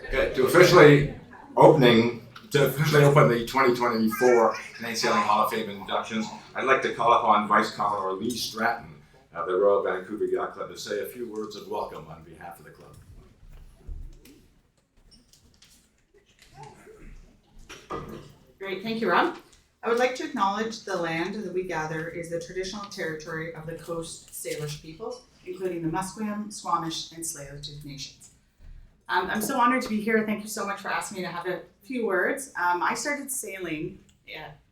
Okay, to officially open the 2024 Canadian Sailing Hall of Fame inductions, I'd like to call upon Vice Commodore Lee Stratton of the Royal Vancouver Yacht Club to say a few words of welcome on behalf of the club. Great, thank you, Rob. I would like to acknowledge the land that we gather is the traditional territory of the Coast Salish people, including the Musqueam, Squamish, and Tsleil-Waututh nations. I'm so honored to be here. Thank you so much for asking me to have a few words. I started sailing,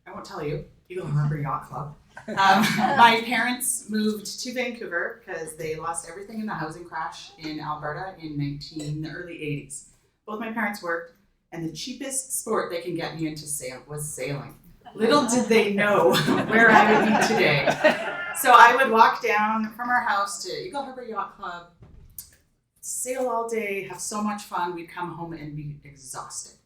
I won't tell you, Eagle Harbor Yacht Club. My parents moved to Vancouver because they lost everything in the housing crash in Alberta in the early 80s. Both my parents worked, and the cheapest sport they can get me into was sailing. Little did they know where I would be today. So I would walk down from our house to Eagle Harbor Yacht Club, sail all day, have so much fun. We'd come home and be exhausted.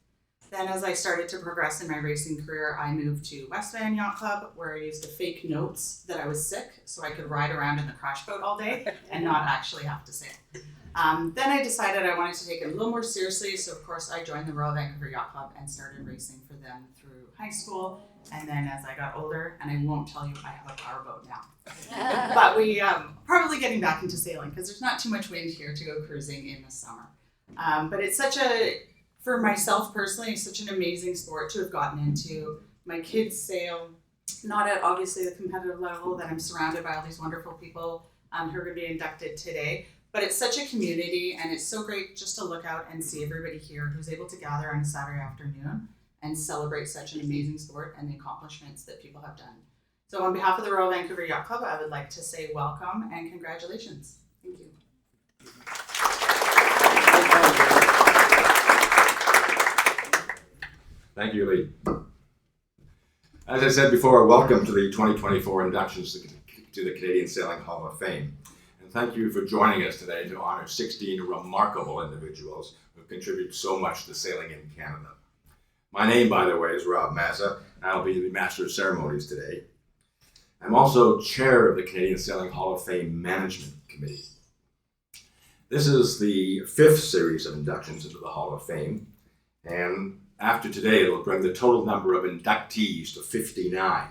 Then as I started to progress in my racing career, I moved to West Van Yacht Club, where I used to fake notes that I was sick so I could ride around in the crash boat all day and not actually have to sail. Then I decided I wanted to take it a little more seriously, so of course I joined the Royal Vancouver Yacht Club and started racing for them through high school. And then as I got older, and I won't tell you I have a powerboat now, but we probably getting back into sailing because there's not too much wind here to go cruising in the summer. But it's for myself personally, it's such an amazing sport to have gotten into. My kids sail, not at obviously the competitive level that I'm surrounded by all these wonderful people who are going to be inducted today. But it's such a community, and it's so great just to look out and see everybody here who's able to gather on a Saturday afternoon and celebrate such an amazing sport and the accomplishments that people have done. So on behalf of the Royal Vancouver Yacht Club, I would like to say welcome and congratulations. Thank you. Thank you, Lee. As I said before, welcome to the 2024 inductions to the Canadian Sailing Hall of Fame. And thank you for joining us today to honor 16 remarkable individuals who have contributed so much to sailing in Canada. My name, by the way, is Rob Mazza, and I'll be the Master of Ceremonies today. I'm also chair of the Canadian Sailing Hall of Fame Management Committee. This is the 5th series of inductions into the Hall of Fame, and after today, it will bring the total number of inductees to 59.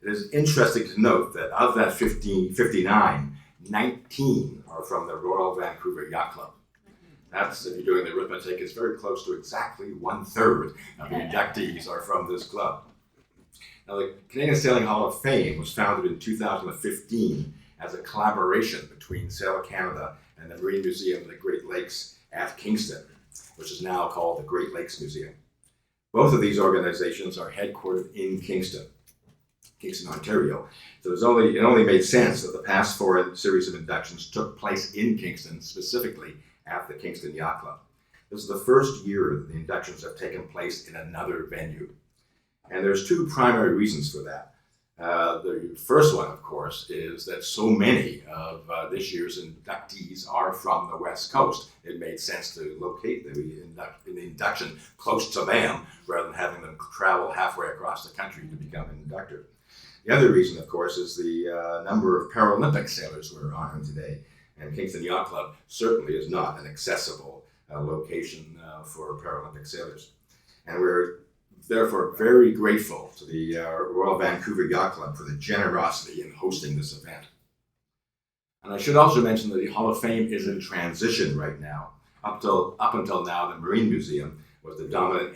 It is interesting to note that of that 59, 19 are from the Royal Vancouver Yacht Club. That's, if you're doing the arithmetic, it's very close to exactly 1/3 of the inductees are from this club. Now, the Canadian Sailing Hall of Fame was founded in 2015 as a collaboration between Sail Canada and the Marine Museum of the Great Lakes at Kingston, which is now called the Great Lakes Museum. Both of these organizations are headquartered in Kingston, Ontario. So it only made sense that the past 4 series of inductions took place in Kingston, specifically at the Kingston Yacht Club. This is the first year that the inductions have taken place in another venue. And there's 2 primary reasons for that. The first one, of course, is that so many of this year's inductees are from the West Coast. It made sense to locate the induction close to them rather than having them travel halfway across the country to become an inductor. The other reason, of course, is the number of Paralympic sailors we're honoring today. And Kingston Yacht Club certainly is not an accessible location for Paralympic sailors. And we're therefore very grateful to the Royal Vancouver Yacht Club for the generosity in hosting this event. And I should also mention that the Hall of Fame is in transition right now. Up until now, the Marine Museum was the dominant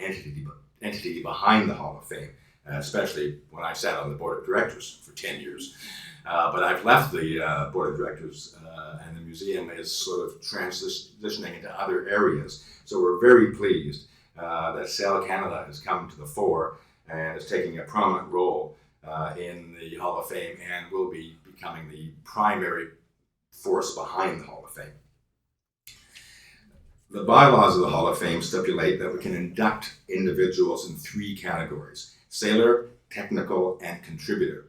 entity behind the Hall of Fame, especially when I sat on the board of directors for 10 years. But I've left the board of directors and the museum is sort of transitioning into other areas. So we're very pleased that Sail Canada has come to the fore and is taking a prominent role in the Hall of Fame and will be becoming the primary force behind the Hall of Fame. The bylaws of the Hall of Fame stipulate that we can induct individuals in 3 categories: sailor, technical, and contributor.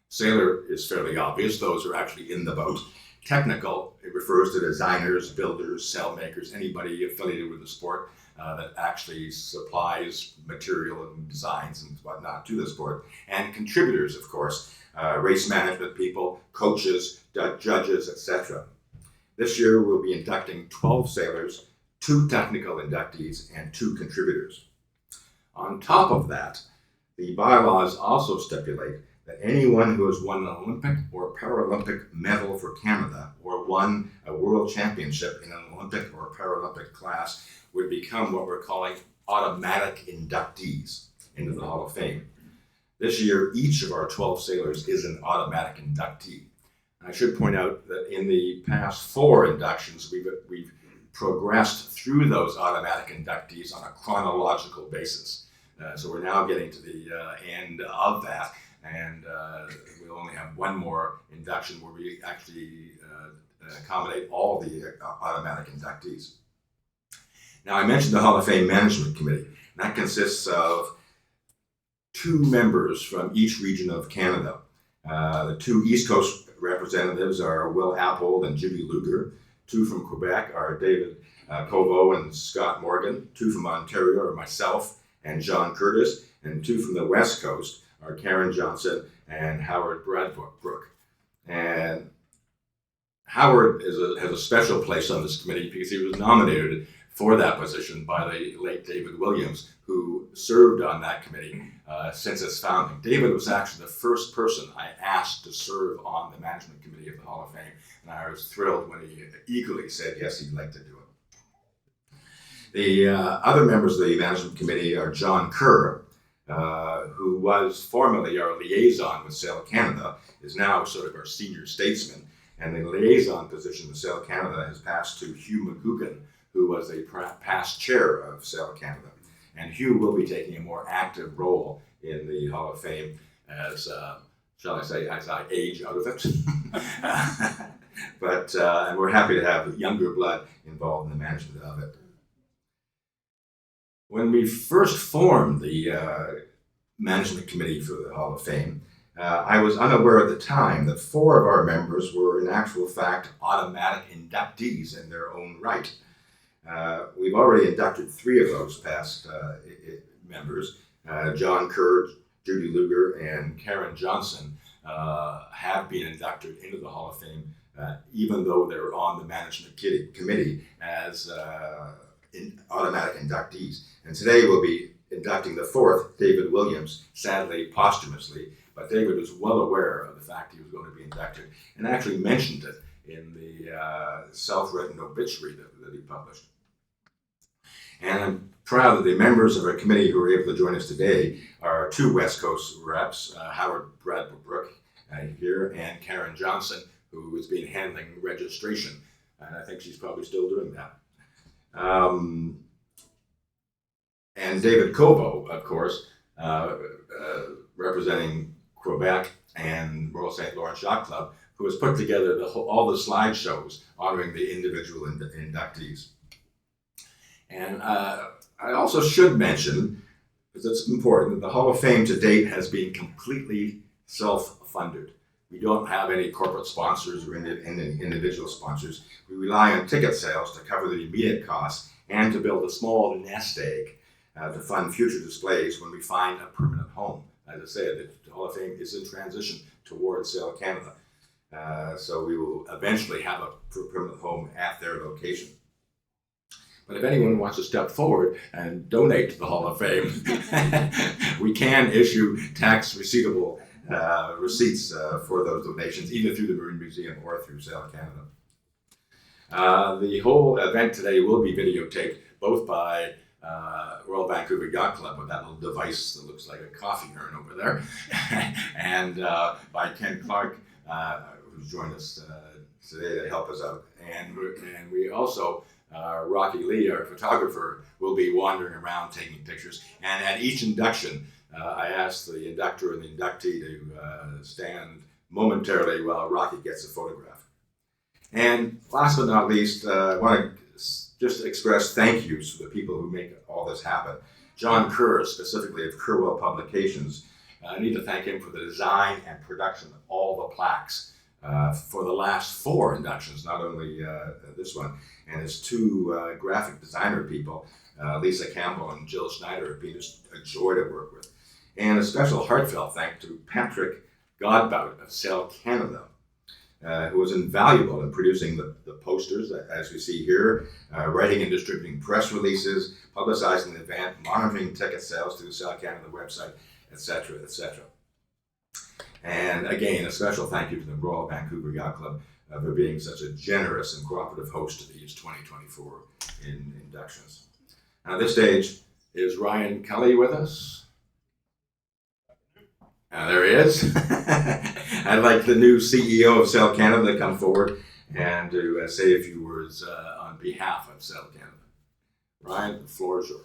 Sailor is fairly obvious, those are actually in the boat. Technical, it refers to designers, builders, sail makers, anybody affiliated with the sport that actually supplies material and designs and whatnot to the sport. And contributors, of course, race management people, coaches, judges, etc. This year we'll be inducting 12 sailors, 2 technical inductees, and 2 contributors. On top of that, the bylaws also stipulate that anyone who has won an Olympic or Paralympic medal for Canada or won a world championship in an Olympic or Paralympic class would become what we're calling automatic inductees into the Hall of Fame. This year, each of our 12 sailors is an automatic inductee. I should point out that in the past 4 inductions, we've progressed through those automatic inductees on a chronological basis. So we're now getting to the end of that, and we'll only have one more induction where we actually accommodate all the automatic inductees. Now, I mentioned the Hall of Fame Management Committee. That consists of 2 members from each region of Canada. The 2 East Coast representatives are Will Appold and Judy Luger. 2 from Quebec are David Covo and Scott Morgan. 2 from Ontario are myself and John Curtis. And 2 from the West Coast are Karen Johnson and Howard Bradbrook. And Howard has a special place on this committee because he was nominated for that position by the late David Williams, who served on that committee since its founding. David was actually the first person I asked to serve on the management committee of the Hall of Fame, and I was thrilled when he eagerly said yes, he'd like to do it. The other members of the management committee are John Kerr, who was formerly our liaison with Sail Canada, is now sort of our senior statesman, and the liaison position with Sail Canada has passed to Hugh McGugan, who was a past chair of Sail Canada. And Hugh will be taking a more active role in the Hall of Fame as, shall I say, as I age out of it. And we're happy to have younger blood involved in the management of it. When we first formed the management committee for the Hall of Fame, I was unaware at the time that 4 of our members were in actual fact automatic inductees in their own right. We've already inducted 3 of those past members. John Kerr, Judy Luger, and Karen Johnson have been inducted into the Hall of Fame, even though they're on the management committee as automatic inductees. And today we'll be inducting the 4th, David Williams, sadly posthumously, but David was well aware of the fact he was going to be inducted and actually mentioned it in the self-written obituary that he published. And I'm proud that the members of our committee who are able to join us today are 2 West Coast reps, Howard Bradbrook here, and Karen Johnson, who has been handling registration. And I think she's probably still doing that. And David Covo, of course, representing Quebec and Royal St. Lawrence Yacht Club, who has put together all the slideshows honoring the individual inductees. And I also should mention, because it's important, that the Hall of Fame to date has been completely self-funded. We don't have any corporate sponsors or individual sponsors. We rely on ticket sales to cover the immediate costs and to build a small nest egg to fund future displays when we find a permanent home. As I said, the Hall of Fame is in transition towards Sail Canada. So we will eventually have a permanent home at their location. But if anyone wants to step forward and donate to the Hall of Fame, we can issue tax receivable receipts for those donations, either through the Marine Museum or through Sail Canada. The whole event today will be videotaped both by Royal Vancouver Yacht Club with that little device that looks like a coffee urn over there, and by Ken Clark, who's joined us today to help us out. And we also, Rocky Lee, our photographer, will be wandering around taking pictures. And at each induction, I asked the inductor and the inductee to stand momentarily while Rocky gets a photograph. And last but not least, I want to just express thank yous to the people who make all this happen. John Kerr, specifically of Kerwell Publications, I need to thank him for the design and production of all the plaques for the last 4 inductions, not only this one. And his 2 graphic designer people, Lisa Campbell and Jill Schneider, have been just a joy to work with. And a special heartfelt thank to Patrick Godbout of Sail Canada, who was invaluable in producing the posters, as we see here, writing and distributing press releases, publicizing the event, monitoring ticket sales through the Sail Canada website, etc., etc. And again, a special thank you to the Royal Vancouver Yacht Club for being such a generous and cooperative host to these 2024 inductions. Now, at this stage, is Ryan Kelly with us? There he is. I'd like the new CEO of Sail Canada to come forward and to say a few words on behalf of Sail Canada. Ryan, the floor is yours.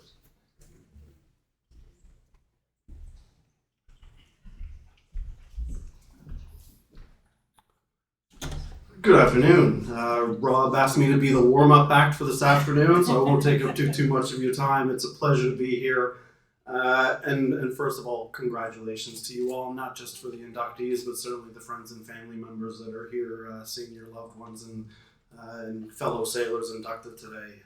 Good afternoon. Rob asked me to be the warm-up act for this afternoon, so I won't take up too much of your time. It's a pleasure to be here. And first of all, congratulations to you all, not just for the inductees, but certainly the friends and family members that are here, seeing your loved ones and fellow sailors inducted today.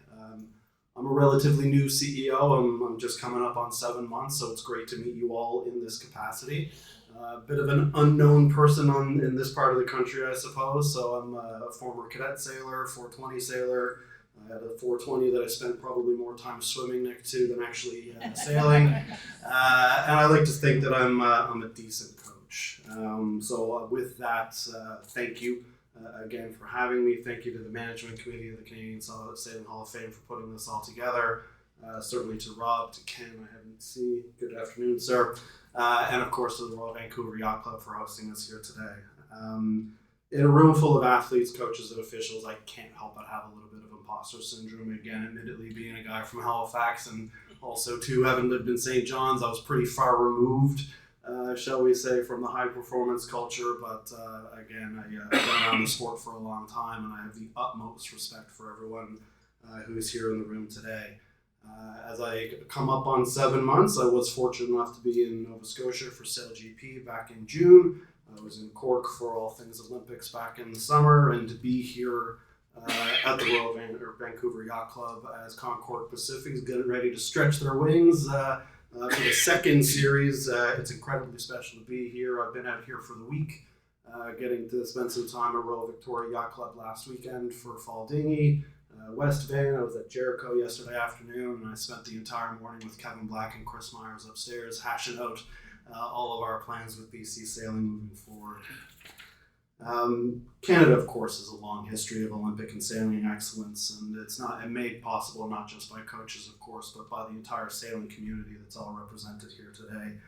I'm a relatively new CEO. I'm just coming up on 7 months, so it's great to meet you all in this capacity. A bit of an unknown person in this part of the country, I suppose. So I'm a former cadet sailor, 420 sailor. I had a 420 that I spent probably more time swimming next to than actually sailing. And I like to think that I'm a decent coach. So with that, thank you again for having me. Thank you to the management committee of the Canadian Sailing Hall of Fame for putting this all together. Certainly to Rob, to Ken, I haven't seen. Good afternoon, sir. And of course to the Royal Vancouver Yacht Club for hosting us here today. In a room full of athletes, coaches, and officials, I can't help but have a little bit of imposter syndrome. Again, admittedly being a guy from Halifax and also too having lived in St. John's, I was pretty far removed, shall we say, from the high performance culture. But again, I've been around the sport for a long time, and I have the utmost respect for everyone who is here in the room today. As I come up on 7 months, I was fortunate enough to be in Nova Scotia for Sail GP back in June. I was in Cork for all things Olympics back in the summer, and to be here at the Royal Vancouver Yacht Club as Concord Pacific is getting ready to stretch their wings for the second series. It's incredibly special to be here. I've been out here for the week, getting to spend some time at Royal Victoria Yacht Club last weekend for Fall Dinghy. West Van, I was at Jericho yesterday afternoon, and I spent the entire morning with Kevin Black and Chris Myers upstairs hashing out all of our plans with BC Sailing moving forward. Canada, of course, has a long history of Olympic and sailing excellence, and it's made possible not just by coaches, of course, but by the entire sailing community that's all represented here today.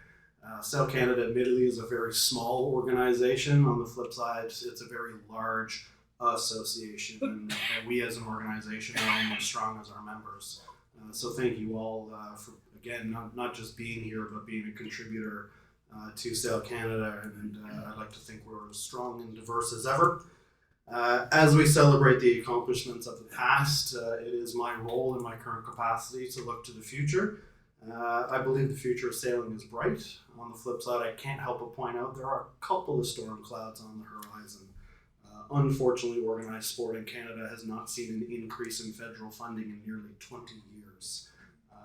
Sail Canada, admittedly, is a very small organization. On the flip side, it's a very large association, and we as an organization are almost as strong as our members. So thank you all for, again, not just being here, but being a contributor to Sail Canada, and I'd like to think we're as strong and diverse as ever. As we celebrate the accomplishments of the past, it is my role in my current capacity to look to the future. I believe the future of sailing is bright. On the flip side, I can't help but point out there are a couple of storm clouds on the horizon. Unfortunately, organized sport in Canada has not seen an increase in federal funding in nearly 20 years.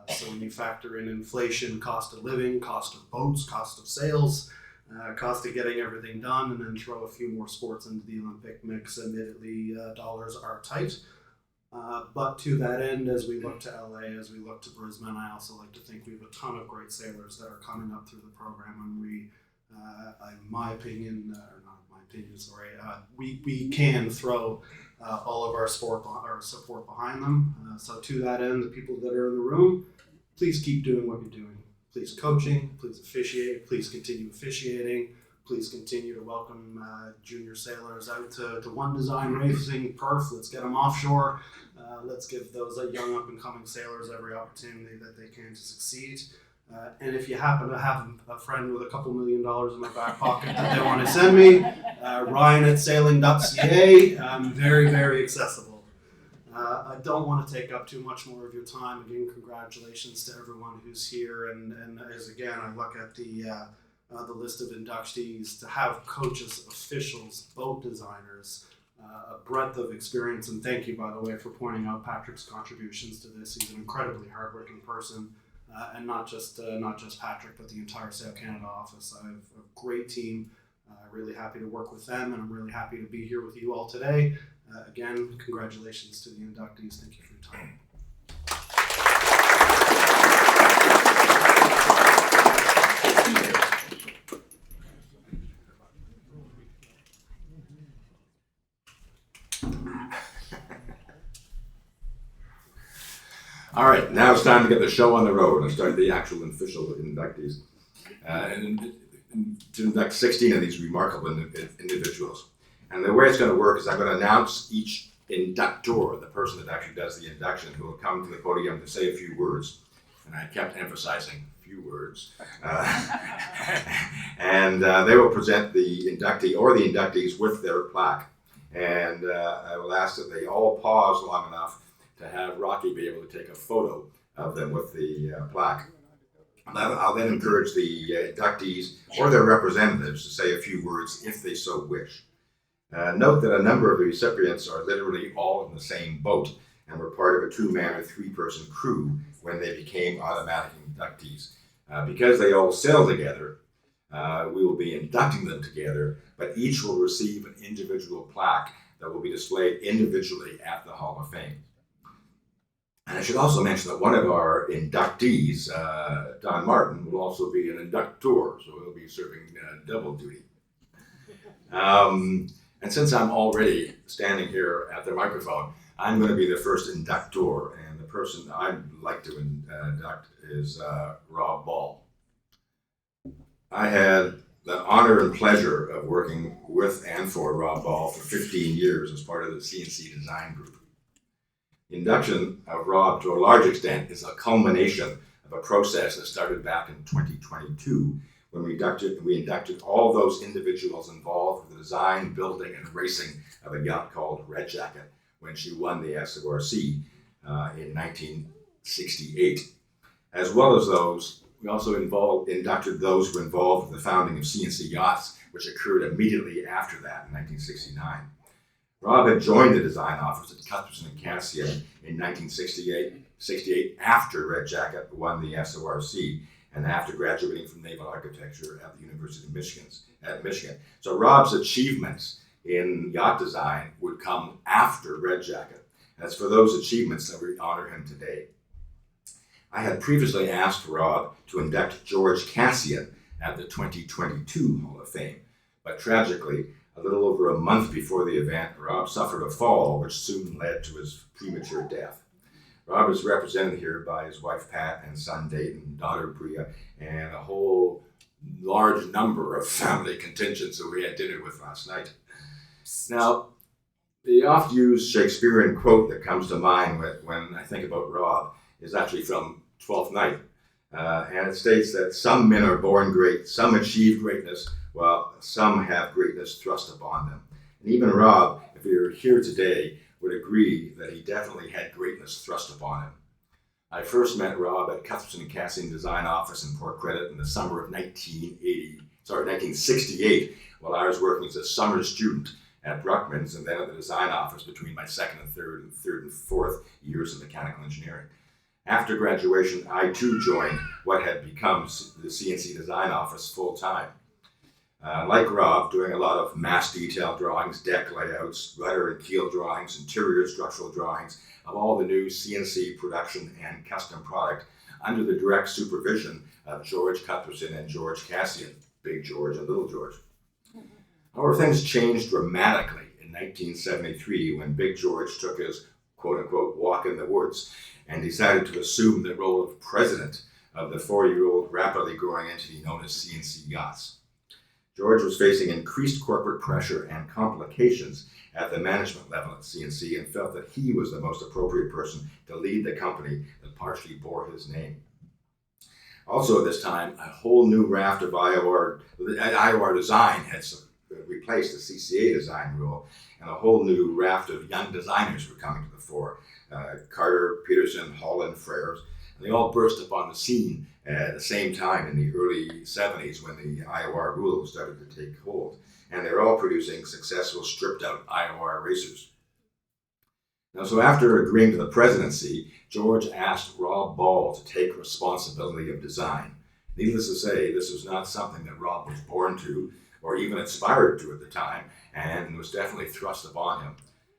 So when you factor in inflation, cost of living, cost of boats, cost of sails, cost of getting everything done, and then throw a few more sports into the Olympic mix, admittedly, dollars are tight. But to that end, as we look to LA, as we look to Brisbane, I also like to think we have a ton of great sailors that are coming up through the program, and we, in my opinion, we can throw all of our support behind them. So to that end, the people that are in the room, please keep doing what you're doing. Please coaching, please officiate, please continue officiating, please continue to welcome junior sailors out to One Design Racing, Perth. Let's get them offshore. Let's give those young up-and-coming sailors every opportunity that they can to succeed. And if you happen to have a friend with a couple $1 million in my back pocket that they want to send me, Ryan@sailing.ca, I'm very, very accessible. I don't want to take up too much more of your time. Again, congratulations to everyone who's here. And as again, I look at the list of inductees, to have coaches, officials, boat designers, a breadth of experience. And thank you, by the way, for pointing out Patrick's contributions to this. He's an incredibly hardworking person. And not just Patrick, but the entire Sail Canada office. I have a great team Really happy to work with them, and I'm really happy to be here with you all today. Again, congratulations to the inductees. Thank you for your time. All right, now it's time to get the show on the road and start the actual official inductees. And to induct 16 of these remarkable individuals. And the way it's going to work is I'm going to announce each inductor, the person that actually does the induction, who will come to the podium to say a few words. And I kept emphasizing few words. And they will present the inductee or the inductees with their plaque. And I will ask that they all pause long enough to have Rocky be able to take a photo of them with the plaque. I'll then encourage the inductees or their representatives to say a few words if they so wish. Note that a number of the recipients are literally all in the same boat and were part of a two-man or three-person crew when they became automatic inductees. Because they all sail together, we will be inducting them together, but each will receive an individual plaque that will be displayed individually at the Hall of Fame. And I should also mention that one of our inductees, Don Martin, will also be an inductor, so he'll be serving double duty. And since I'm already standing here at the microphone, I'm going to be the first inductor, and the person I'd like to induct is Rob Ball. I had the honor and pleasure of working with and for Rob Ball for 15 years as part of the CNC design group. The induction of Rob, to a large extent, is a culmination of a process that started back in 2022 when we inducted all those individuals involved with the design, building, and racing of a yacht called Red Jacket when she won the SORC in 1968. As well as those, we also inducted those who were involved with the founding of CNC Yachts, which occurred immediately after that in 1969. Rob had joined the design office at Cuthbertson and Cassian in 1968 after Red Jacket won the SORC and after graduating from naval architecture at the University of Michigan. So Rob's achievements in yacht design would come after Red Jacket. And it's for those achievements that we honor him today. I had previously asked Rob to induct George Cassian at the 2022 Hall of Fame, but tragically, a little over a month before the event, Rob suffered a fall, which soon led to his premature death. Rob is represented here by his wife Pat and son Dayton, daughter Bria, and a whole large number of family contingents who we had dinner with last night. Now, the oft-used Shakespearean quote that comes to mind when I think about Rob is actually from Twelfth Night. And it states that some men are born great, some achieve greatness, while some have greatness thrust upon them. And even Rob, if he were here today, would agree that he definitely had greatness thrust upon him. I first met Rob at Cuthbertson and Cassian Design Office in Port Credit in the summer of 1968, while I was working as a summer student at Bruckman's and then at the design office between my third and fourth years of mechanical engineering. After graduation, I too joined what had become the CNC design office full-time. Like Rob, doing a lot of mass detail drawings, deck layouts, rudder and keel drawings, interior structural drawings of all the new CNC production and custom product under the direct supervision of George Cuthbertson and George Cassian, Big George and Little George. However, things changed dramatically in 1973 when Big George took his quote-unquote walk in the woods and decided to assume the role of president of the 4-year-old rapidly growing entity known as CNC Yachts. George was facing increased corporate pressure and complications at the management level at CNC and felt that he was the most appropriate person to lead the company that partially bore his name. Also at this time, a whole new raft of IOR design had replaced the CCA design rule, and a whole new raft of young designers were coming to the fore. Carter, Peterson, Holland, Frères, and they all burst upon the scene at the same time in the early 70s when the IOR rules started to take hold. And they're all producing successful stripped-out IOR racers. Now, so after agreeing to the presidency, George asked Rob Ball to take responsibility of design. Needless to say, this was not something that Rob was born to or even aspired to at the time, and was definitely thrust upon him.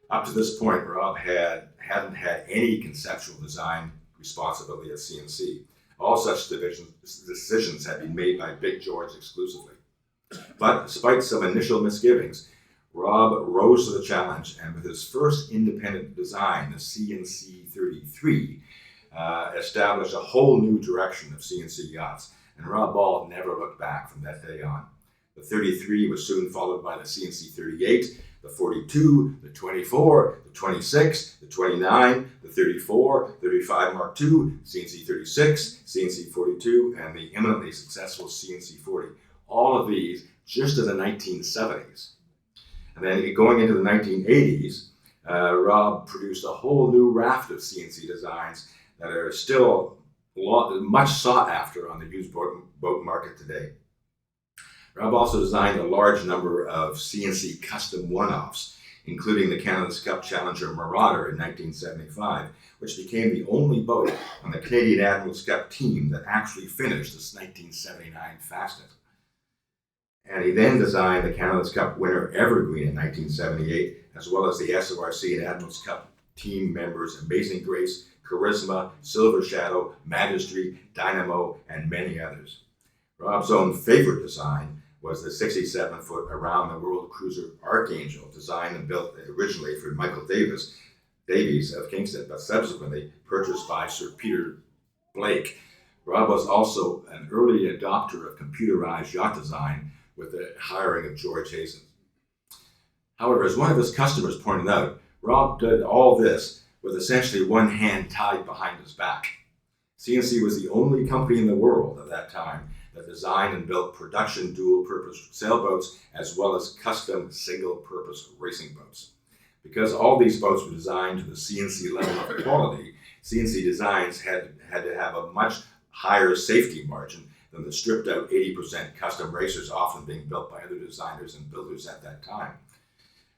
Up to this point, Rob hadn't had any conceptual design responsibility at CNC. All such decisions had been made by Big George exclusively. But despite some initial misgivings, Rob rose to the challenge, and with his first independent design, the CNC 33, established a whole new direction of CNC yachts, and Rob Ball never looked back from that day on. The 33 was soon followed by the CNC 38, the 42, the 24, the 26, the 29, the 34, 35 Mark II, CNC 36, CNC 42, and the eminently successful CNC 40. All of these just in the 1970s. And then going into the 1980s, Rob produced a whole new raft of CNC designs that are still much sought after on the used boat market today. Rob also designed a large number of CNC custom one-offs, including the Canada's Cup Challenger Marauder in 1975, which became the only boat on the Canadian Admiral's Cup team that actually finished this 1979 Fastnet. And he then designed the Canada's Cup winner Evergreen in 1978, as well as the SORC and Admiral's Cup team members Amazing Grace, Charisma, Silver Shadow, Majesty, Dynamo, and many others. Rob's own favorite design was the 67-foot around-the-world cruiser Archangel, designed and built originally for Michael Davies of Kingston, but subsequently purchased by Sir Peter Blake. Rob was also an early adopter of computerized yacht design with the hiring of George Hazen. However, as one of his customers pointed out, Rob did all this with essentially one hand tied behind his back. CNC was the only company in the world at that time that designed and built production dual-purpose sailboats as well as custom single-purpose racing boats. Because all these boats were designed to the CNC level of quality, CNC designs had to have a much higher safety margin than the stripped-out 80% custom racers often being built by other designers and builders at that time.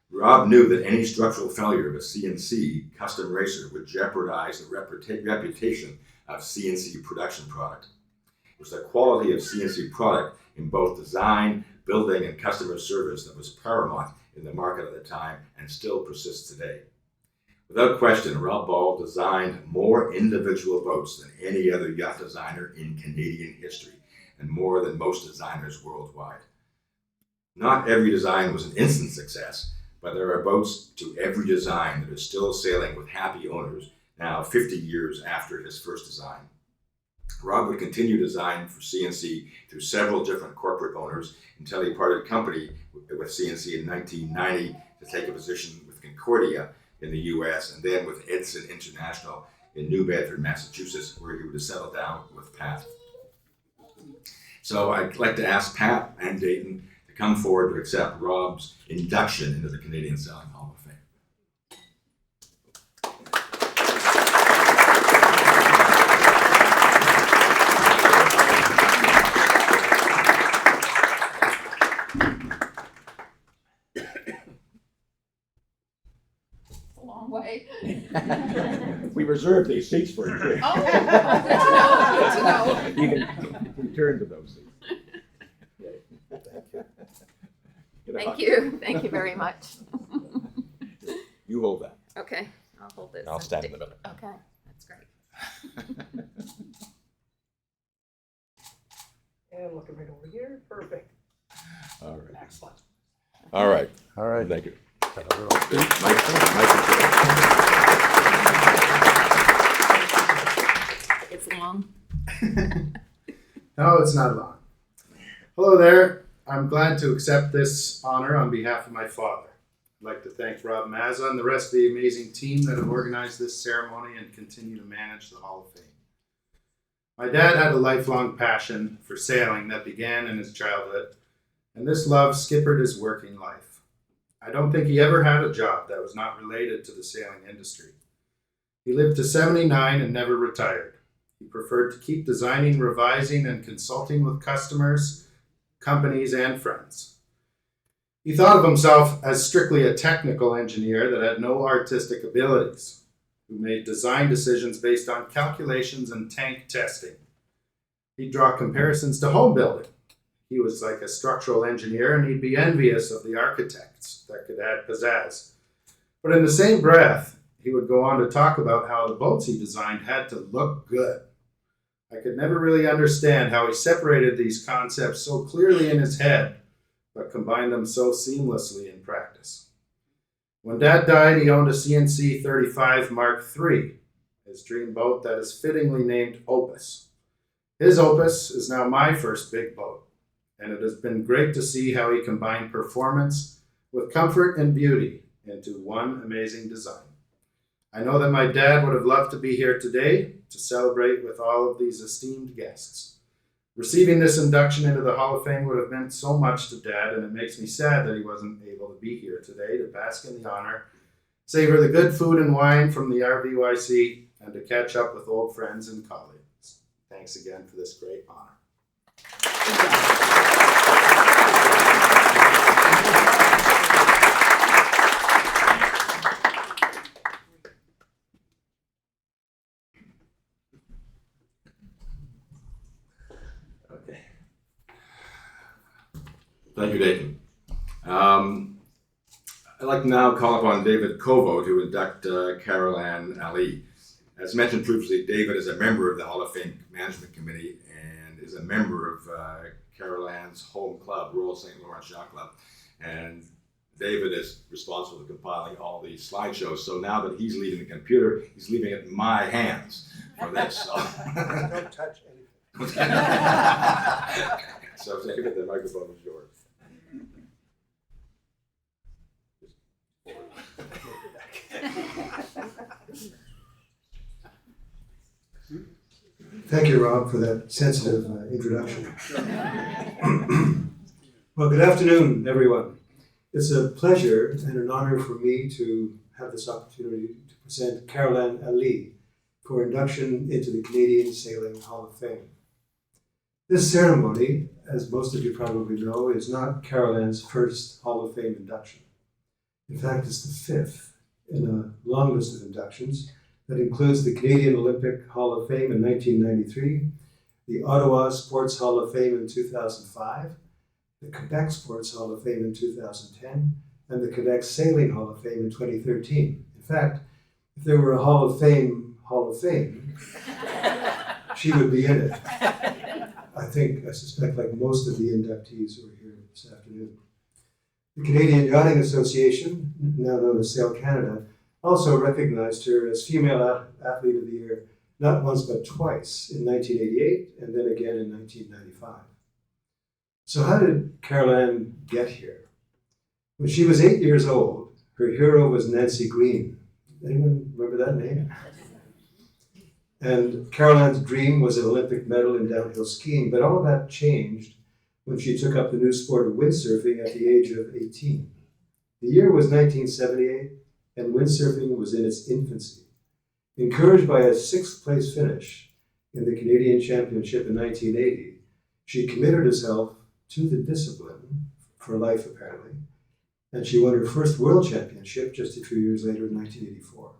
Rob knew that any structural failure of a CNC custom racer would jeopardize the reputation of CNC production product. It was the quality of CNC product in both design, building, and customer service that was paramount in the market at the time and still persists today. Without question, Rob Ball designed more individual boats than any other yacht designer in Canadian history, and more than most designers worldwide. Not every design was an instant success, but there are boats to every design that are still sailing with happy owners now 50 years after his first design. Rob would continue to design for CNC through several different corporate owners until he parted company with CNC in 1990 to take a position with Concordia in the US and then with Edson International in New Bedford, Massachusetts, where he would settle down with Pat. So I'd like to ask Pat and Dayton to come forward to accept Rob's induction into the Canadian Sailing Hall of Fame. Way. We reserved these seats for you. Oh, good to know. You can return to those seats. Thank you. Thank you very much. You hold that. Okay, I'll hold this. I'll stand in the middle. Okay, that's great. And looking right over here, perfect. All right. Excellent. All right. All right. Thank you. It's long. No, it's not long. Hello there. I'm glad to accept this honor on behalf of my father. I'd like to thank Rob Mazza and the rest of the amazing team that have organized this ceremony and continue to manage the Hall of Fame. My dad had a lifelong passion for sailing that began in his childhood, and this love skippered his working life. I don't think he ever had a job that was not related to the sailing industry. He lived to 79 and never retired. He preferred to keep designing, revising, and consulting with customers, companies, and friends. He thought of himself as strictly a technical engineer that had no artistic abilities, who made design decisions based on calculations and tank testing. He'd draw comparisons to home building. he was like a structural engineer, and he'd be envious of the architects that could add pizzazz. But in the same breath, he would go on to talk about how the boats he designed had to look good. I could never really understand how he separated these concepts so clearly in his head, but combined them so seamlessly in practice. When Dad died, he owned a CNC 35 Mark III, his dream boat that is fittingly named Opus. His Opus is now my first big boat, and it has been great to see how he combined performance with comfort and beauty into one amazing design. I know that my dad would have loved to be here today to celebrate with all of these esteemed guests. Receiving this induction into the Hall of Fame would have meant so much to Dad, and it makes me sad that he wasn't able to be here today to bask in the honor, savor the good food and wine from the RVYC, and to catch up with old friends and colleagues. Thanks again for this great honor. Okay. Thank you, Dayton. I'd like to now call upon David Kovo to induct Carol Ann Ali. As mentioned previously, David is a member of the Hall of Fame Management Committee and is a member of Carol Ann's home club, Royal St. Lawrence Yacht Club. And David is responsible for compiling all these slideshows. So now that he's leaving the computer, he's leaving it in my hands for this. So. Don't touch anything. So David, the microphone is yours. Thank you, Rob, for that sensitive introduction. Well, good afternoon, everyone. It's a pleasure and an honor for me to have this opportunity to present Carol Ann Ali for induction into the Canadian Sailing Hall of Fame. This ceremony, as most of you probably know, is not Carol Ann's first Hall of Fame induction. In fact, it's the fifth in a long list of inductions that includes the Canadian Olympic Hall of Fame in 1993, the Ottawa Sports Hall of Fame in 2005, the Quebec Sports Hall of Fame in 2010, and the Quebec Sailing Hall of Fame in 2013. In fact, if there were a Hall of Fame, she would be in it. I suspect like most of the inductees who are here this afternoon. The Canadian Yachting Association, now known as Sail Canada, also recognized her as Female Athlete of the Year not once but twice, in 1988 and then again in 1995. So how did Carol Ann get here? When she was 8 years old, her hero was Nancy Green. Anyone remember that name? And Carol Ann's dream was an Olympic medal in downhill skiing, but all of that changed when she took up the new sport of windsurfing at the age of 18. The year was 1978, and windsurfing was in its infancy. Encouraged by a sixth place finish in the Canadian Championship in 1980, she committed herself to the discipline for life, apparently, and she won her first World Championship just a few years later in 1984.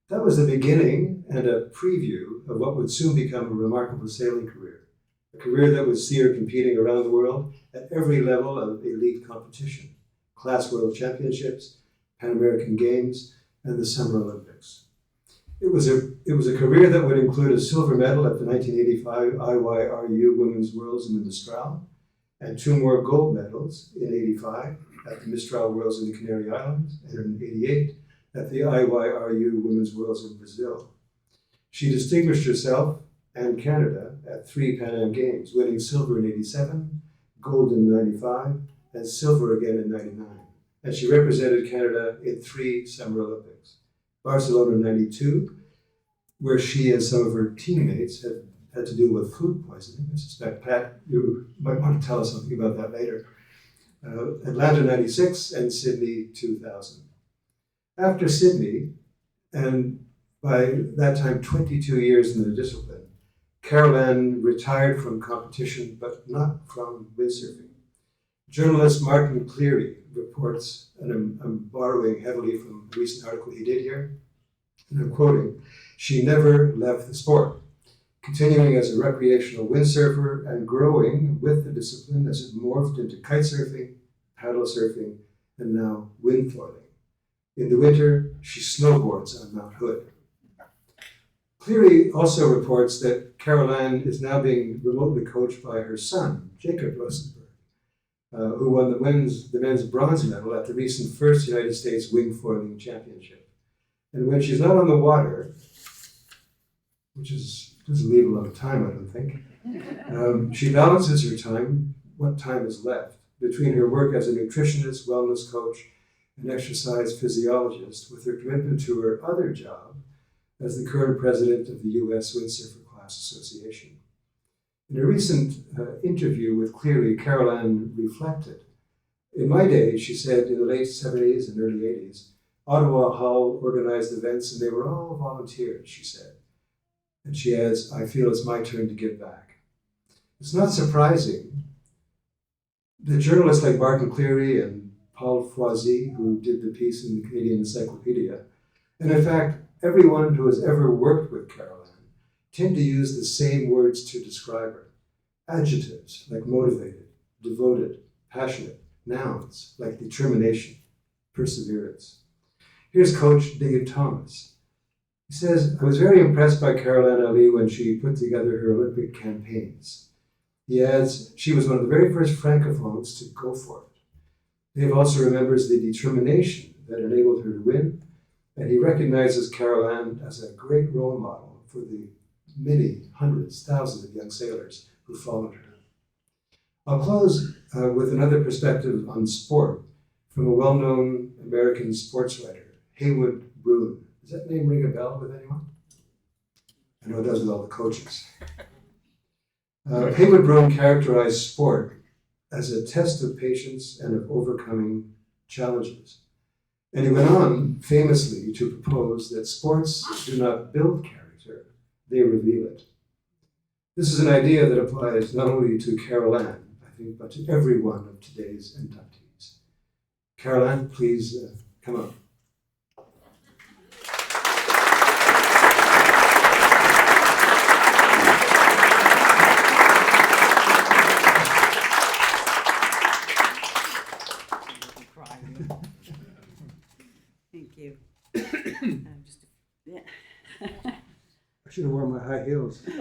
That was the beginning and a preview of what would soon become a remarkable sailing career, a career that would see her competing around the world at every level of elite competition, class World Championships, Pan American Games, and the Summer Olympics. It was a career that would include a silver medal at the 1985 IYRU Women's Worlds in the Mistral, and 2 more gold medals in 85 at the Mistral Worlds in the Canary Islands, and in 88 at the IYRU Women's Worlds in Brazil. She distinguished herself and Canada at 3 Pan Am Games, winning silver in 87, gold in 95, and silver again in 99. And she represented Canada in 3 Summer Olympics. Barcelona 92, where she and some of her teammates had to deal with food poisoning. I suspect, Pat, you might want to tell us something about that later. Atlanta 96 and Sydney 2000. After Sydney, and by that time 22 years in the discipline, Carol Ann retired from competition, but not from windsurfing. Journalist Martin Cleary reports, and I'm borrowing heavily from a recent article he did here, and I'm quoting, "She never left the sport. continuing as a recreational windsurfer and growing with the discipline as it morphed into kite surfing, paddle surfing, and now wind foiling. In the winter, she snowboards on Mount Hood. Cleary also reports that Carol-Ann is now being remotely coached by her son, Jacob Rosenberg, who won the men's bronze medal at the recent first United States Wing Foiling Championship. And when she's not on the water, which doesn't leave a lot of time, I don't think, she balances her time, what time is left, between her work as a nutritionist, wellness coach, and exercise physiologist with her commitment to her other job as the current president of the U.S. Windsurfer Class Association. In a recent interview with Cleary, Carol-Ann reflected, "In my day," she said, in the late 70s and early 80s, Ottawa Hull organized events and they were all volunteers, she said. And she adds, "I feel it's my turn to give back." It's not surprising that journalists like Martin Cleary and Paul Foisy, who did the piece in the Canadian Encyclopedia, and in fact, everyone who has ever worked with Carol-Ann tend to use the same words to describe her. Adjectives like motivated, devoted, passionate, nouns like determination, perseverance. Here's Coach Dave Thomas. He says, "I was very impressed by Carol-Ann Ali when she put together her Olympic campaigns." He adds, "She was one of the very first francophones to go for it." Dave also remembers the determination that enabled her to win, and he recognizes Carol-Ann as a great role model for the many hundreds, thousands of young sailors who followed her. I'll close with another perspective on sport from a well-known American sports writer, Haywood Broun. Does that name ring a bell with anyone? I know it does with all the coaches. Haywood Broun characterized sport as a test of patience and of overcoming challenges. And he went on famously to propose that sports do not build character, they reveal it. This is an idea that applies not only to Carol-Ann, I think, but to every one of today's inductees. Carol-Ann, please come up. Thank you. I should have worn my high heels. There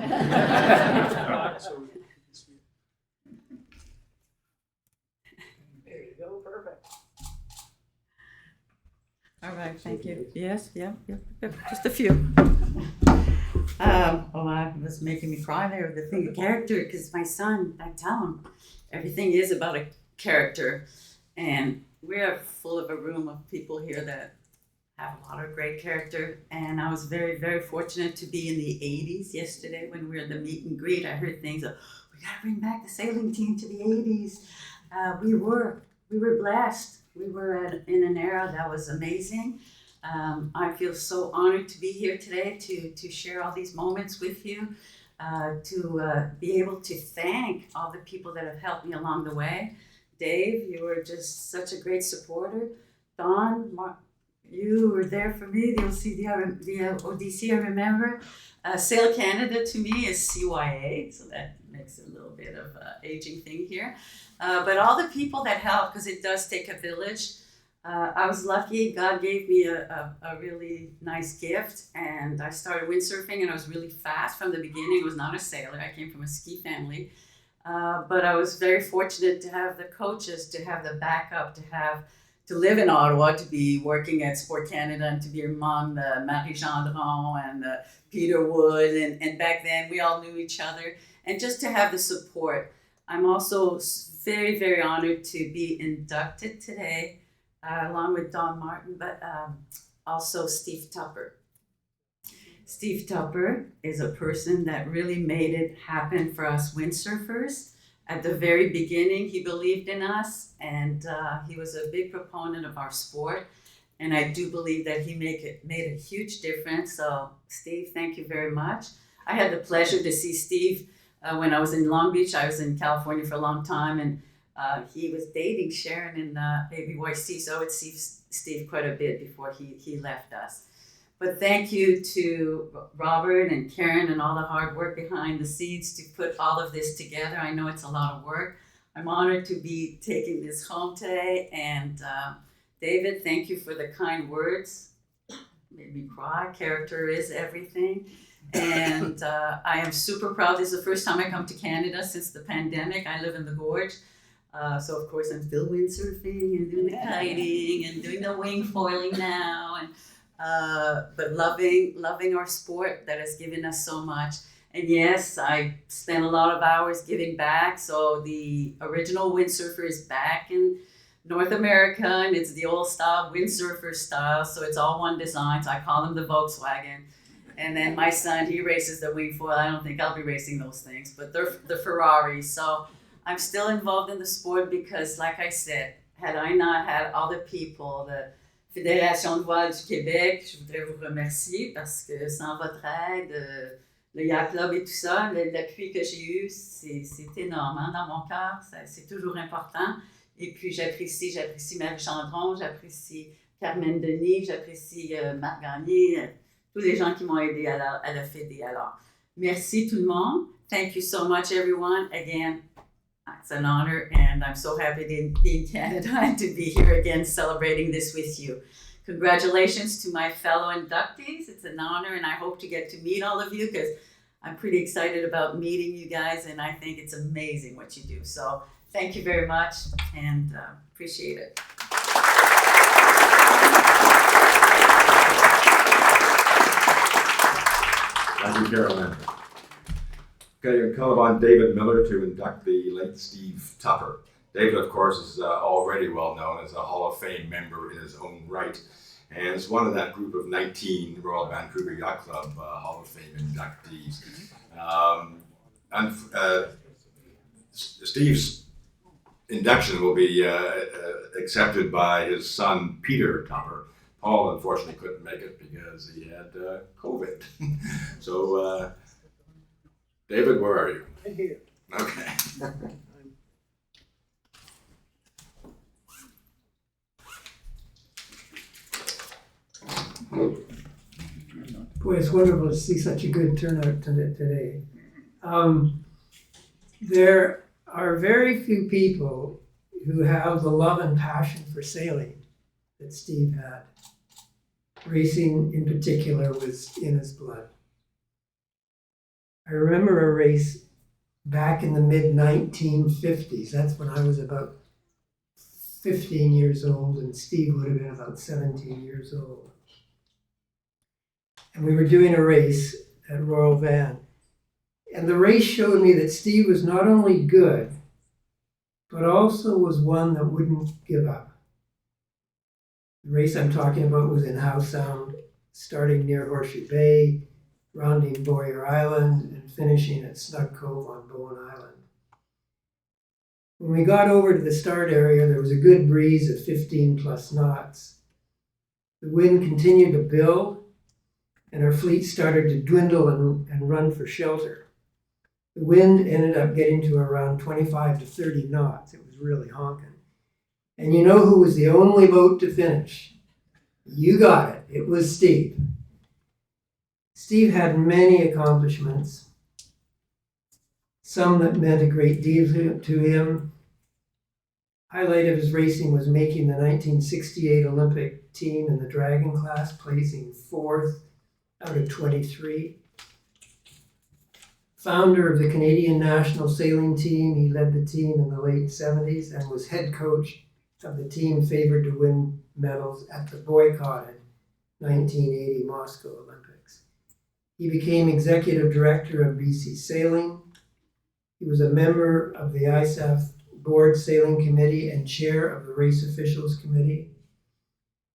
you go, perfect. All right, thank you. Yes, yeah, just a few. It was making me cry there, the thing, the character, because my son, I tell him, everything is about a character. And we're full of a room of people here that have a lot of great character. And I was very, very fortunate to be in the 80s yesterday when we were at the meet and greet. I heard things of, we got to bring back the sailing team to the 80s. We were blessed. We were in an era that was amazing. I feel so honored to be here today to share all these moments with you, to be able to thank all the people that have helped me along the way. Dave, you were just such a great supporter. Don, Mark, you were there for me. The ODC, I remember. Sail Canada to me is CYA, so that makes a little bit of an aging thing here. But all the people that help, because it does take a village. I was lucky. God gave me a really nice gift, and I started windsurfing, and I was really fast from the beginning. I was not a sailor. I came from a ski family. But I was very fortunate to have the coaches, to have the backup, to live in Ottawa, to be working at Sport Canada, and to be among the Marie Gendron and Peter Wood. And back then, we all knew each other. And just to have the support. I'm also very, very honored to be inducted today, along with Don Martin, but also Steve Tupper. Steve Tupper is a person that really made it happen for us windsurfers. At the very beginning, he believed in us, and he was a big proponent of our sport. And I do believe that he made a huge difference. So, Steve, thank you very much. I had the pleasure to see Steve when I was in Long Beach. I was in California for a long time, and he was dating Sharon in Baby YC, so I would see Steve quite a bit before he left us. But thank you to Robert and Karen and all the hard work behind the scenes to put all of this together. I know it's a lot of work. I'm honored to be taking this home today. And David, thank you for the kind words. Made me cry. Character is everything. And I am super proud. This is the first time I come to Canada since the pandemic. I live in the Gorge. So of course I'm still windsurfing and doing the kiting and doing the wing foiling now. And but loving our sport that has given us so much. And yes, I spent a lot of hours giving back. So the original windsurfer is back in North America, and it's the old style windsurfer style. So it's all one design. So I call them the Volkswagen. And then my son, he races the wing foil. I don't think I'll be racing those things, but they're the Ferraris. So I'm still involved in the sport because, like I said, had I not had all the people, the Fédération de voile du Québec, je voudrais vous remercier parce que sans votre aide, le Yacht Club et tout ça, l'appui que j'ai eu, c'est énorme. Hein? Dans mon cœur, c'est toujours important. Et puis j'apprécie Marie Chandron, j'apprécie Carmen Denis, j'apprécie Marc Gagné, tous les gens qui m'ont aidé à la Fédé. Alors, merci tout le monde. Thank you so much, everyone. Again, it's an honor, and I'm so happy to be in Canada and to be here again celebrating this with you. Congratulations to my fellow inductees. It's an honor, and I hope to get to meet all of you because I'm pretty excited about meeting you guys, and I think it's amazing what you do. So thank you very much, and appreciate it. Thank you, Carolyn. Okay, we call upon David Miller to induct the late Steve Tupper. David, of course, is already well known as a Hall of Fame member in his own right, and is one of that group of 19 Royal Vancouver Yacht Club Hall of Fame inductees. Steve's induction will be accepted by his son, Peter Tupper. Paul, unfortunately, couldn't make it because he had COVID. So, David, where are you? I'm here. Okay. Boy, it's wonderful to see such a good turnout today. There are very few people who have the love and passion for sailing that Steve had. Racing in particular was in his blood. I remember a race back in the mid-1950s. That's when I was about 15 years old, and Steve would have been about 17 years old. And we were doing a race at Royal Van. And the race showed me that Steve was not only good, but also was one that wouldn't give up. The race I'm talking about was in Howe Sound, starting near Horseshoe Bay, rounding Boyer Island, and finishing at Snug Cove on Bowen Island. When we got over to the start area, there was a good breeze of 15 plus knots. The wind continued to build, and our fleet started to dwindle and run for shelter. The wind ended up getting to around 25 to 30 knots. It was really honking. And you know who was the only boat to finish? You got it. It was Steve. Steve had many accomplishments, some that meant a great deal to him. Highlight of his racing was making the 1968 Olympic team in the Dragon class, placing 4th out of 23. Founder of the Canadian national sailing team, he led the team in the late 70s and was head coach of the team favored to win medals at the boycotted 1980 Moscow Olympics. He became executive director of BC Sailing. He was a member of the ISAF Board Sailing Committee and chair of the Race Officials Committee.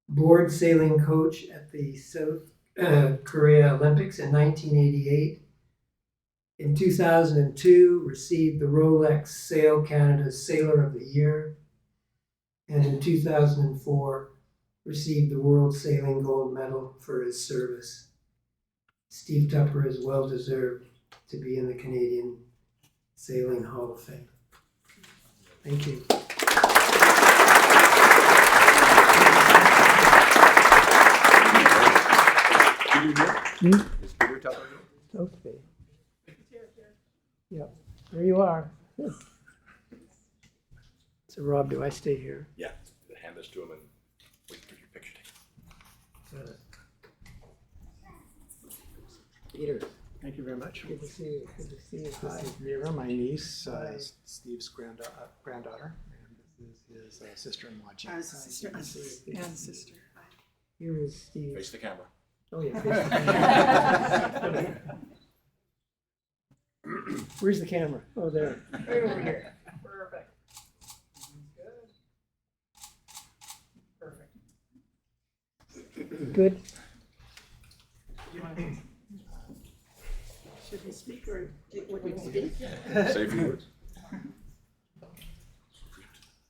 Board sailing coach at the South Korea Olympics in 1988. In 2002, received the Rolex Sail Canada's Sailor of the Year. And in 2004, received the World Sailing Gold Medal for his service. Steve Tupper is well deserved to be in the Canadian Sailing Hall of Fame. Thank you. Is Peter telling you? Okay. Yep, there you are. So Rob, do I stay here? Yeah, hand this to him and wait for your picture taken. Peter, Thank you very much. good to see you. Good to see you. This Hi. is Vera, my niece, Hi. Steve's granddaughter, and this is his sister-in-law, Jen. As a sister. Good to see you. And sister. Here is Steve. Face the camera. Oh, yeah. face the camera. Where's the camera? Oh, there. Right over here. Perfect. Good. Perfect. Good. Should we speak or would we speak? Say a few words.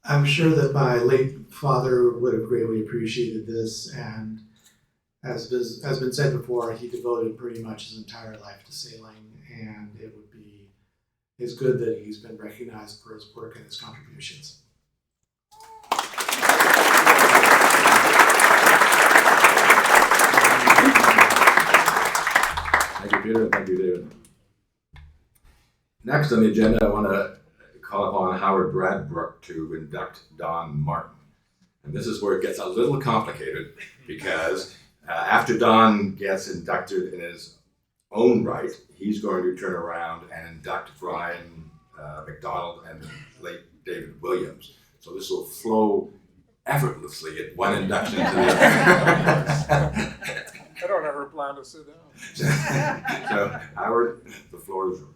I'm sure that my late father would have greatly appreciated this, and as has been said before, he devoted pretty much his entire life to sailing, and it's good that he's been recognized for his work and his contributions. Thank you, Peter, and thank you, David. Next on the agenda, I want to call upon Howard Bradbrook to induct Don Martin. And this is where it gets a little complicated because after Don gets inducted in his own right, he's going to turn around and induct Brian McDonald and the late David Williams. So this will flow effortlessly at one induction to the other. I don't ever plan to sit down. So, Howard, the floor is yours.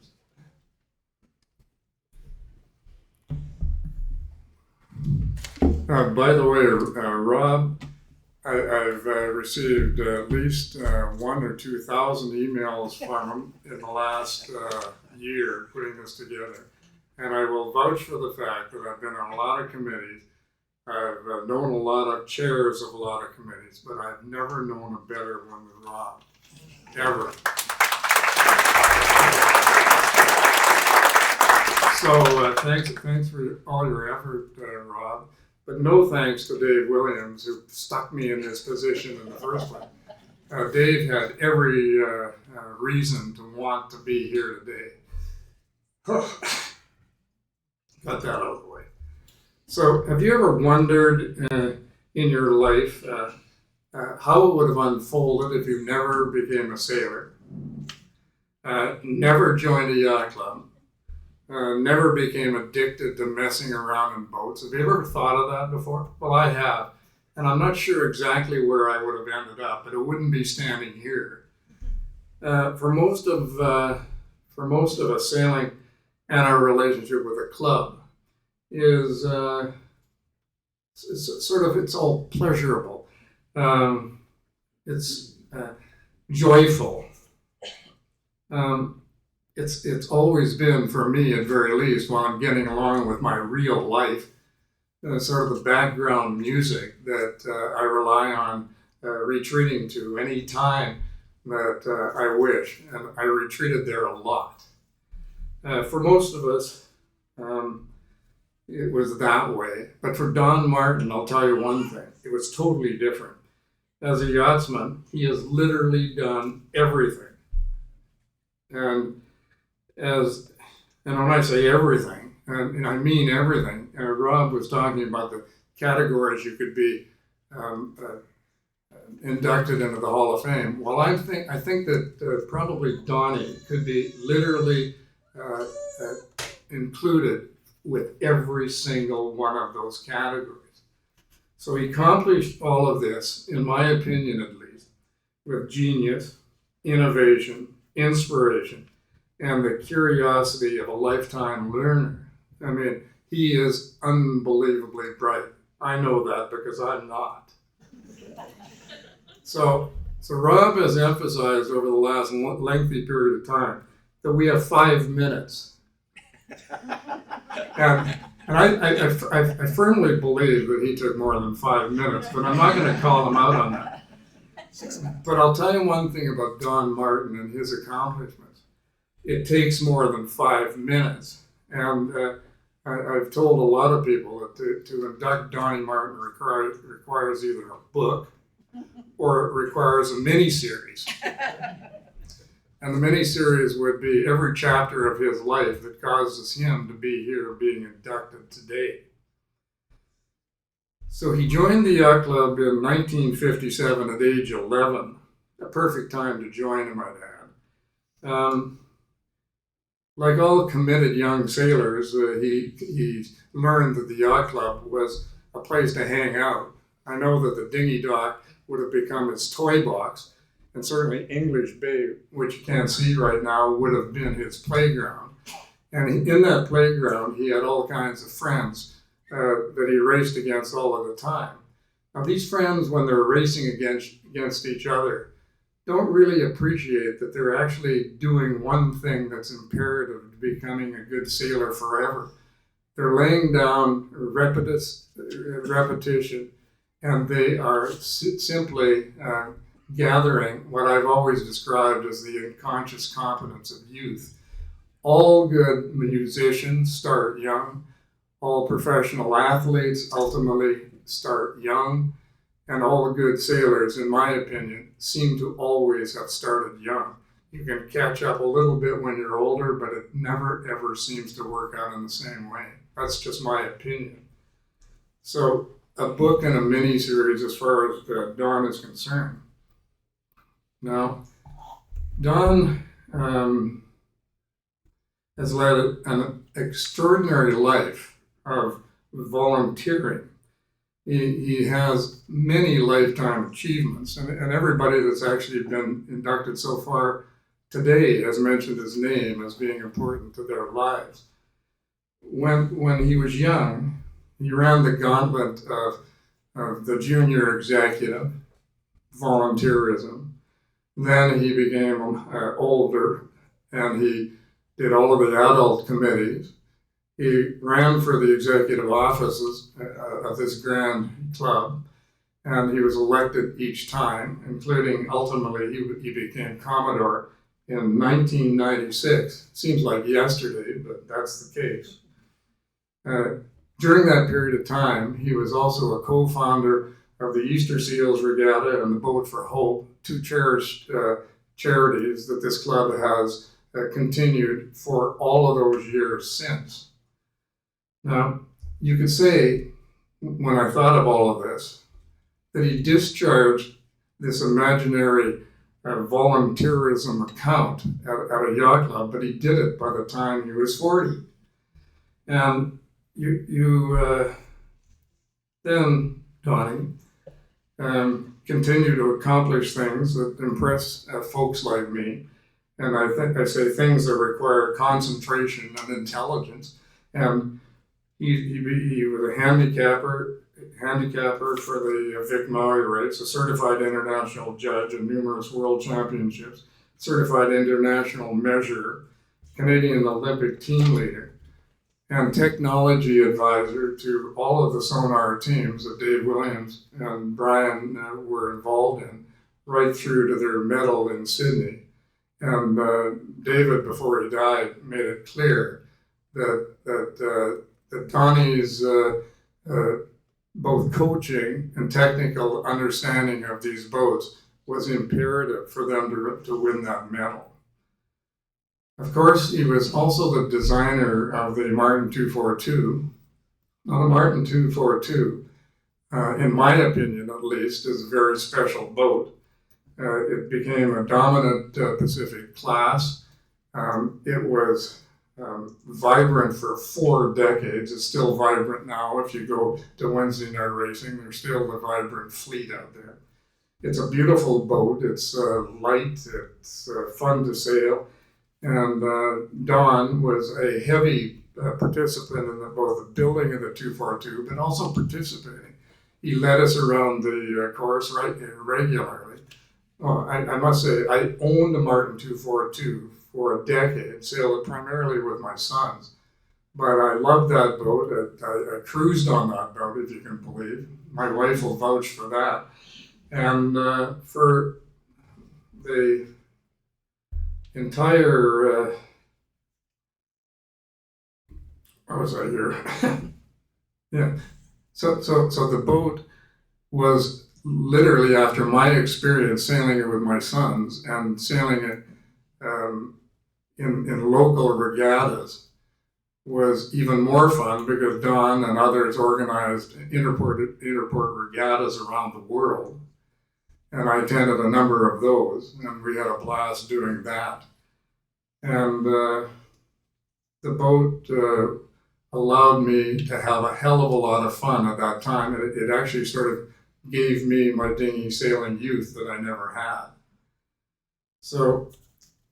By the way, Rob, I've received at least 1,000 or 2,000 emails from him in the last year putting this together. And I will vouch for the fact that I've been on a lot of committees. I've known a lot of chairs of a lot of committees, but I've never known a better one than Rob, ever. So thanks for all your effort, Rob. But no thanks to Dave Williams, who stuck me in this position in the first place. Dave had every reason to want to be here today. Got that out of the way. So have you ever wondered in your life how it would have unfolded if you never became a sailor, never joined a yacht club, never became addicted to messing around in boats? Have you ever thought of that before? Well, I have. And I'm not sure exactly where I would have ended up, but it wouldn't be standing here. For most of us, sailing and our relationship with a club is it's all pleasurable. It's joyful. It's always been, for me at very least, while I'm getting along with my real life, sort of the background music that I rely on retreating to any time that I wish. And I retreated there a lot. For most of us, it was that way. But for Don Martin, I'll tell you one thing, it was totally different. As a yachtsman, he has literally done everything. And when I say everything, and I mean everything, Rob was talking about the categories you could be inducted into the Hall of Fame. Well, I think that probably Donnie could be literally included with every single one of those categories. So he accomplished all of this, in my opinion at least, with genius, innovation, inspiration, and the curiosity of a lifetime learner. I mean, he is unbelievably bright. I know that because I'm not. So Rob has emphasized over the last lengthy period of time that we have 5 minutes. And I firmly believe that he took more than 5 minutes, but I'm not going to call him out on that. But I'll tell you one thing about Don Martin and his accomplishments. It takes more than 5 minutes. And I've told a lot of people that to induct Donnie Martin requires either a book, or it requires a mini-series. And the mini-series would be every chapter of his life that causes him to be here being inducted today. So he joined the yacht club in 1957 at age 11, a perfect time to join, I might add. Like all committed young sailors, he learned that the yacht club was a place to hang out. I know that the dinghy dock would have become his toy box, and certainly English Bay, which you can't see right now, would have been his playground. And in that playground, he had all kinds of friends that he raced against all of the time. Now, these friends, when they're racing against each other, don't really appreciate that they're actually doing one thing that's imperative to becoming a good sailor forever. They're laying down repetition, and they are simply gathering what I've always described as the unconscious competence of youth. All good musicians start young. All professional athletes ultimately start young. And all good sailors, in my opinion, seem to always have started young. You can catch up a little bit when you're older, but it never, ever seems to work out in the same way. That's just my opinion. So a book and a mini-series as far as Don is concerned. Now, Don has led an extraordinary life of volunteering. He has many lifetime achievements, and everybody that's actually been inducted so far today has mentioned his name as being important to their lives. When he was young, he ran the gauntlet of the junior executive, volunteerism. Then he became older, and he did all of the adult committees. He ran for the executive offices of this grand club, and he was elected each time, including ultimately he became Commodore in 1996. Seems like yesterday, but that's the case. During that period of time, he was also a co-founder of the Easter Seals Regatta and the Boat for Hope, two cherished charities that this club has continued for all of those years since. Now, you could say, when I thought of all of this, that he discharged this imaginary volunteerism account at a yacht club, but he did it by the time he was 40. And you then, Donnie, continue to accomplish things that impress folks like me. And I say things that require concentration and intelligence. And he was a handicapper for the Vic Maui race, a certified international judge in numerous world championships, certified international measurer, Canadian Olympic team leader, and technology advisor to all of the sonar teams that Dave Williams and Brian were involved in, right through to their medal in Sydney. And David, before he died, made it clear that Donnie's both coaching and technical understanding of these boats was imperative for them to win that medal. Of course, he was also the designer of the Martin 242. Now, the Martin 242, in my opinion at least, is a very special boat. It became a dominant Pacific class. It was vibrant for 4 decades. It's still vibrant now. If you go to Wednesday night racing, there's still a vibrant fleet out there. It's a beautiful boat. It's light. It's fun to sail. And Don was a heavy participant in both the building of the 242, but also participating. He led us around the course regularly. I must say, I owned a Martin 242 for a decade, sailed it primarily with my sons. But I loved that boat. I cruised on that boat, if you can believe. My wife will vouch for that. And for the entire, what was I here? Yeah. So the boat was literally after my experience sailing it with my sons and sailing it in local regattas was even more fun because Don and others organized interport regattas around the world. And I attended a number of those, and we had a blast doing that. And the boat allowed me to have a hell of a lot of fun at that time. It actually sort of gave me my dinghy sailing youth that I never had. So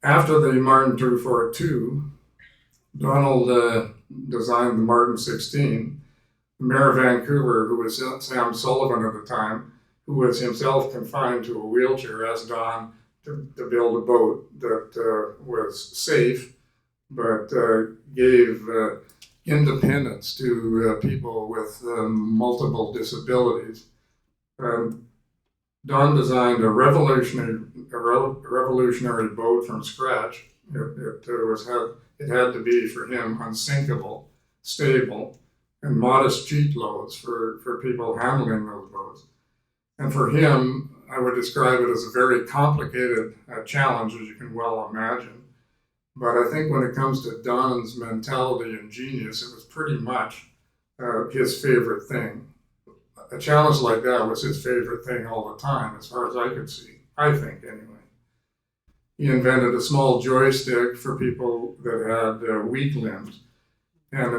after the Martin 242, Donald designed the Martin 16. The Mayor of Vancouver, who was Sam Sullivan at the time, who was himself confined to a wheelchair, asked Don to build a boat that was safe, but gave independence to people with multiple disabilities. Don designed a revolutionary boat from scratch. It had to be, for him, unsinkable, stable, and modest cheat loads for people handling those boats. And for him, I would describe it as a very complicated challenge, as you can well imagine. But I think when it comes to Don's mentality and genius, it was pretty much his favorite thing. A challenge like that was his favorite thing all the time, as far as I could see, I think anyway. He invented a small joystick for people that had weak limbs, and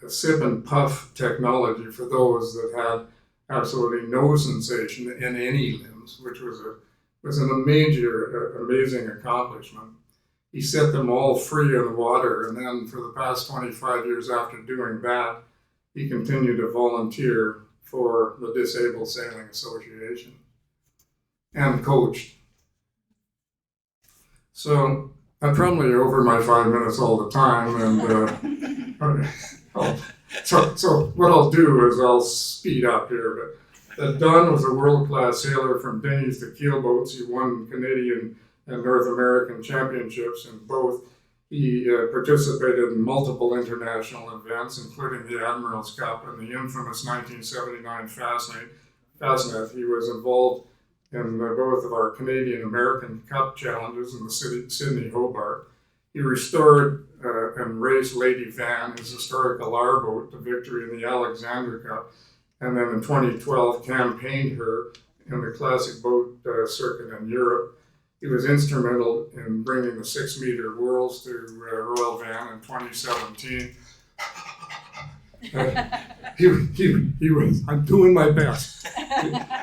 a sip and puff technology for those that had absolutely no sensation in any limbs, which was a amazing accomplishment. He set them all free in the water, and then for the past 25 years after doing that, he continued to volunteer for the Disabled Sailing Association and coached. So I'm probably over my 5 minutes all the time, and so what I'll do is I'll speed up here. But Don was a world-class sailor from dinghies to keelboats. He won Canadian and North American championships in both. He participated in multiple international events, including the Admiral's Cup and the infamous 1979 Fastnet. He was involved in both of our Canadian American Cup challenges in the Sydney Hobart. He restored and raced Lady Van, his historical R-boat, to victory in the Alexander Cup, and then in 2012 campaigned her in the classic boat circuit in Europe. He was instrumental in bringing the 6-meter whirls to Royal Van in 2017. He was, I'm doing my best.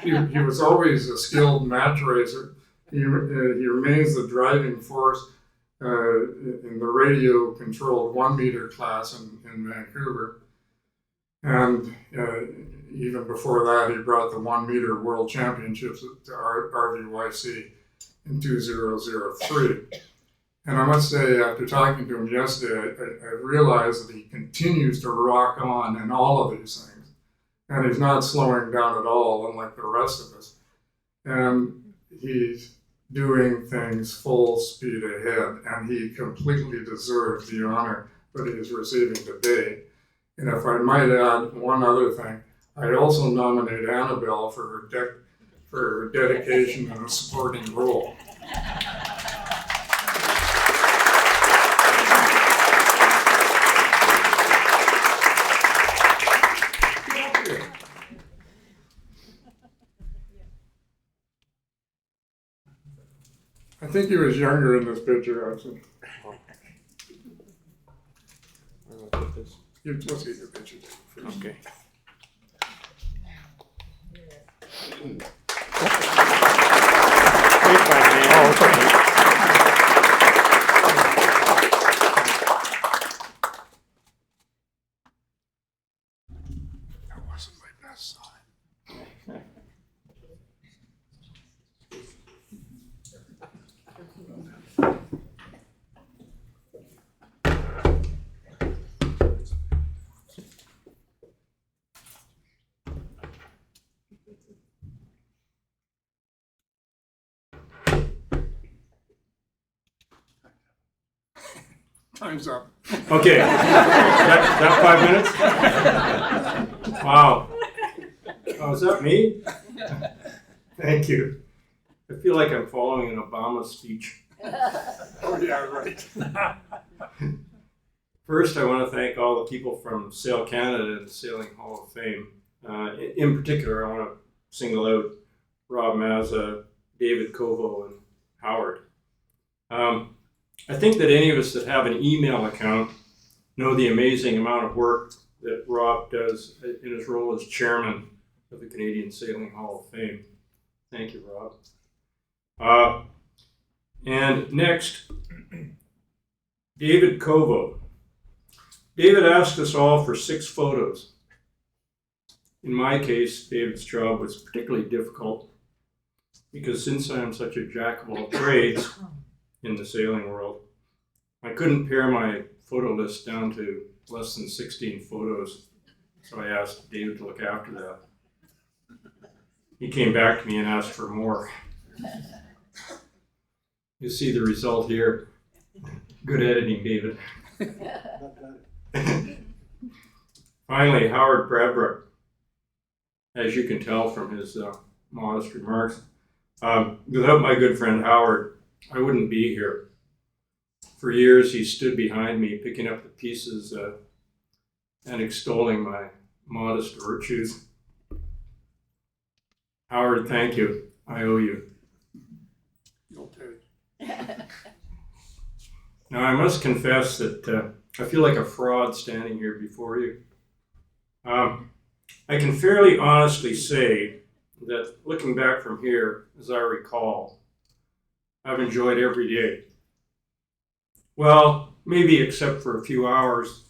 He was always a skilled match racer. He remains the driving force in the radio-controlled 1-meter class in Vancouver. And even before that, he brought the 1-meter World Championships to RVYC in 2003. And I must say, after talking to him yesterday, I realized that he continues to rock on in all of these things. And he's not slowing down at all, unlike the rest of us. And he's doing things full speed ahead, and he completely deserves the honor that he is receiving today. And if I might add one other thing, I also nominate Annabelle for her dedication and a supporting role. I think he was younger in this picture, actually. Let's get your picture first. Okay. That wasn't my best side. Time's up. Okay, that 5 minutes? Wow. Oh, is that me? Thank you. I feel like I'm following an Obama speech. Oh, yeah, right. First, I want to thank all the people from Sail Canada and the Sailing Hall of Fame. In particular, I want to single out Rob Mazza, David Kovo, and Howard. I think that any of us that have an email account know the amazing amount of work that Rob does in his role as chairman of the Canadian Sailing Hall of Fame. Thank you, Rob. And next, David Kovo. David asked us all for 6 photos. In my case, David's job was particularly difficult because since I am such a jack of all trades in the sailing world, I couldn't pare my photo list down to less than 16 photos, so I asked David to look after that. He came back to me and asked for more. You see the result here. Good editing, David. Finally, Howard Bradbrook. As you can tell from his modest remarks, without my good friend Howard, I wouldn't be here. For years, he stood behind me, picking up the pieces and extolling my modest virtues. Howard, thank you. I owe you. Okay. Now, I must confess that I feel like a fraud standing here before you. I can fairly honestly say that looking back from here, as I recall, I've enjoyed every day. Well, maybe except for a few hours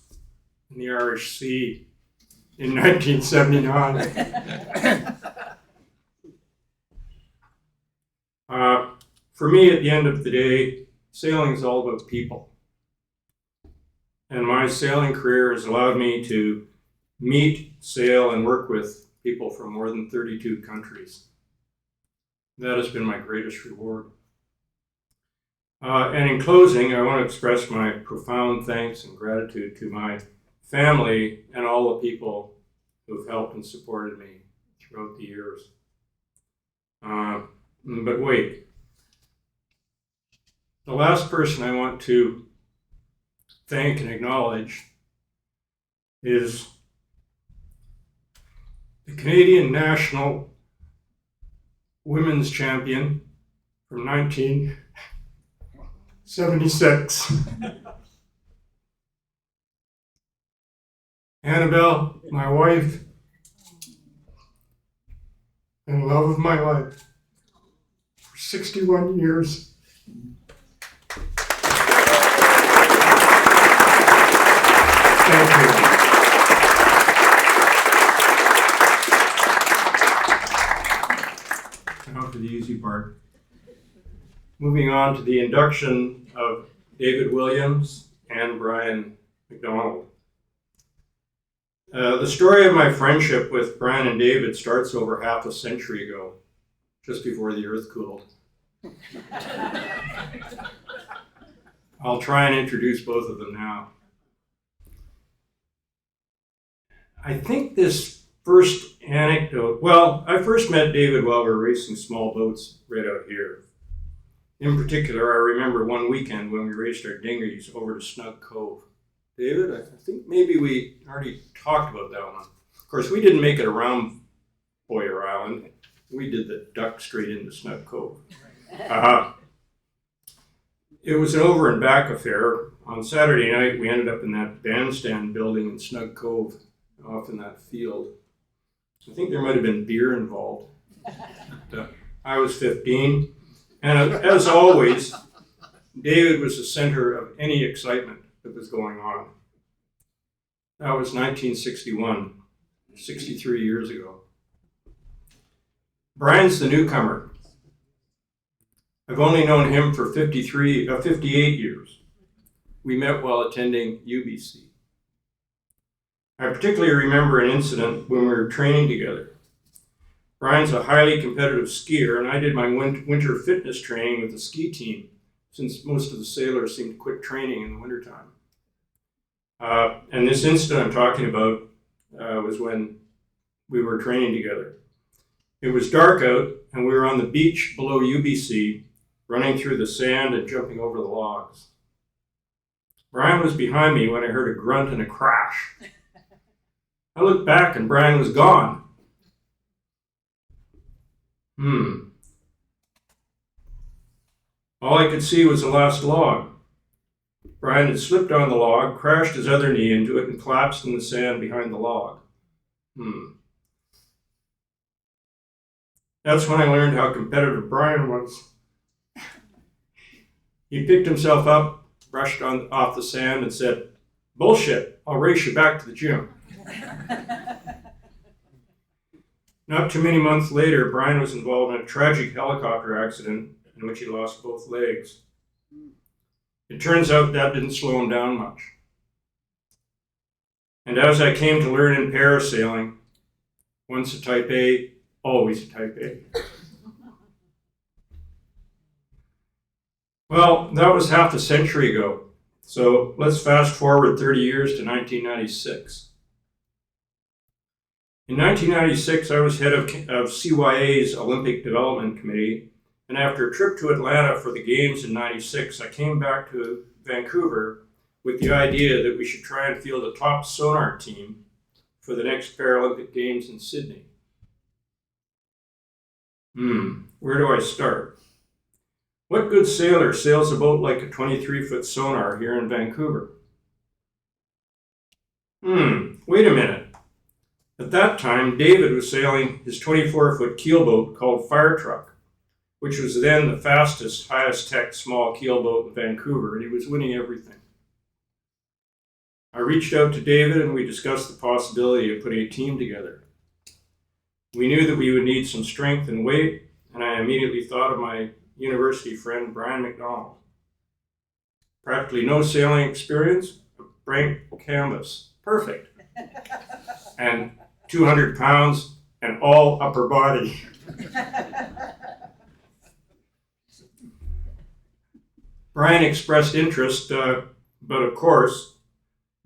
in the Irish Sea in 1979. For me, at the end of the day, sailing is all about people. And my sailing career has allowed me to meet, sail, and work with people from more than 32 countries. That has been my greatest reward. And in closing, I want to express my profound thanks and gratitude to my family and all the people who've helped and supported me throughout the years. But wait, the last person I want to thank and acknowledge is the Canadian national women's champion from 1976. Annabelle, my wife, and love of my life for 61 years. Thank you. Now for the easy part. Moving on to the induction of David Williams and Brian McDonald. The story of my friendship with Brian and David starts over half a century ago, just before the earth cooled. I'll try and introduce both of them now. I think this first anecdote, well, I first met David while we were racing small boats right out here. In particular, I remember one weekend when we raced our dinghies over to Snug Cove. David, I think maybe we already talked about that one. Of course, we didn't make it around Boyer Island. We did the duck straight into Snug Cove. It was an over and back affair. On Saturday night, we ended up in that bandstand building in Snug Cove, off in that field. I think there might have been beer involved. But, I was 15, and as always, David was the center of any excitement that was going on. That was 1961, 63 years ago. Brian's the newcomer. I've only known him for 58 years. We met while attending UBC. I particularly remember an incident when we were training together. Brian's a highly competitive skier, and I did my winter fitness training with the ski team, since most of the sailors seem to quit training in the wintertime. And this incident I'm talking about was when we were training together. It was dark out, and we were on the beach below UBC, running through the sand and jumping over the logs. Brian was behind me when I heard a grunt and a crash. I looked back and Brian was gone. All I could see was the last log. Brian had slipped on the log, crashed his other knee into it, and collapsed in the sand behind the log. That's when I learned how competitive Brian was. He picked himself up, brushed off the sand, and said, "Bullshit, I'll race you back to the gym." Not too many months later, Brian was involved in a tragic helicopter accident in which he lost both legs. It turns out that didn't slow him down much. And as I came to learn in parasailing, once a type A, always a type A. Well, that was half a century ago. So let's fast forward 30 years to 1996. In 1996, I was head of CYA's Olympic Development Committee, and after a trip to Atlanta for the Games in 96, I came back to Vancouver with the idea that we should try and field a top sonar team for the next Paralympic Games in Sydney. Where do I start? What good sailor sails a boat like a 23-foot sonar here in Vancouver? Wait a minute. At that time, David was sailing his 24-foot keelboat called Fire Truck, which was then the fastest, highest-tech small keelboat in Vancouver, and he was winning everything. I reached out to David and we discussed the possibility of putting a team together. We knew that we would need some strength and weight, and I immediately thought of my university friend, Brian McDonald. Practically no sailing experience, a blank canvas. Perfect. And 200 pounds and all upper body. Brian expressed interest, but of course,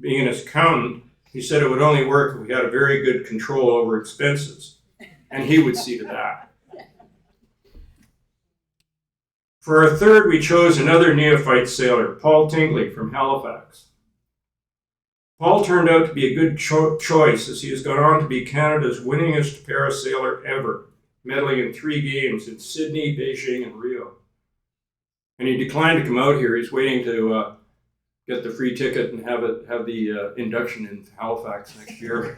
being an accountant, he said it would only work if we had a very good control over expenses, and he would see to that. For our third, we chose another neophyte sailor, Paul Tingley from Halifax. Paul turned out to be a good choice, as he has gone on to be Canada's winningest parasailer ever, medaling in 3 games in Sydney, Beijing, and Rio. And he declined to come out here. He's waiting to get the free ticket and have the induction in Halifax next year.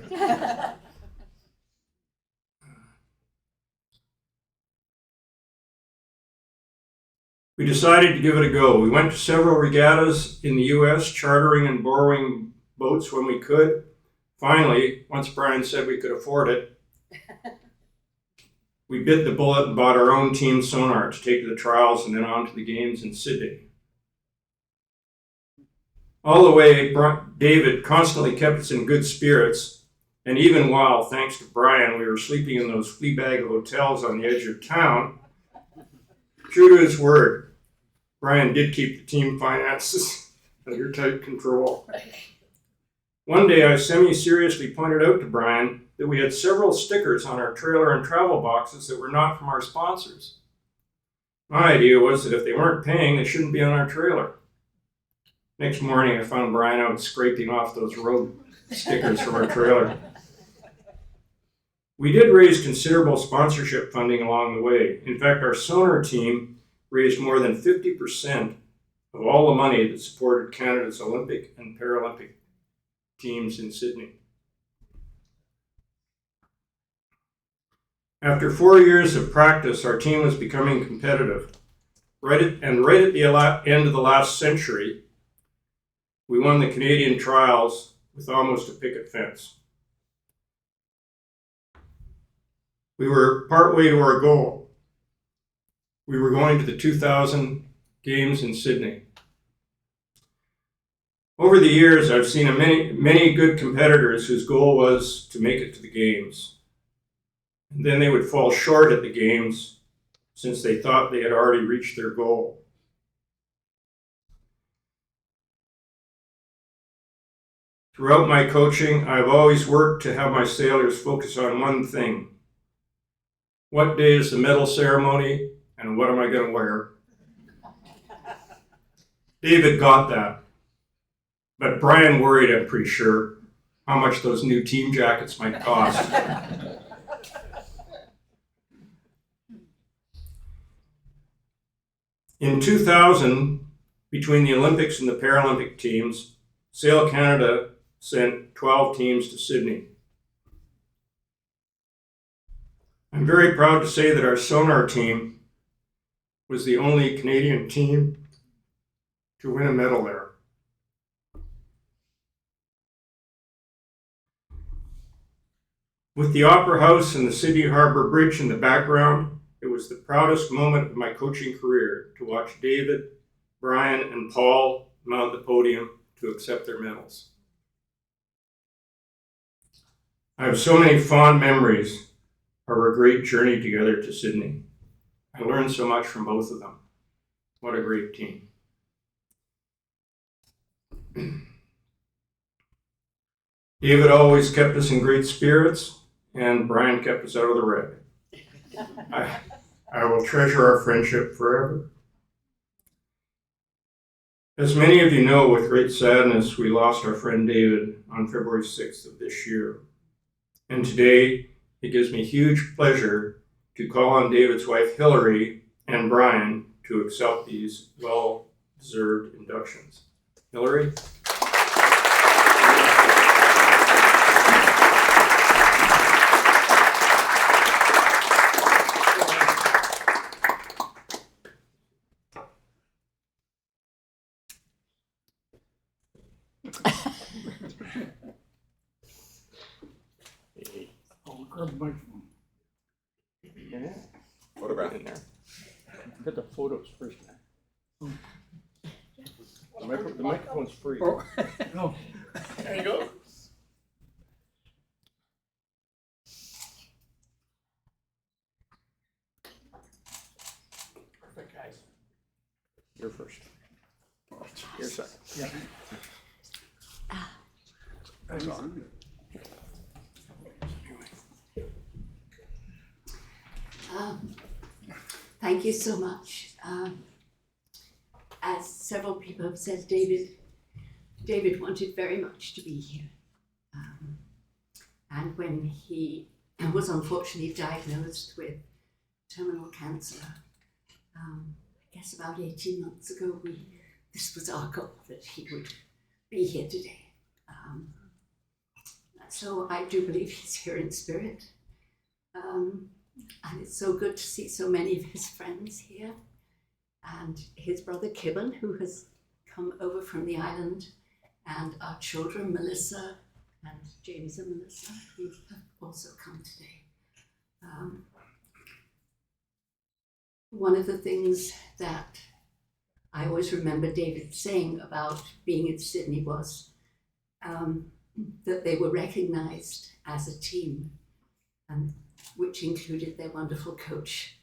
We decided to give it a go. We went to several regattas in the US, chartering and borrowing boats when we could. Finally, once Brian said we could afford it, we bit the bullet and bought our own team sonar to take to the trials and then on to the games in Sydney. All the way, David constantly kept us in good spirits, and even while, thanks to Brian, we were sleeping in those flea bag hotels on the edge of town, true to his word, Brian did keep the team finances under tight control. One day, I semi-seriously pointed out to Brian that we had several stickers on our trailer and travel boxes that were not from our sponsors. My idea was that if they weren't paying, they shouldn't be on our trailer. Next morning, I found Brian out scraping off those road stickers from our trailer. We did raise considerable sponsorship funding along the way. In fact, our sonar team raised more than 50% of all the money that supported Canada's Olympic and Paralympic teams in Sydney. After 4 years of practice, our team was becoming competitive. Right at the end of the last century, we won the Canadian trials with almost a picket fence. We were partway to our goal. We were going to the 2000 Games in Sydney. Over the years, I've seen many good competitors whose goal was to make it to the Games. And then they would fall short at the Games since they thought they had already reached their goal. Throughout my coaching, I've always worked to have my sailors focus on one thing. What day is the medal ceremony, and what am I going to wear? David got that. But Brian worried, I'm pretty sure, how much those new team jackets might cost. In 2000, between the Olympics and the Paralympic teams, Sail Canada sent 12 teams to Sydney. I'm very proud to say that our sonar team was the only Canadian team to win a medal there. With the Opera House and the Sydney Harbour Bridge in the background, it was the proudest moment of my coaching career to watch David, Brian, and Paul mount the podium to accept their medals. I have so many fond memories of our great journey together to Sydney. I learned so much from both of them. What a great team. David always kept us in great spirits, and Brian kept us out of the red. I will treasure our friendship forever. As many of you know, with great sadness, we lost our friend David on February 6th of this year. And today, it gives me huge pleasure to call on David's wife, Hillary, and Brian to accept these well-deserved inductions. Hillary? Grab the microphone. Yeah. Photograph. In there. Get the photos first. The microphone's free. Oh, no. There you go. Perfect, guys. You're first. You're second. Yeah. That's on. Thank you so much. As several people have said, David wanted very much to be here. And when he was unfortunately diagnosed with terminal cancer, I guess about 18 months ago, this was our goal, that he would be here today. So I do believe he's here in spirit. And it's so good to see so many of his friends here, and his brother Kibben, who has come over from the island, and our children, Melissa and James and Melissa, who have also come today. One of the things that I always remember David saying about being in Sydney was that they were recognized as a team, and which included their wonderful coach,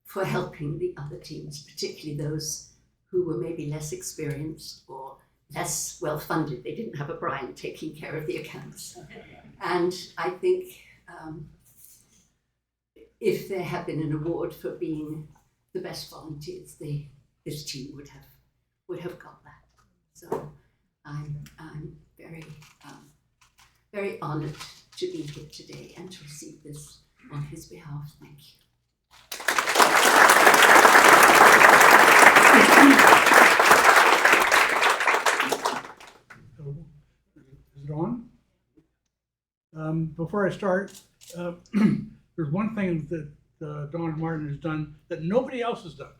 for helping the other teams, particularly those who were maybe less experienced or less well-funded. They didn't have a Brian taking care of the accounts. And I think if there had been an award for being the best volunteers, this team would have got that. So I'm very, very honored to be here today and to receive this on his behalf. Thank you. Is it on? Before I start, there's one thing that Don Martin has done that nobody else has done.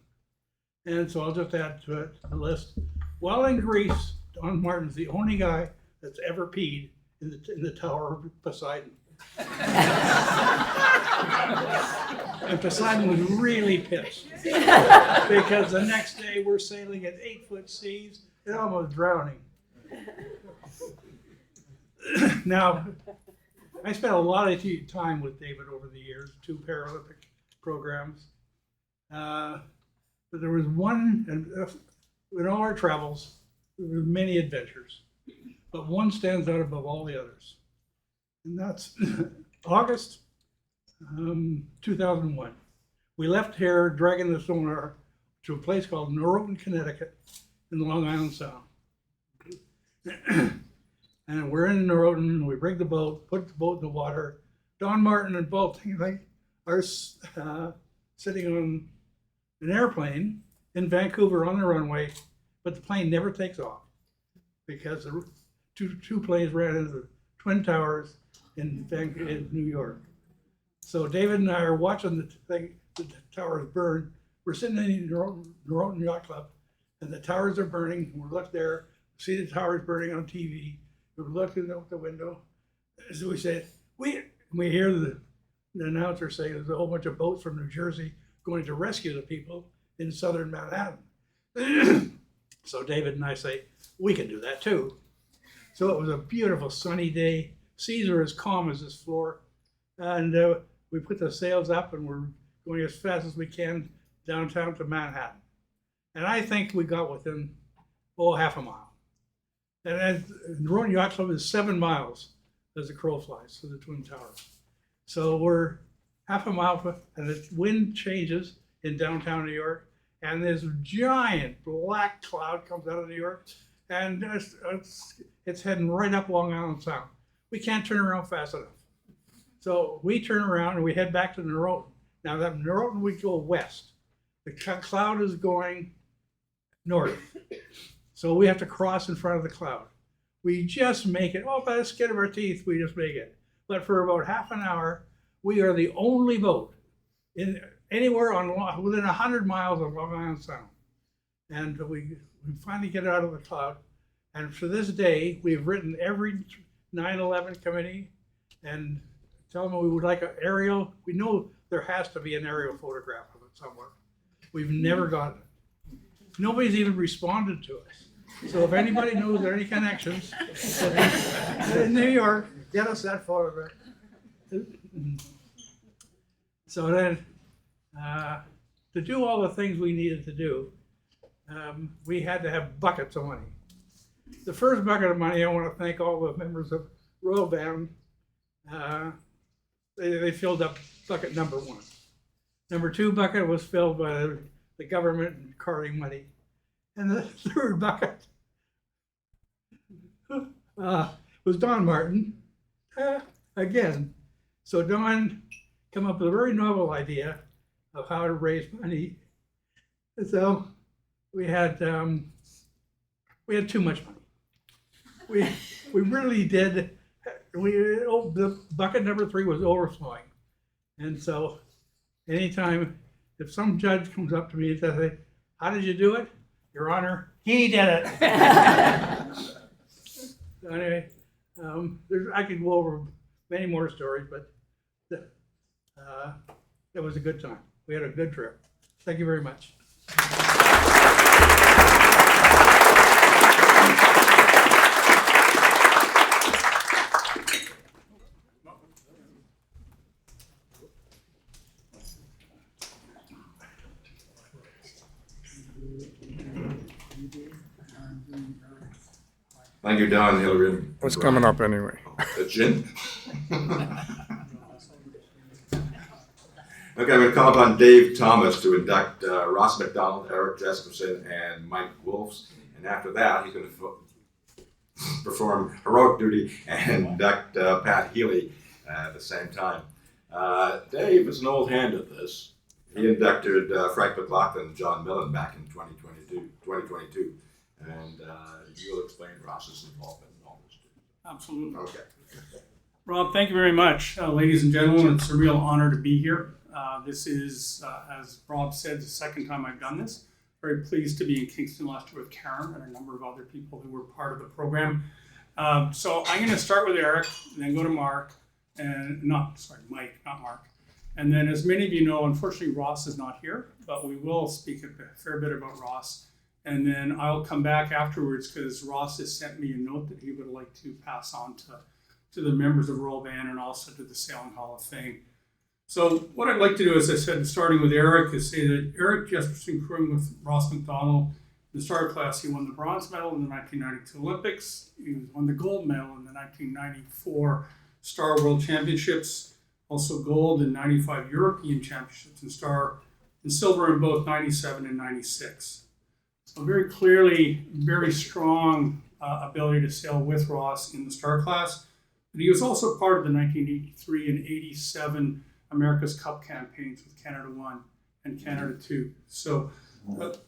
And so I'll just add to it the list. While in Greece, Don Martin's the only guy that's ever peed in the Tower of Poseidon. And Poseidon was really pissed because the next day we're sailing at 8-foot seas and almost drowning. Now, I spent a lot of time with David over the years, 2 Paralympic programs. But there was one, and in all our travels, there were many adventures. but one stands out above all the others. And that's August 2001. We left here dragging the sonar to a place called Noroton, Connecticut in the Long Island Sound. And we're in Noroton, and we rig the boat, put the boat in the water. Don Martin and Paul Tingley are sitting on an airplane in Vancouver on the runway, but the plane never takes off because the two planes ran into the Twin Towers in New York. So David and I are watching the towers burn. We're sitting in the Noroton Yacht Club, and the towers are burning. We're looking there, see the towers burning on TV. We're looking out the window. So we say, we hear the announcer say there's a whole bunch of boats from New Jersey going to rescue the people in southern Manhattan. So David and I say, we can do that too. So it was a beautiful sunny day. Seas are as calm as this floor. And we put the sails up and we're going as fast as we can downtown to Manhattan. And I think we got within, half a mile. And the Noroton Yacht Club is 7 miles as the crow flies to the Twin Towers. So we're half a mile, and the wind changes in downtown New York, and this giant black cloud comes out of New York, and it's heading right up Long Island Sound. We can't turn around fast enough. So we turn around and we head back to Noroton. Now that Noroton, we go west. The cloud is going north. So we have to cross in front of the cloud. We just make it, by the skin of our teeth, we just make it. But for about half an hour, we are the only boat anywhere within 100 miles of Long Island Sound. And we finally get out of the cloud. And to this day, we've written every 9/11 committee and tell them we would like an aerial. We know there has to be an aerial photograph of it somewhere. We've never gotten it. Nobody's even responded to us. So if anybody knows there are any connections in New York, get us that photograph. So then, to do all the things we needed to do, we had to have buckets of money. The first bucket of money, I want to thank all the members of Royal Band. They filled up bucket number 1. Number 2 bucket was filled by the government and carting money. And the third bucket was Don Martin, again. So Don came up with a very novel idea of how to raise money. And so we had too much money. We really did. The bucket number 3 was overflowing. And so anytime if some judge comes up to me and says, how did you do it? Your Honor, he did it. So anyway, I could go over many more stories, but it was a good time. We had a good trip. Thank you very much. Thank you, Don, Hillary. What's coming up anyway? The gin? Okay, I'm going to call upon Dave Thomas to induct Ross McDonald, Eric Jesperson, and Mike Wolfs. And after that, he's going to perform heroic duty and induct Pat Healy at the same time. Dave is an old hand at this. He inducted Frank McLaughlin and John Millen back in 2022. And you'll explain Ross's involvement in all this. Absolutely. Okay. Rob, thank you very much. Ladies and gentlemen, it's a real honor to be here. This is, as Rob said, the second time I've done this. Very pleased to be in Kingston last year with Karen and a number of other people who were part of the program. So I'm going to start with Eric, and then go to Mark, and Mike, not Mark. And then, as many of you know, unfortunately Ross is not here, but we will speak a fair bit about Ross. And then I'll come back afterwards because Ross has sent me a note that he would like to pass on to the members of Royal Band and also to the Sailing Hall of Fame. So what I'd like to do, as I said, starting with Eric, is say that Eric Jesperson, crewing with Ross McDonald, In the star class, he won the bronze medal in the 1992 Olympics. He won the gold medal in the 1994 Star World Championships, also gold in 95 European Championships, and silver in both 97 and 96. So very clearly, very strong ability to sail with Ross in the star class. But he was also part of the 1983 and 87 America's Cup campaigns with Canada 1 and Canada 2. So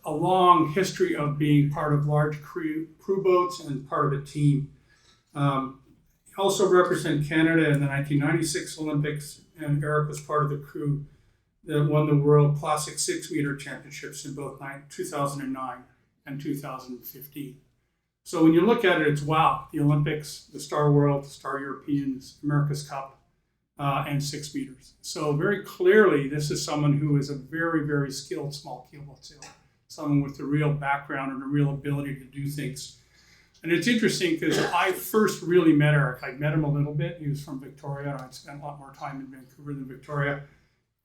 a long history of being part of large crew boats and part of a team. He also represented Canada in the 1996 Olympics, and Eric was part of the crew that won the World Classic 6-meter Championships in both 2009 and 2015. So when you look at it, it's wow, the Olympics, the Star World, Star Europeans, America's Cup, and 6 meters. So very clearly, this is someone who is a very, very skilled small keelboat sailor, someone with a real background and a real ability to do things. And it's interesting because I first really met Eric. I'd met him a little bit. He was from Victoria, and I'd spent a lot more time in Vancouver than Victoria.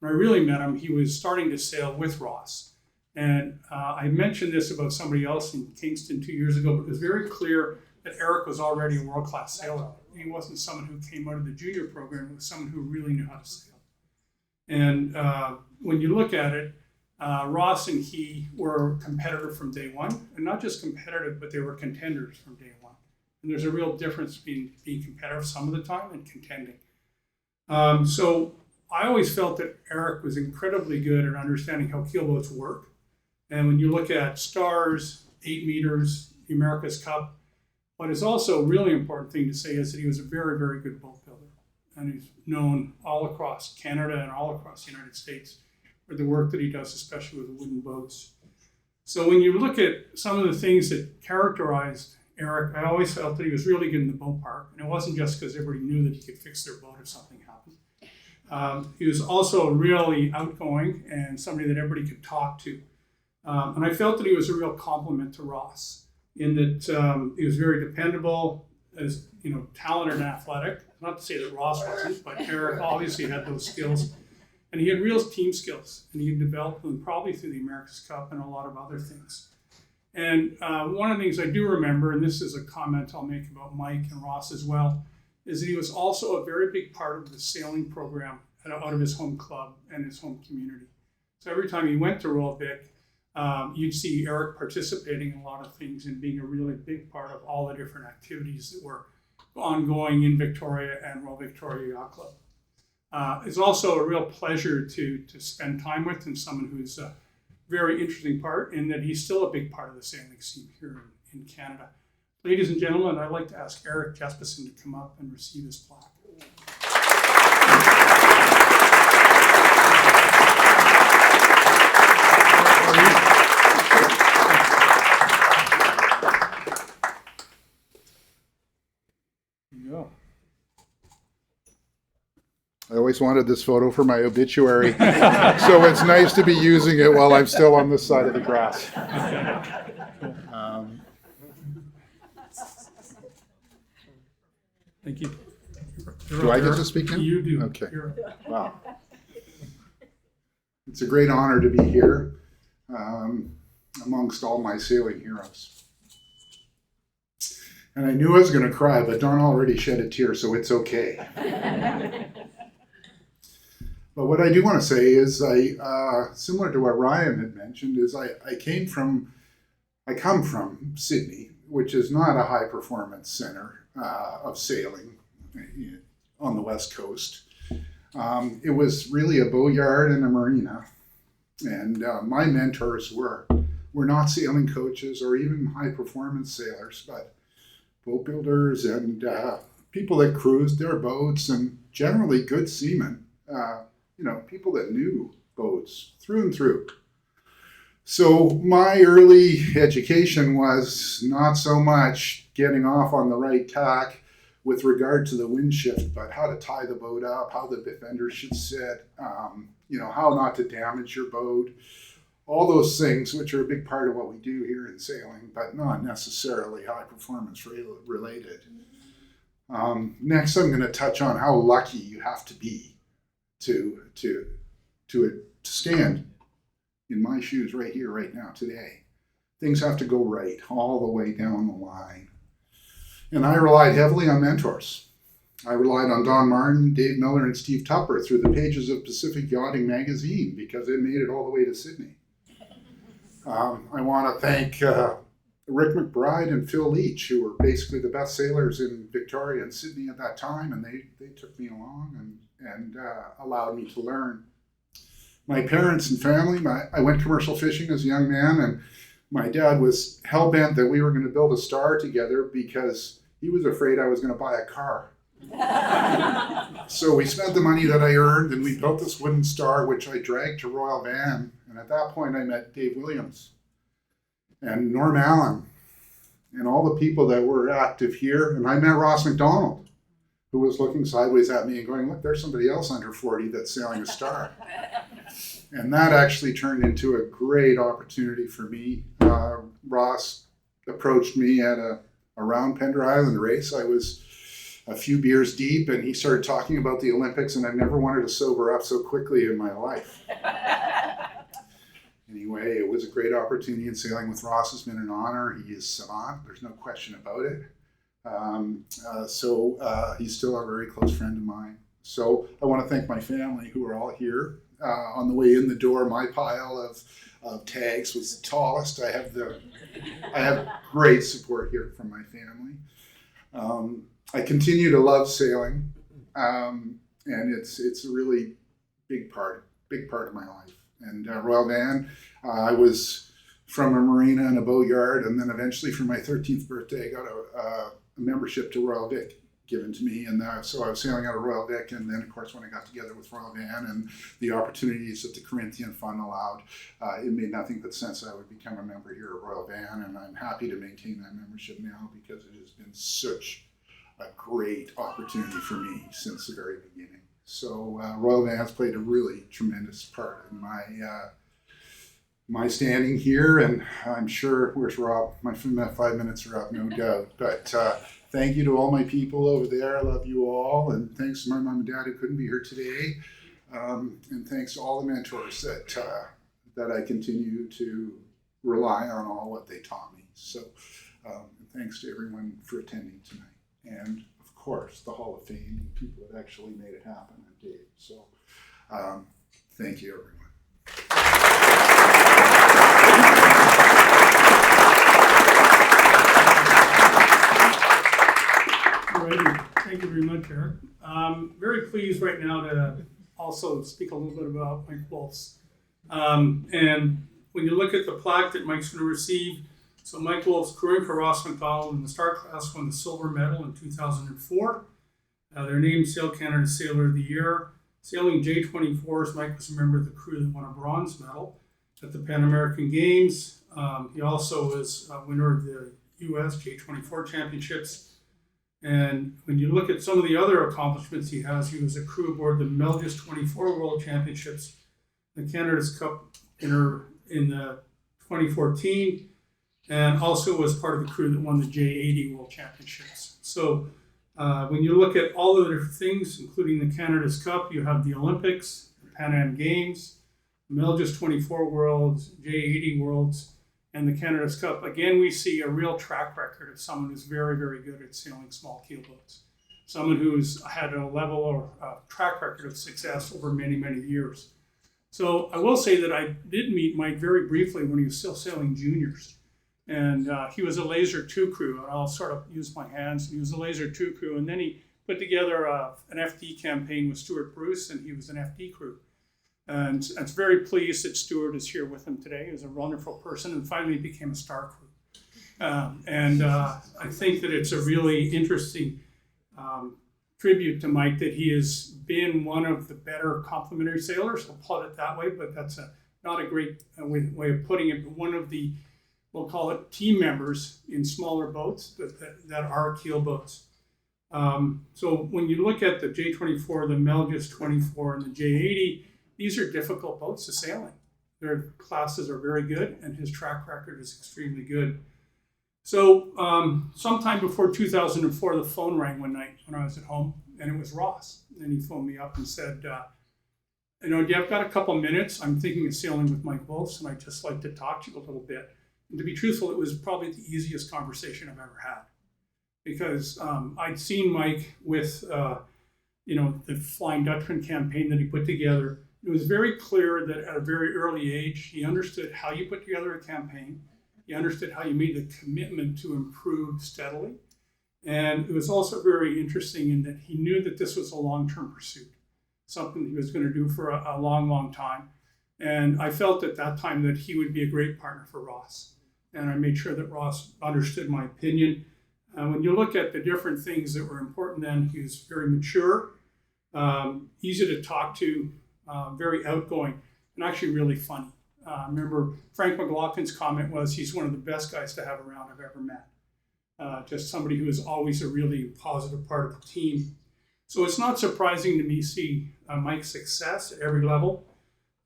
When I really met him, he was starting to sail with Ross. And I mentioned this about somebody else in Kingston 2 years ago, but it was very clear that Eric was already a world-class sailor. He wasn't someone who came out of the junior program. It was someone who really knew how to sail. And when you look at it, Ross and he were competitive from day one, and not just competitive, but they were contenders from day one. And there's a real difference between being competitive some of the time and contending. So I always felt that Eric was incredibly good at understanding how keelboats work. And when you look at stars, 8 meters, the America's Cup, what is also a really important thing to say is that he was a very, very good boat builder. And he's known all across Canada and all across the United States for the work that he does, especially with the wooden boats. So when you look at some of the things that characterized Eric, I always felt that he was really good in the boat park. And it wasn't just because everybody knew that he could fix their boat if something happened. He was also really outgoing and somebody that everybody could talk to. And I felt that he was a real compliment to Ross in that he was very dependable, as talented and athletic. Not to say that Ross wasn't, but Eric obviously had those skills. And he had real team skills, and he developed them probably through the America's Cup and a lot of other things. And one of the things I do remember, and this is a comment I'll make about Mike and Ross as well, is that he was also a very big part of the sailing program out of his home club and his home community. So every time he went to Royal Vic, you'd see Eric participating in a lot of things and being a really big part of all the different activities that were ongoing in Victoria and Royal Victoria Yacht Club. It's also a real pleasure to spend time with, and someone who's a very interesting part in that he's still a big part of the sailing scene here in Canada. Ladies and gentlemen, I'd like to ask Eric Jesperson to come up and receive his plaque. I always wanted this photo for my obituary, so it's nice to be using it while I'm still on this side of the grass. Thank you. Do I get to speak in? You do. Okay. Wow. It's a great honor to be here amongst all my sailing heroes. And I knew I was going to cry, but Don already shed a tear, so it's okay. But what I do want to say is, similar to what Ryan had mentioned, is I come from Sydney, which is not a high performance center of sailing on the West Coast. It was really a boatyard and a marina. And my mentors were not sailing coaches or even high performance sailors, but boat builders and people that cruised their boats, and generally good seamen. People that knew boats through and through. So my early education was not so much getting off on the right tack with regard to the wind shift, but how to tie the boat up, how the defender should sit, how not to damage your boat, all those things, which are a big part of what we do here in sailing, but not necessarily high performance related. Next, I'm going to touch on how lucky you have to be to stand in my shoes right here, right now, today, things have to go right all the way down the line. And I relied heavily on mentors. I relied on Don Martin, Dave Miller, and Steve Tupper through the pages of Pacific Yachting Magazine because it made it all the way to Sydney. I want to thank Rick McBride and Phil Leach, who were basically the best sailors in Victoria and Sydney at that time, and they took me along and allowed me to learn. My parents and family, I went commercial fishing as a young man, and my dad was hell-bent that we were going to build a star together because he was afraid I was going to buy a car. So we spent the money that I earned and we built this wooden star, which I dragged to Royal Van. And at that point I met Dave Williams and Norm Allen and all the people that were active here. And I met Ross McDonald, who was looking sideways at me and going, look, there's somebody else under 40 that's sailing a star. And that actually turned into a great opportunity for me. Ross approached me at a round Pender Island race. I was a few beers deep and he started talking about the Olympics, and I've never wanted to sober up so quickly in my life. Anyway, it was a great opportunity, and sailing with Ross has been an honor. He is savant, there's no question about it. He's still a very close friend of mine. So I want to thank my family who are all here. On the way in the door, my pile of tags was the tallest. I have great support here from my family. I continue to love sailing, and it's a really big part of my life. And Royal Van, I was from a marina and a boatyard, and then eventually for my 13th birthday, I got a membership to Royal Vic given to me, and so I was sailing out of Royal Vic, and then of course when I got together with Royal Van and the opportunities that the Corinthian Fund allowed, it made nothing but sense that I would become a member here at Royal Van, and I'm happy to maintain that membership now because it has been such a great opportunity for me since the very beginning. So Royal Van has played a really tremendous part in my standing here, and I'm sure, where's Rob? My 5 minutes are up, no doubt. But thank you to all my people over there. I love you all, and thanks to my mom and dad who couldn't be here today, and thanks to all the mentors that I continue to rely on, all what they taught me. So thanks to everyone for attending tonight. And of course, the Hall of Fame and people that actually made it happen, and Dave. So thank you, everyone. Alrighty, thank you very much, Eric. Very pleased right now to also speak a little bit about Mike Wolf's. And when you look at the plaque that Mike's going to receive, so Mike Wolf's crew and Ross McDonald in the star class won the silver medal in 2004. They're named Sail Canada Sailor of the Year. Sailing J24s, Mike was a member of the crew that won a bronze medal at the Pan American Games. He also was a winner of the US J24 championships. And when you look at some of the other accomplishments he has, he was a crew aboard the Melges 24 World Championships, the Canada's Cup winner in the 2014, and also was part of the crew that won the J80 World Championships. So when you look at all of the different things, including the Canada's Cup, you have the Olympics, the Pan Am Games, Melges 24 Worlds, J80 Worlds, and the Canada's Cup. Again, we see a real track record of someone who's very, very good at sailing small keel boats. Someone who's had a level or a track record of success over many, many years. So I will say that I did meet Mike very briefly when he was still sailing juniors. And he was a Laser 2 crew, and I'll sort of use my hands. He was a Laser 2 crew, and then he put together an FD campaign with Stuart Bruce, and he was an FD crew. And I'm very pleased that Stuart is here with him today. He was a wonderful person, and finally became a star crew. I think that it's a really interesting tribute to Mike that he has been one of the better complementary sailors. I'll put it that way, but that's not a great way of putting it. But one of the, we'll call it team members in smaller boats that are keel boats. So when you look at the J24, the Melges 24, and the J80, these are difficult boats to sail in. Their classes are very good, and his track record is extremely good. So sometime before 2004, the phone rang one night when I was at home, and it was Ross. And he phoned me up and said, I've got a couple minutes. I'm thinking of sailing with Mike Wolf's, and I'd just like to talk to you a little bit. And to be truthful, it was probably the easiest conversation I've ever had, because I'd seen Mike with the Flying Dutchman campaign that he put together. It was very clear that at a very early age, he understood how you put together a campaign. He understood how you made the commitment to improve steadily. And it was also very interesting in that he knew that this was a long-term pursuit, something he was going to do for a long, long time. And I felt at that time that he would be a great partner for Ross. And I made sure that Ross understood my opinion. When you look at the different things that were important then, he was very mature, easy to talk to, very outgoing, and actually really funny. Remember, Frank McLaughlin's comment was he's one of the best guys to have around I've ever met. Just somebody who is always a really positive part of the team. So it's not surprising to me see Mike's success at every level.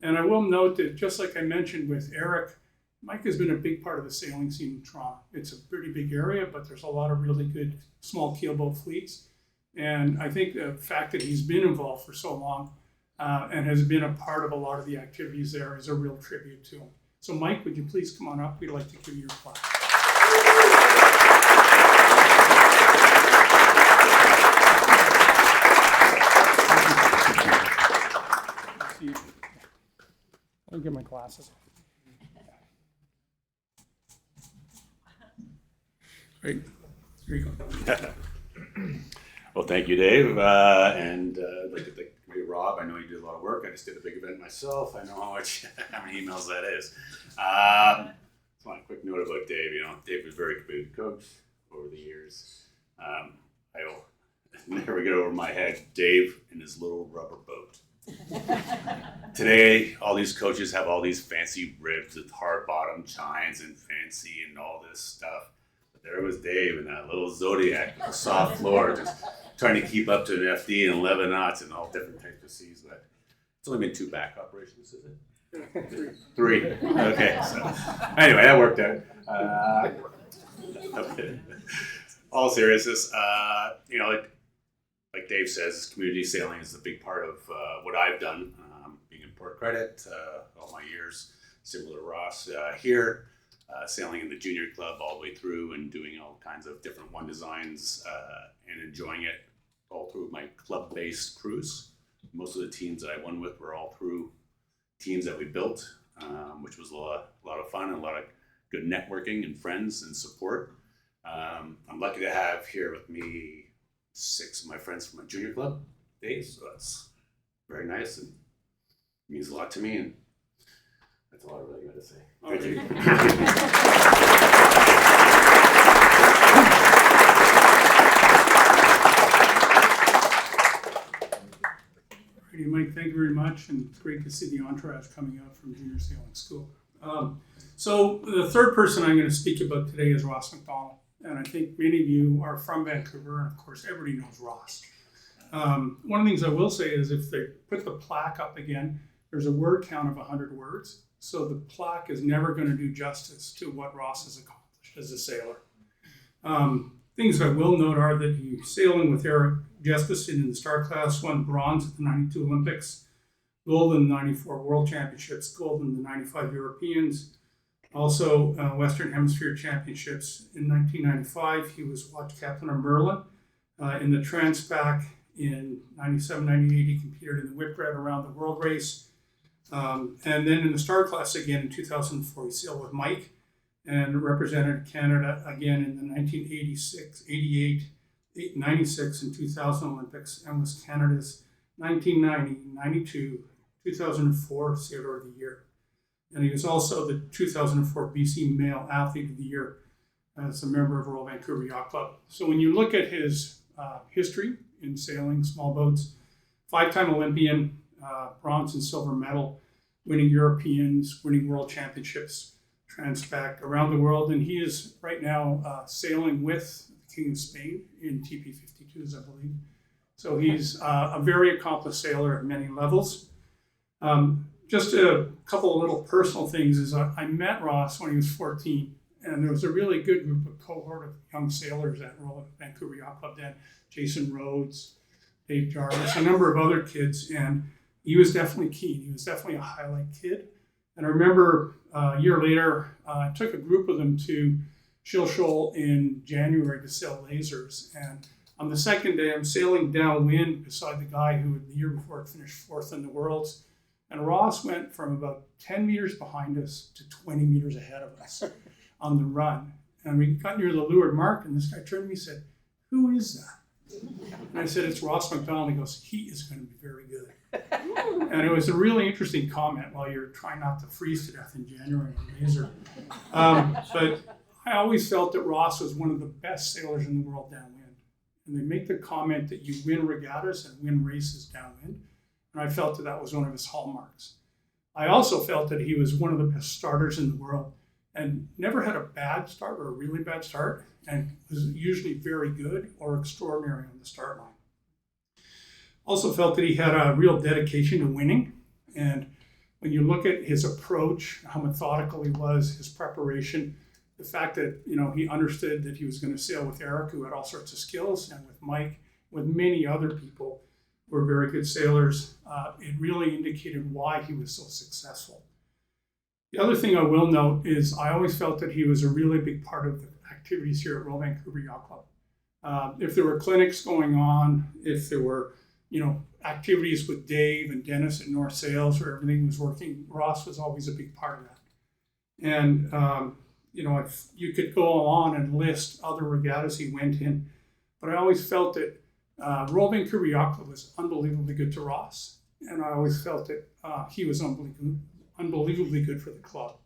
And I will note that, just like I mentioned with Eric, Mike has been a big part of the sailing scene in Toronto. It's a pretty big area, but there's a lot of really good small keelboat fleets. And I think the fact that he's been involved for so long and has been a part of a lot of the activities there is a real tribute to him. So Mike, would you please come on up? We'd like to give you your plaque. Let me get my glasses. Great. Here you go. Well, thank you, Dave. And I'd like to thank Rob. I know you do a lot of work. I just did a big event myself. I know how many emails that is. Just want a quick note about Dave. Dave was a very committed coach over the years. I'll never get over my head Dave and his little rubber boat. Today, all these coaches have all these fancy ribs with hard bottom chines and fancy and all this stuff. But there was Dave in that little Zodiac with a soft floor, just trying to keep up to an FD and 11 knots and all different types of seas. But it's only been 2 back operations, is it? 3. Okay. So anyway, that worked out. All seriousness, like Dave says, community sailing is a big part of what I've done, being in Port Credit all my years, similar to Ross here, sailing in the junior club all the way through and doing all kinds of different one designs and enjoying it all through my club-based cruise. Most of the teams that I won with were all through teams that we built, which was a lot of fun and a lot of good networking and friends and support. I'm lucky to have here with me 6 of my friends from my junior club days, so that's very nice and means a lot to me, and that's all I really got to say. Thank you. Alrighty, Mike, thank you very much, and it's great to see the entourage coming out from junior sailing school. So the third person I'm going to speak about today is Ross McDonald. And I think many of you are from Vancouver, and of course everybody knows Ross. One of the things I will say is if they put the plaque up again, there's a word count of 100 words. So the plaque is never going to do justice to what Ross has accomplished as a sailor. Things I will note are that he's sailing with Eric Jesperson in the Star Class, won bronze at the 92 Olympics, gold in the 94 World Championships, gold in the 95 Europeans. Also, Western Hemisphere Championships in 1995, he was watch captain of Merlin. In the Transpac in 97, 98, he competed in the Whitbread around the world race. And then in the Star Class again in 2004, he sailed with Mike and represented Canada again in the 1986, 88, 96, and 2000 Olympics, and was Canada's 1990, 92, 2004 Sailor of the Year. And he was also the 2004 BC Male Athlete of the Year as a member of Royal Vancouver Yacht Club. So when you look at his history in sailing small boats, 5-time Olympian, bronze and silver medal, winning Europeans, winning World Championships, Transpac around the world. And he is right now sailing with the King of Spain in TP52s, I believe. So he's a very accomplished sailor at many levels. Just a couple of little personal things is I met Ross when he was 14, and there was a really good group of cohort of young sailors at Royal Vancouver Yacht Club then, Jason Rhodes, Dave Jarvis, a number of other kids, and he was definitely keen. He was definitely a highlight kid. And I remember a year later, I took a group of them to Shill Shoal in January to sail lasers. And on the second day, I'm sailing downwind beside the guy who the year before had finished fourth in the Worlds. And Ross went from about 10 meters behind us to 20 meters ahead of us on the run. And we got near the leeward mark, and this guy turned to me and said, "Who is that?" And I said, "It's Ross McDonald." He goes, "He is going to be very good." And it was a really interesting comment while you're trying not to freeze to death in January on laser. But I always felt that Ross was one of the best sailors in the world downwind. And they make the comment that you win regattas and win races downwind. And I felt that that was one of his hallmarks. I also felt that he was one of the best starters in the world and never had a bad start or a really bad start, and was usually very good or extraordinary on the start line. Also felt that he had a real dedication to winning. And when you look at his approach, how methodical he was, his preparation, the fact that, you know, he understood that he was going to sail with Eric, who had all sorts of skills, and with Mike, with many other people who were very good sailors, it really indicated why he was so successful. The other thing I will note is I always felt that he was a really big part of the activities here at Royal Vancouver Yacht Club. If there were clinics going on, if there were, you know, activities with Dave and Dennis at North Sails where everything was working, Ross was always a big part of that. And, you know, if you could go on and list other regattas he went in, but I always felt that Royal Vancouver Yacht Club was unbelievably good to Ross. And I always felt that he was unbelievably good for the club.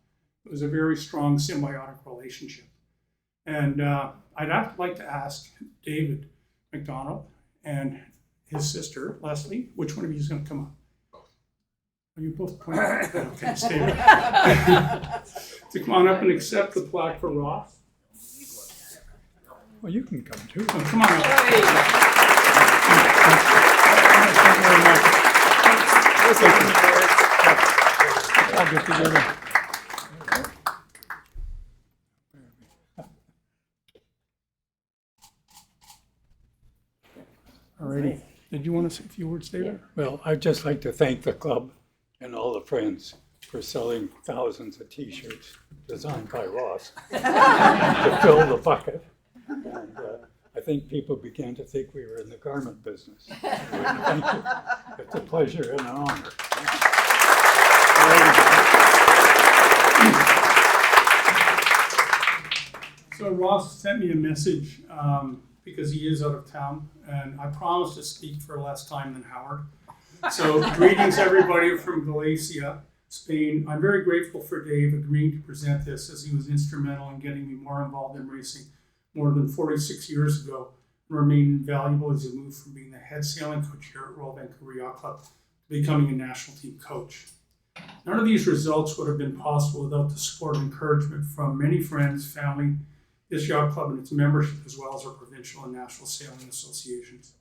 It was a very strong symbiotic relationship. And I'd like to ask David McDonald and his sister, Leslie, which one of you is going to come up? Are you both pointing? Okay, stay there. To come on up and accept the plaque for Ross. Well, you can come too. Oh, come on up. Thank you very much. I'll get together. Alrighty. Did you want to say a few words, David? Well, I'd just like to thank the club and all the friends for selling thousands of T-shirts designed by Ross to fill the bucket. And I think people began to think we were in the garment business. Thank you. It's a pleasure and an honor. So Ross sent me a message because he is out of town, and I promised to speak for less time than Howard. So greetings everybody from Galicia, Spain. I'm very grateful for Dave agreeing to present this, as he was instrumental in getting me more involved in racing more than 46 years ago, and remained invaluable as he moved from being the head sailing coach here at Royal Vancouver Yacht Club to becoming a national team coach. None of these results would have been possible without the support and encouragement from many friends, family, this yacht club and its membership, as well as our provincial and national sailing associations.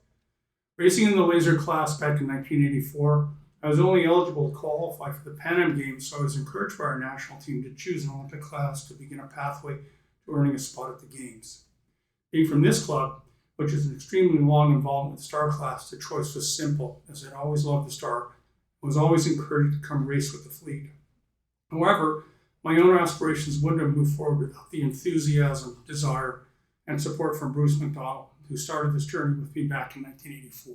Racing in the laser class back in 1984, I was only eligible to qualify for the Pan Am Games, so I was encouraged by our national team to choose an Olympic class to begin a pathway to earning a spot at the Games. Being from this club, which is an extremely long involvement with the Star class, the choice was simple, as I'd always loved the Star. I was always encouraged to come race with the fleet. However, my own aspirations wouldn't have moved forward without the enthusiasm, desire, and support from Bruce McDonald, who started this journey with me back in 1984.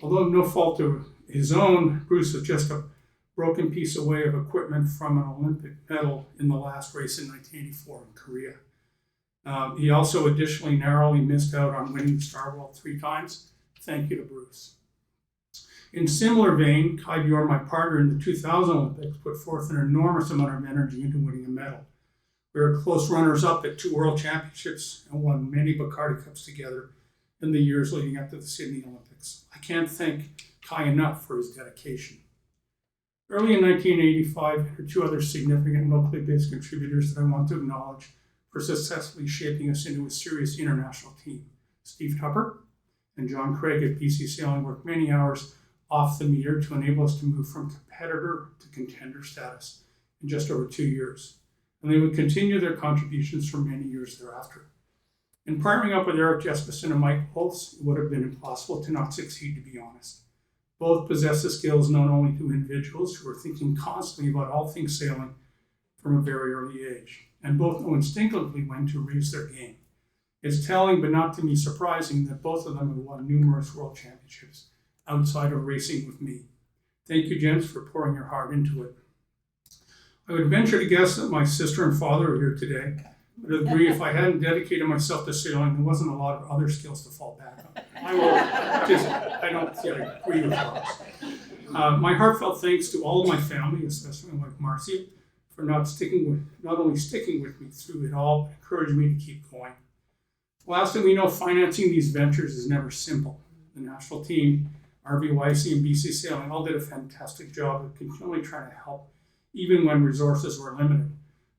Although no fault of his own, Bruce was just a broken piece away of equipment from an Olympic medal in the last race in 1984 in Korea. He also additionally narrowly missed out on winning the Star World 3 times. Thank you to Bruce. In similar vein, Kai Bjorn, my partner in the 2000 Olympics, put forth an enormous amount of energy into winning a medal. We were close runners-up at 2 World Championships and won many Bacardi Cups together in the years leading up to the Sydney Olympics. I can't thank Kai enough for his dedication. Early in 1985, there were 2 other significant locally based contributors that I want to acknowledge for successfully shaping us into a serious international team. Steve Tupper and John Craig at BC Sailing worked many hours off the meter to enable us to move from competitor to contender status in just over 2 years. And they would continue their contributions for many years thereafter. In partnering up with Eric Jesperson and Mike Holtz, it would have been impossible to not succeed, to be honest. Both possess the skills known only to individuals who are thinking constantly about all things sailing from a very early age, and both know instinctively when to raise their game. It's telling, but not to me surprising, that both of them have won numerous world championships outside of racing with me. Thank you, gents, for pouring your heart into it. I would venture to guess that my sister and father are here today, but I agree if I hadn't dedicated myself to sailing, there wasn't a lot of other skills to fall back on. I don't agree with Ross. My heartfelt thanks to all of my family, especially my wife Marcia, for not only sticking with me through it all, but encouraging me to keep going. Lastly, we know financing these ventures is never simple. The national team, RVYC and BC Sailing all did a fantastic job of continually trying to help, even when resources were limited.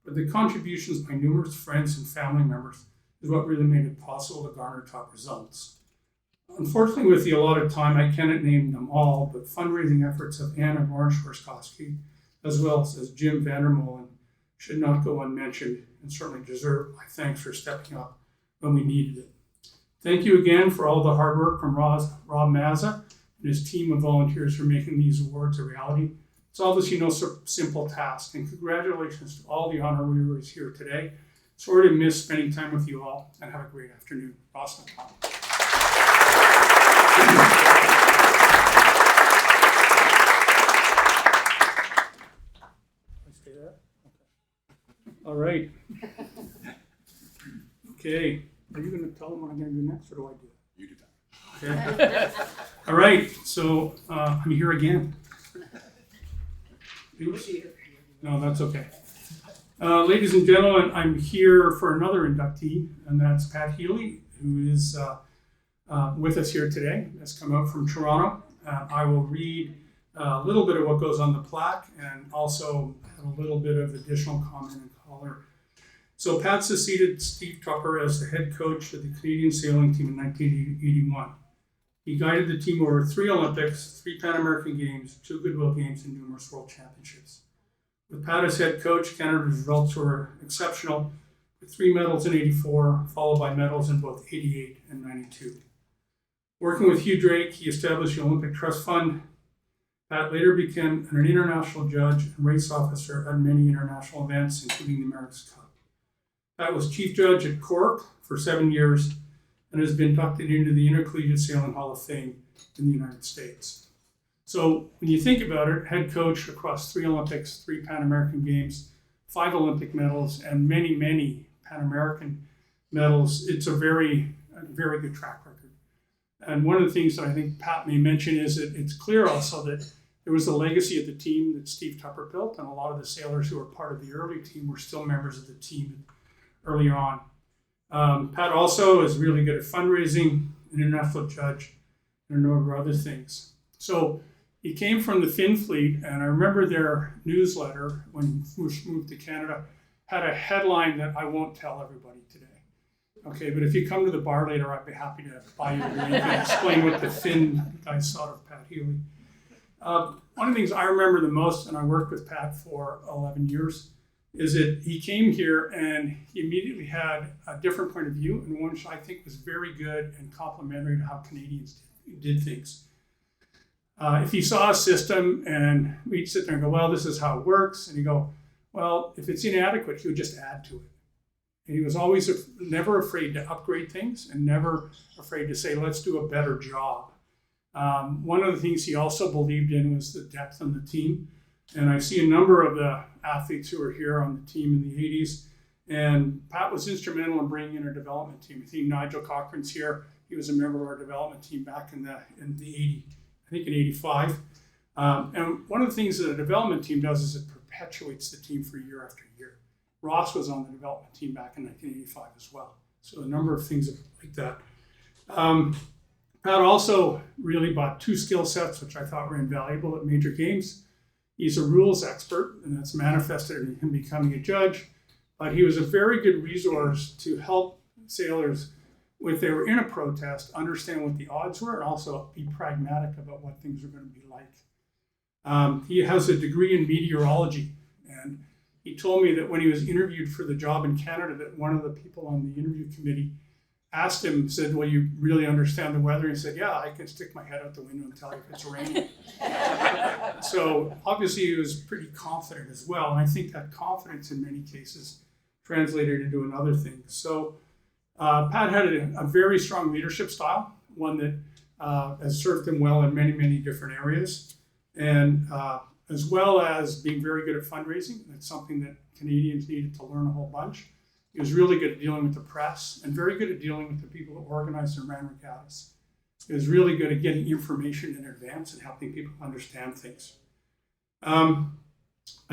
But the contributions by numerous friends and family members is what really made it possible to garner top results. Unfortunately, with the allotted time, I cannot name them all, but fundraising efforts of Anna Orange-Horskoski, as well as Jim Vandermolen, should not go unmentioned and certainly deserve my thanks for stepping up when we needed it. Thank you again for all the hard work from Rob Mazza and his team of volunteers for making these awards a reality. It's obviously no simple task, and congratulations to all the honorees here today. Sorry to miss spending time with you all, and have a great afternoon. Ross McConnell. All right. Okay. Are you going to tell them what I'm going to do next, or do I do it? You do that. Okay. All right. So I'm here again. Oops. No, that's okay. Ladies and gentlemen, I'm here for another inductee, and that's Pat Healy, who is with us here today. Has come out from Toronto. I will read a little bit of what goes on the plaque, and also have a little bit of additional comment and color. So Pat succeeded Steve Tupper as the head coach of the Canadian sailing team in 1981. He guided the team over 3 Olympics, 3 Pan American Games, 2 Goodwill Games, and numerous World Championships. With Pat as head coach, Canada's results were exceptional, with 3 medals in '84, followed by medals in both '88 and '92. Working with Hugh Drake, he established the Olympic Trust Fund. Pat later became an international judge and race officer at many international events, including the America's Cup. Pat was chief judge at Cork for 7 years and has been inducted into the Intercollegiate Sailing Hall of Fame in the United States. So when you think about it, head coach across 3 Olympics, 3 Pan American Games, 5 Olympic medals, and many, many Pan American medals, it's a very good track record. And one of the things that I think Pat may mention is that it's clear also that there was a legacy of the team that Steve Tupper built, and a lot of the sailors who were part of the early team were still members of the team earlier on. Pat also is really good at fundraising, an international judge, and a number of other things. So he came from the Finn Fleet, and I remember their newsletter when he first moved to Canada had a headline that I won't tell everybody today. Okay, but if you come to the bar later, I'd be happy to buy you a drink and explain what the Finn guys thought of Pat Healy. One of the things I remember the most, and I worked with Pat for 11 years, is that he came here and he immediately had a different point of view, and one which I think was very good and complementary to how Canadians did things. If he saw a system and we'd sit there and go, well, this is how it works, and he'd go, well, if it's inadequate, he would just add to it. And he was always never afraid to upgrade things and never afraid to say, let's do a better job. One of the things he also believed in was the depth on the team. And I see a number of the athletes who are here on the team in the 80s. And Pat was instrumental in bringing in our development team. I think Nigel Cochran's here. He was a member of our development team back in the 80s. I think in 85. And one of the things that a development team does is it perpetuates the team for year after year. Ross was on the development team back in 1985 as well. So a number of things like that. Pat also really brought 2 skill sets, which I thought were invaluable at major games. He's a rules expert, and that's manifested in him becoming a judge. But he was a very good resource to help sailors, if they were in a protest, understand what the odds were and also be pragmatic about what things are going to be like. He has a degree in meteorology, and he told me that when he was interviewed for the job in Canada, that one of the people on the interview committee asked him, said, well, you really understand the weather? He said, yeah, I can stick my head out the window and tell you if it's raining. So obviously he was pretty confident as well. And I think that confidence in many cases translated into another thing. So Pat had a very strong leadership style, one that has served him well in many, many different areas. And as well as being very good at fundraising. That's something that Canadians needed to learn a whole bunch. He was really good at dealing with the press and very good at dealing with the people that organized and ran regattas. He was really good at getting information in advance and helping people understand things. I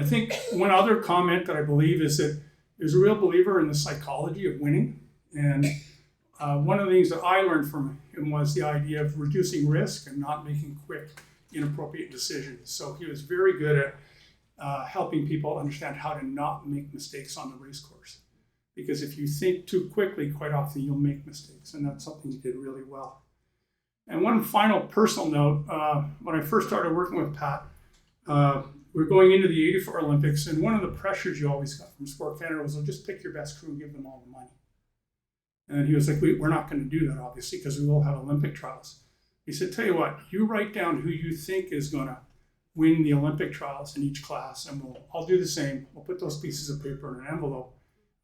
think one other comment that I believe is that he was a real believer in the psychology of winning. And one of the things that I learned from him was the idea of reducing risk and not making quick, inappropriate decisions. So he was very good at helping people understand how to not make mistakes on the race course. Because if you think too quickly, quite often you'll make mistakes, and that's something he did really well. And one final personal note, when I first started working with Pat, we were going into the 84 Olympics, and one of the pressures you always got from Sport Canada was, well, just pick your best crew and give them all the money. And he was like, we're not going to do that, obviously, because we will have Olympic trials. He said, tell you what, you write down who you think is going to win the Olympic trials in each class, and I'll do the same. We'll put those pieces of paper in an envelope.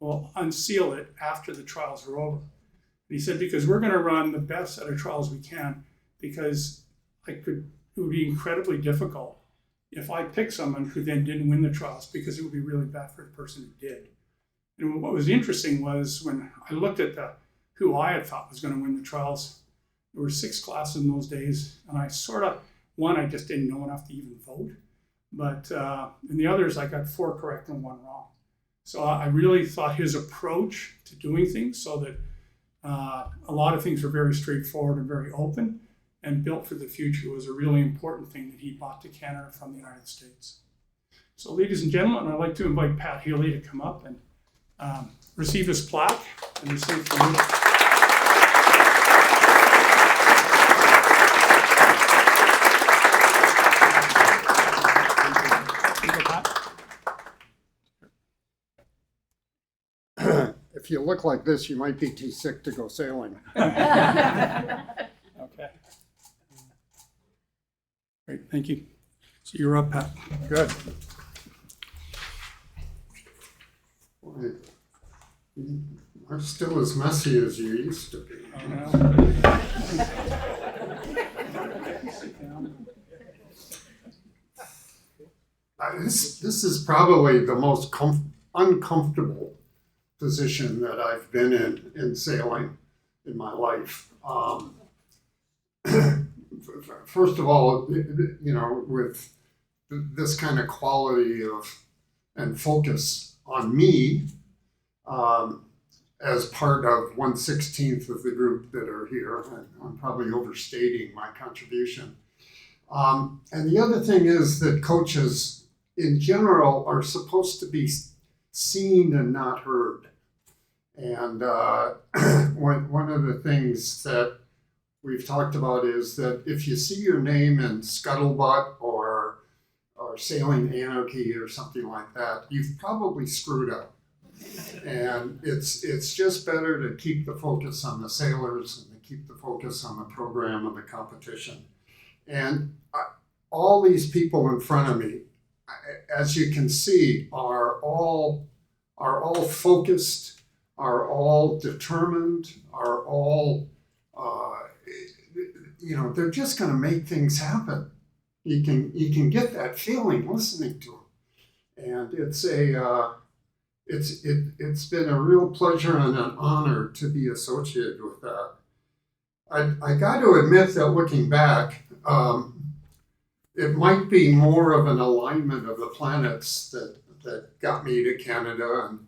We'll unseal it after the trials are over. And he said, because we're going to run the best set of trials we can, because it would be incredibly difficult if I picked someone who then didn't win the trials, because it would be really bad for the person who did. And what was interesting was when I looked at who I had thought was going to win the trials, there were 6 classes in those days, and I I just didn't know enough to even vote. But in the others, I got 4 correct and 1 wrong. So I really thought his approach to doing things, so that a lot of things were very straightforward and very open and built for the future, was a really important thing that he brought to Canada from the United States. So ladies and gentlemen, I'd like to invite Pat Healy to come up and receive his plaque and receive from me. If you look like this, you might be too sick to go sailing. Okay. Great, thank you. So you're up, Pat. Good. Boy, you are still as messy as you used to be. This is probably the most uncomfortable position that I've been in sailing in my life. First of all, with this kind of quality and focus on me as part of 1/16 of the group that are here, and I'm probably overstating my contribution. And the other thing is that coaches in general are supposed to be seen and not heard. And one of the things that we've talked about is that if you see your name in Scuttlebutt or Sailing Anarchy or something like that, you've probably screwed up. And it's just better to keep the focus on the sailors and to keep the focus on the program and the competition. And all these people in front of me, as you can see, are all focused, are all determined, are all, they're just going to make things happen. You can get that feeling listening to them, and it's been a real pleasure and an honor to be associated with that. I got to admit that looking back, it might be more of an alignment of the planets that got me to Canada and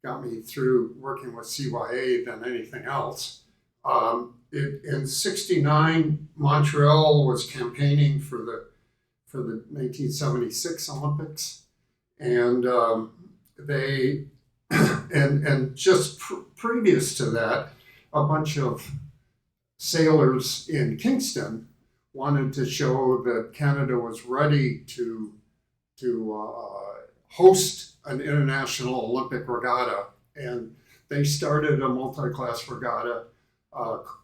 got me through working with CYA than anything else. In '69, Montreal was campaigning for the 1976 Olympics, and just previous to that, a bunch of sailors in Kingston wanted to show that Canada was ready to host an international Olympic regatta, and they started a multi-class regatta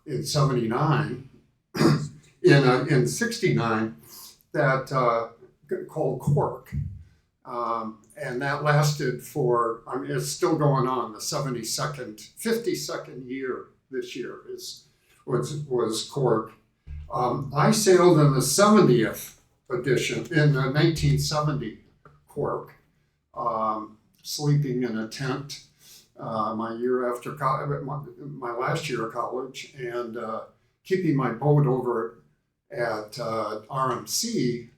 in '79, in '69, that called Cork. And that lasted for, I mean, it's still going on, the 52nd year this year was Cork. I sailed in the 70th edition, in the 1970 Cork, sleeping in a tent my year after college, my last year of college, and keeping my boat over at RMC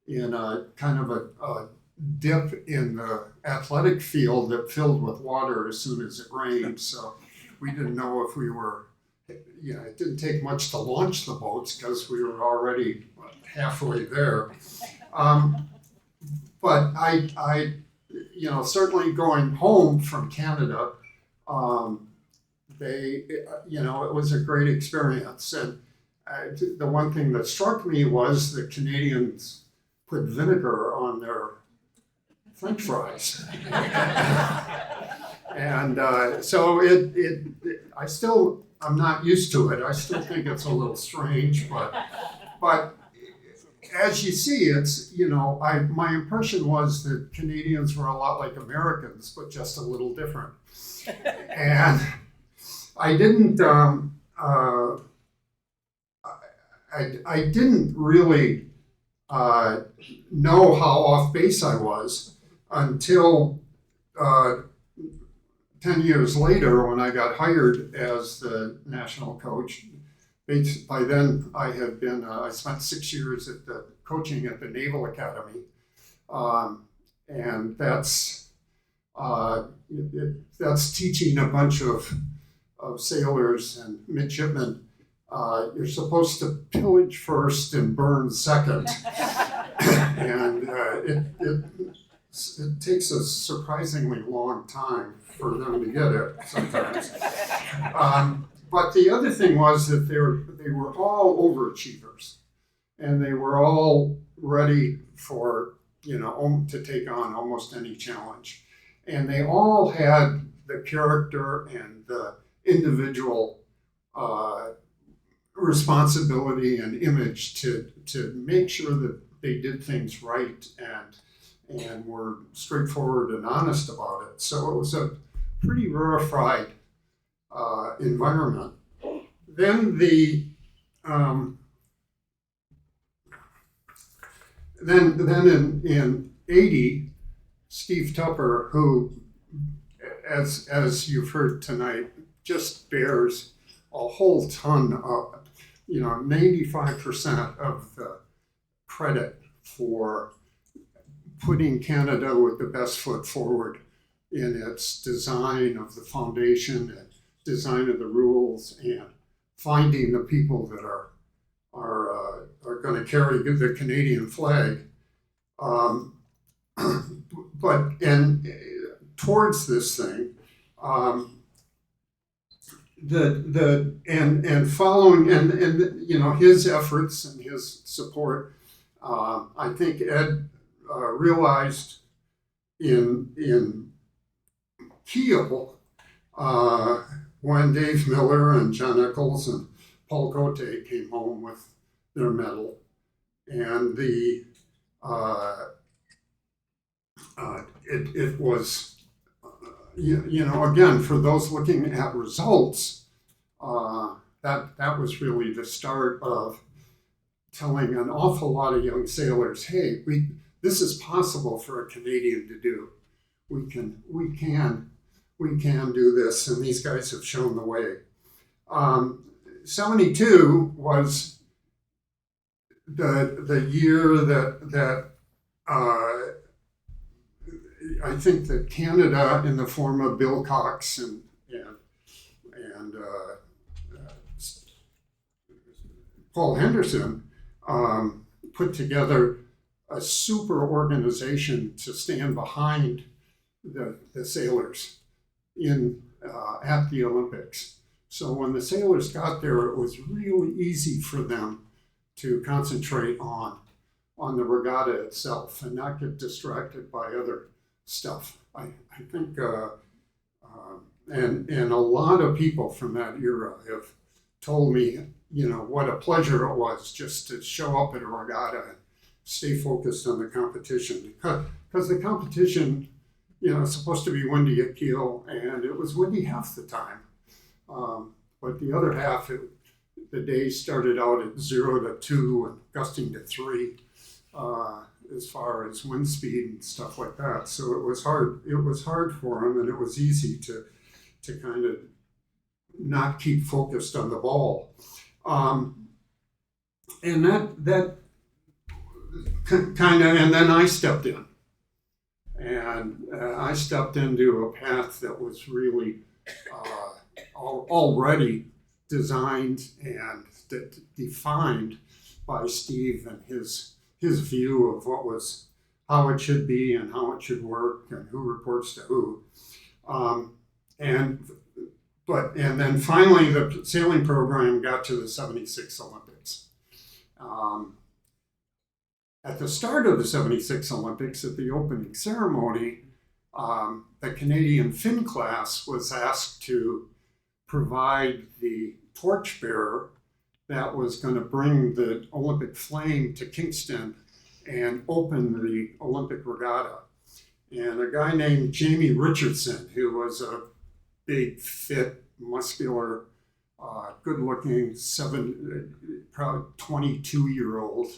in a kind of a dip in the athletic field that filled with water as soon as it rained. So we didn't know if we were, it didn't take much to launch the boats because we were already halfway there. But I certainly going home from Canada, it was a great experience. And the one thing that struck me was the Canadians put vinegar on their French fries. And so I'm not used to it. I still think it's a little strange, but as you see, it's, my impression was that Canadians were a lot like Americans, but just a little different. And I didn't, I didn't really know how off base I was until 10 years later when I got hired as the national coach. By then I had been, I spent 6 years coaching at the Naval Academy. And that's teaching a bunch of sailors and midshipmen. You're supposed to pillage first and burn second. And it takes a surprisingly long time for them to get it sometimes. But the other thing was that they were all overachievers, and they were all ready for, to take on almost any challenge. And they all had the character and the individual responsibility and image to make sure that they did things right and were straightforward and honest about it. So it was a pretty rarefied environment. Then then in '80, Steve Tupper, who, as you've heard tonight, just bears a whole ton of, 95% of the credit for putting Canada with the best foot forward in its design of the foundation and design of the rules and finding the people that are going to carry the Canadian flag. But towards this thing, and following and his efforts and his support, I think Ed realized in Kiel when Dave Miller and John Eccles and Paul Cote came home with their medal, and it was, again, for those looking at results, that was really the start of telling an awful lot of young sailors, hey, this is possible for a Canadian to do. We can do this, and these guys have shown the way. 72 was the year that I think that Canada, in the form of Bill Cox and Paul Henderson, put together a super organization to stand behind the sailors at the Olympics. So when the sailors got there, it was really easy for them to concentrate on the regatta itself and not get distracted by other stuff. I think, and a lot of people from that era told me, what a pleasure it was just to show up at a regatta and stay focused on the competition. Because the competition, is supposed to be windy at Kiel, and it was windy half the time. But the other half, the day started out at 0 to 2 and gusting to 3 as far as wind speed and stuff like that. So it was hard. It was hard for him, and it was easy to kind of not keep focused on the ball. And that kind of, and then I stepped in. And I stepped into a path that was really already designed and defined by Steve and his view of how it should be and how it should work and who reports to who. And then finally the sailing program got to the 76 Olympics. At the start of the 76 Olympics, at the opening ceremony, the Canadian Finn class was asked to provide the torchbearer that was going to bring the Olympic flame to Kingston and open the Olympic regatta. And a guy named Jamie Richardson, who was a big, fit, muscular, good-looking, probably 22-year-old,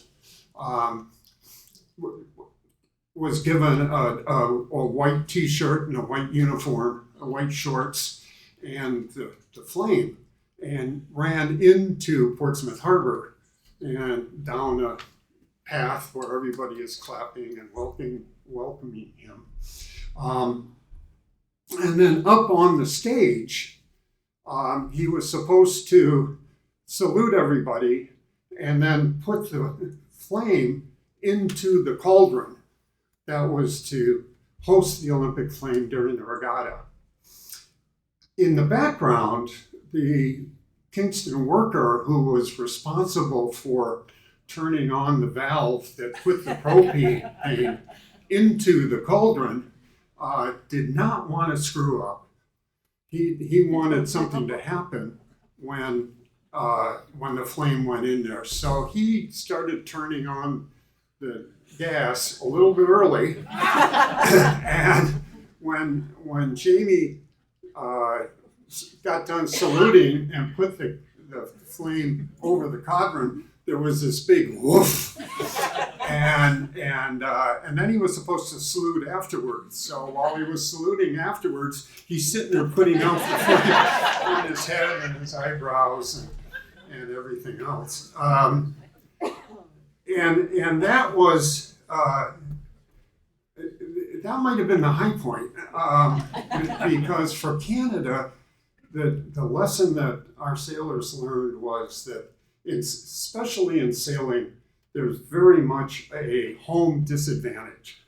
was given a white T-shirt and a white uniform, white shorts, and the flame, and ran into Portsmouth Harbor and down a path where everybody is clapping and welcoming him. And then up on the stage, he was supposed to salute everybody and then put the flame into the cauldron that was to host the Olympic flame during the regatta. In the background, the Kingston worker who was responsible for turning on the valve that put the propane into the cauldron did not want to screw up. He wanted something to happen when the flame went in there. So he started turning on the gas a little bit early. And when Jamie got done saluting and put the flame over the cauldron, there was this big woof. And then he was supposed to salute afterwards. So while he was saluting afterwards, he's sitting there putting out the flame on his head and his eyebrows and everything else. And that was, that might have been the high point, because for Canada, the lesson that our sailors learned was that especially in sailing, there's very much a home disadvantage.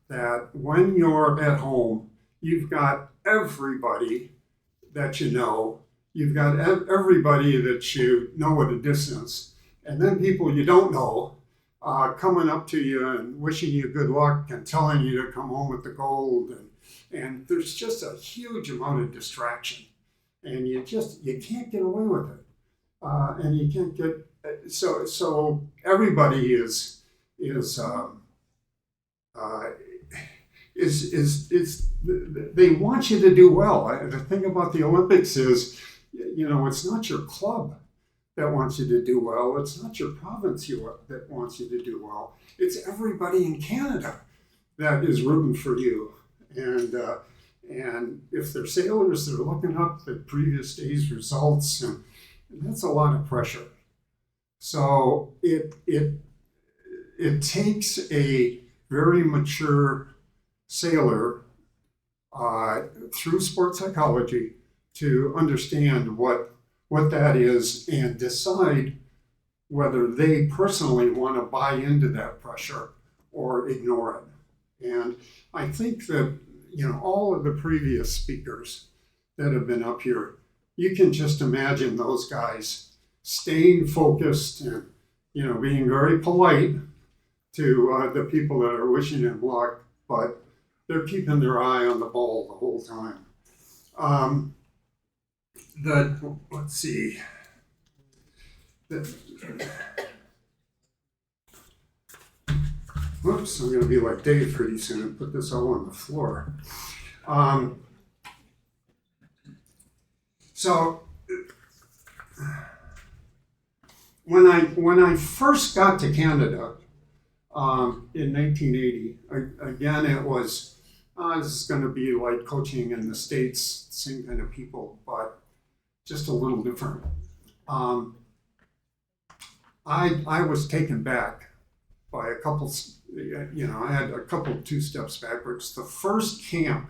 That when you're at home, you've got everybody that you know, you've got everybody that you know at a distance, and then people you don't know coming up to you and wishing you good luck and telling you to come home with the gold, and there's just a huge amount of distraction, and you can't get away with it, and you can't get so everybody is they want you to do well. The thing about the Olympics is, it's not your club that wants you to do well. It's not your province that wants you to do well. It's everybody in Canada that is rooting for you. And if they're sailors, they're looking up the previous day's results, and that's a lot of pressure. So it takes a very mature sailor through sports psychology to understand what that is and decide whether they personally want to buy into that pressure or ignore it. And I think that, all of the previous speakers that have been up here, you can just imagine those guys staying focused and, being very polite to the people that are wishing him luck, but they're keeping their eye on the ball the whole time. Let's see. Whoops, I'm gonna be like Dave pretty soon and put this all on the floor. So when I first got to Canada in 1980, again it was this is going to be like coaching in the States, same kind of people, but just a little different. I was taken back by a couple. I had a couple 2 steps backwards. The first camp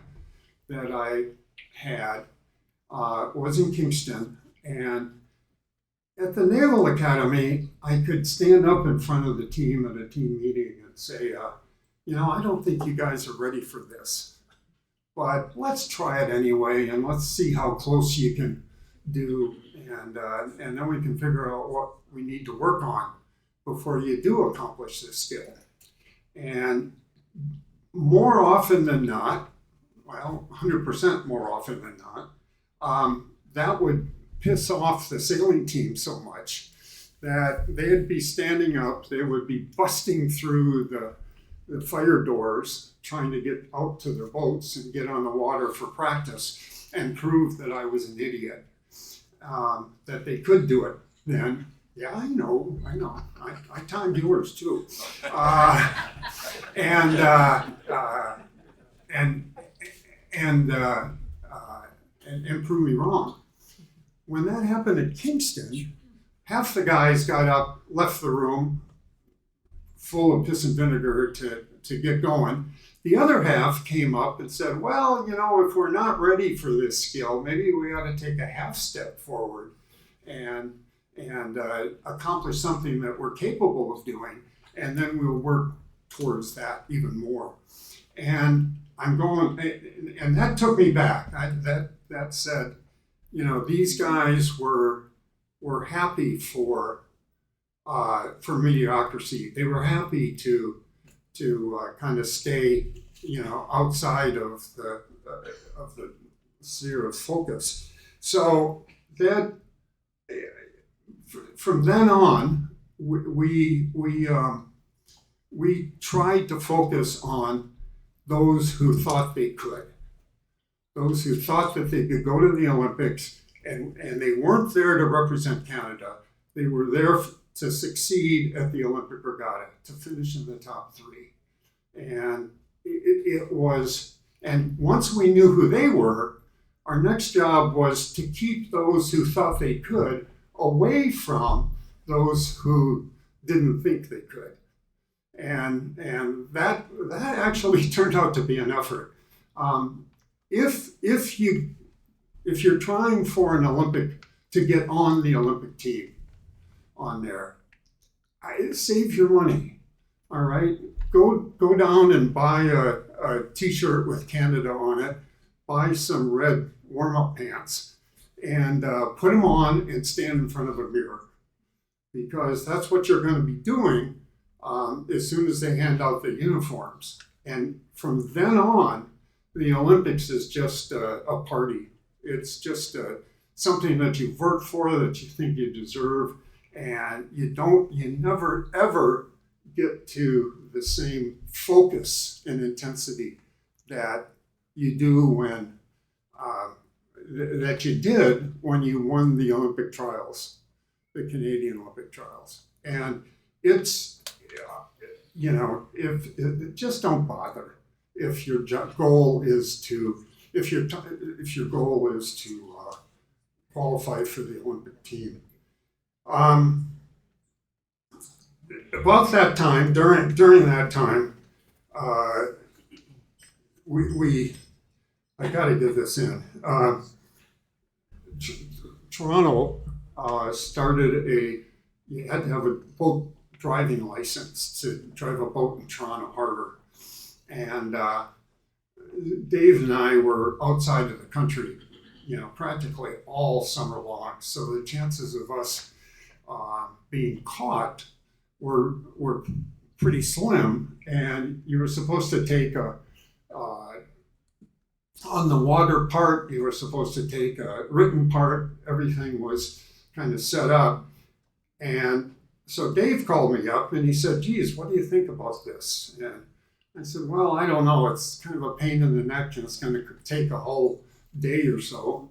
that I had was in Kingston, and at the Naval Academy, I could stand up in front of the team at a team meeting and say, I don't think you guys are ready for this, but let's try it anyway, and let's see how close you can do, and then we can figure out what we need to work on before you do accomplish this skill. And more often than not, well, 100% more often than not, that would piss off the sailing team so much that they'd be standing up, they would be busting through the fire doors, trying to get out to their boats and get on the water for practice and prove that I was an idiot, that they could do it then. Yeah, I know. I timed yours too. And prove me wrong. When that happened at Kingston, half the guys got up, left the room, full of piss and vinegar to get going. The other half came up and said, well, if we're not ready for this skill, maybe we ought to take a half step forward and accomplish something that we're capable of doing, and then we'll work towards that even more. And I'm going, and that took me back. That said, these guys were happy for mediocrity. They were happy to kind of stay, outside of the sphere of focus. So that from then on, we tried to focus on those who thought they could. Those who thought that they could go to the Olympics, and they weren't there to represent Canada. They were there to succeed at the Olympic Regatta, to finish in the top 3. And it was, and once we knew who they were, our next job was to keep those who thought they could away from those who didn't think they could. And that actually turned out to be an effort. If you're trying for an Olympic, to get on the Olympic team on there, save your money, all right? Go down and buy a t-shirt with Canada on it, buy some red warm-up pants, and put them on and stand in front of a mirror, because that's what you're going to be doing as soon as they hand out the uniforms. And from then on, the Olympics is just a party. It's just something that you've worked for, that you think you deserve, and you never ever get to the same focus and intensity that you do when that you did when you won the Olympic trials, the Canadian Olympic trials. And it's, just don't bother if your goal is to qualify for the Olympic team. About that time, during that time, I got to get this in. Toronto started you had to have a boat driving license to drive a boat in Toronto Harbor. And Dave and I were outside of the country, practically all summer long. So the chances of us being caught were pretty slim. And you were supposed to take on the water part, you were supposed to take a written part. Everything was kind of set up. And so Dave called me up and he said, geez, what do you think about this? And I said, well, I don't know. It's kind of a pain in the neck and it's going to take a whole day or so.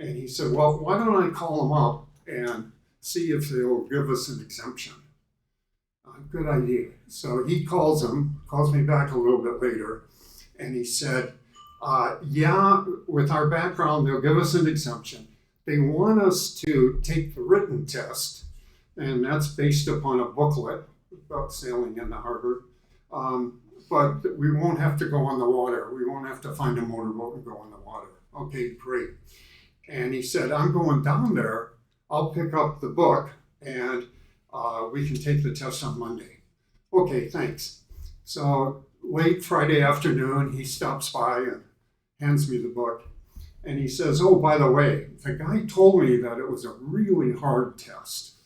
And he said, well, why don't I call them up and see if they'll give us an exemption? Good idea. So he calls me back a little bit later, and he said, yeah, with our background, they'll give us an exemption. They want us to take the written test, and that's based upon a booklet about sailing in the harbor. But we won't have to go on the water. We won't have to find a motorboat and go on the water. Okay, great. And he said, I'm going down there. I'll pick up the book, and we can take the test on Monday. Okay, thanks. So late Friday afternoon, he stops by and hands me the book. And he says, oh, by the way, the guy told me that it was a really hard test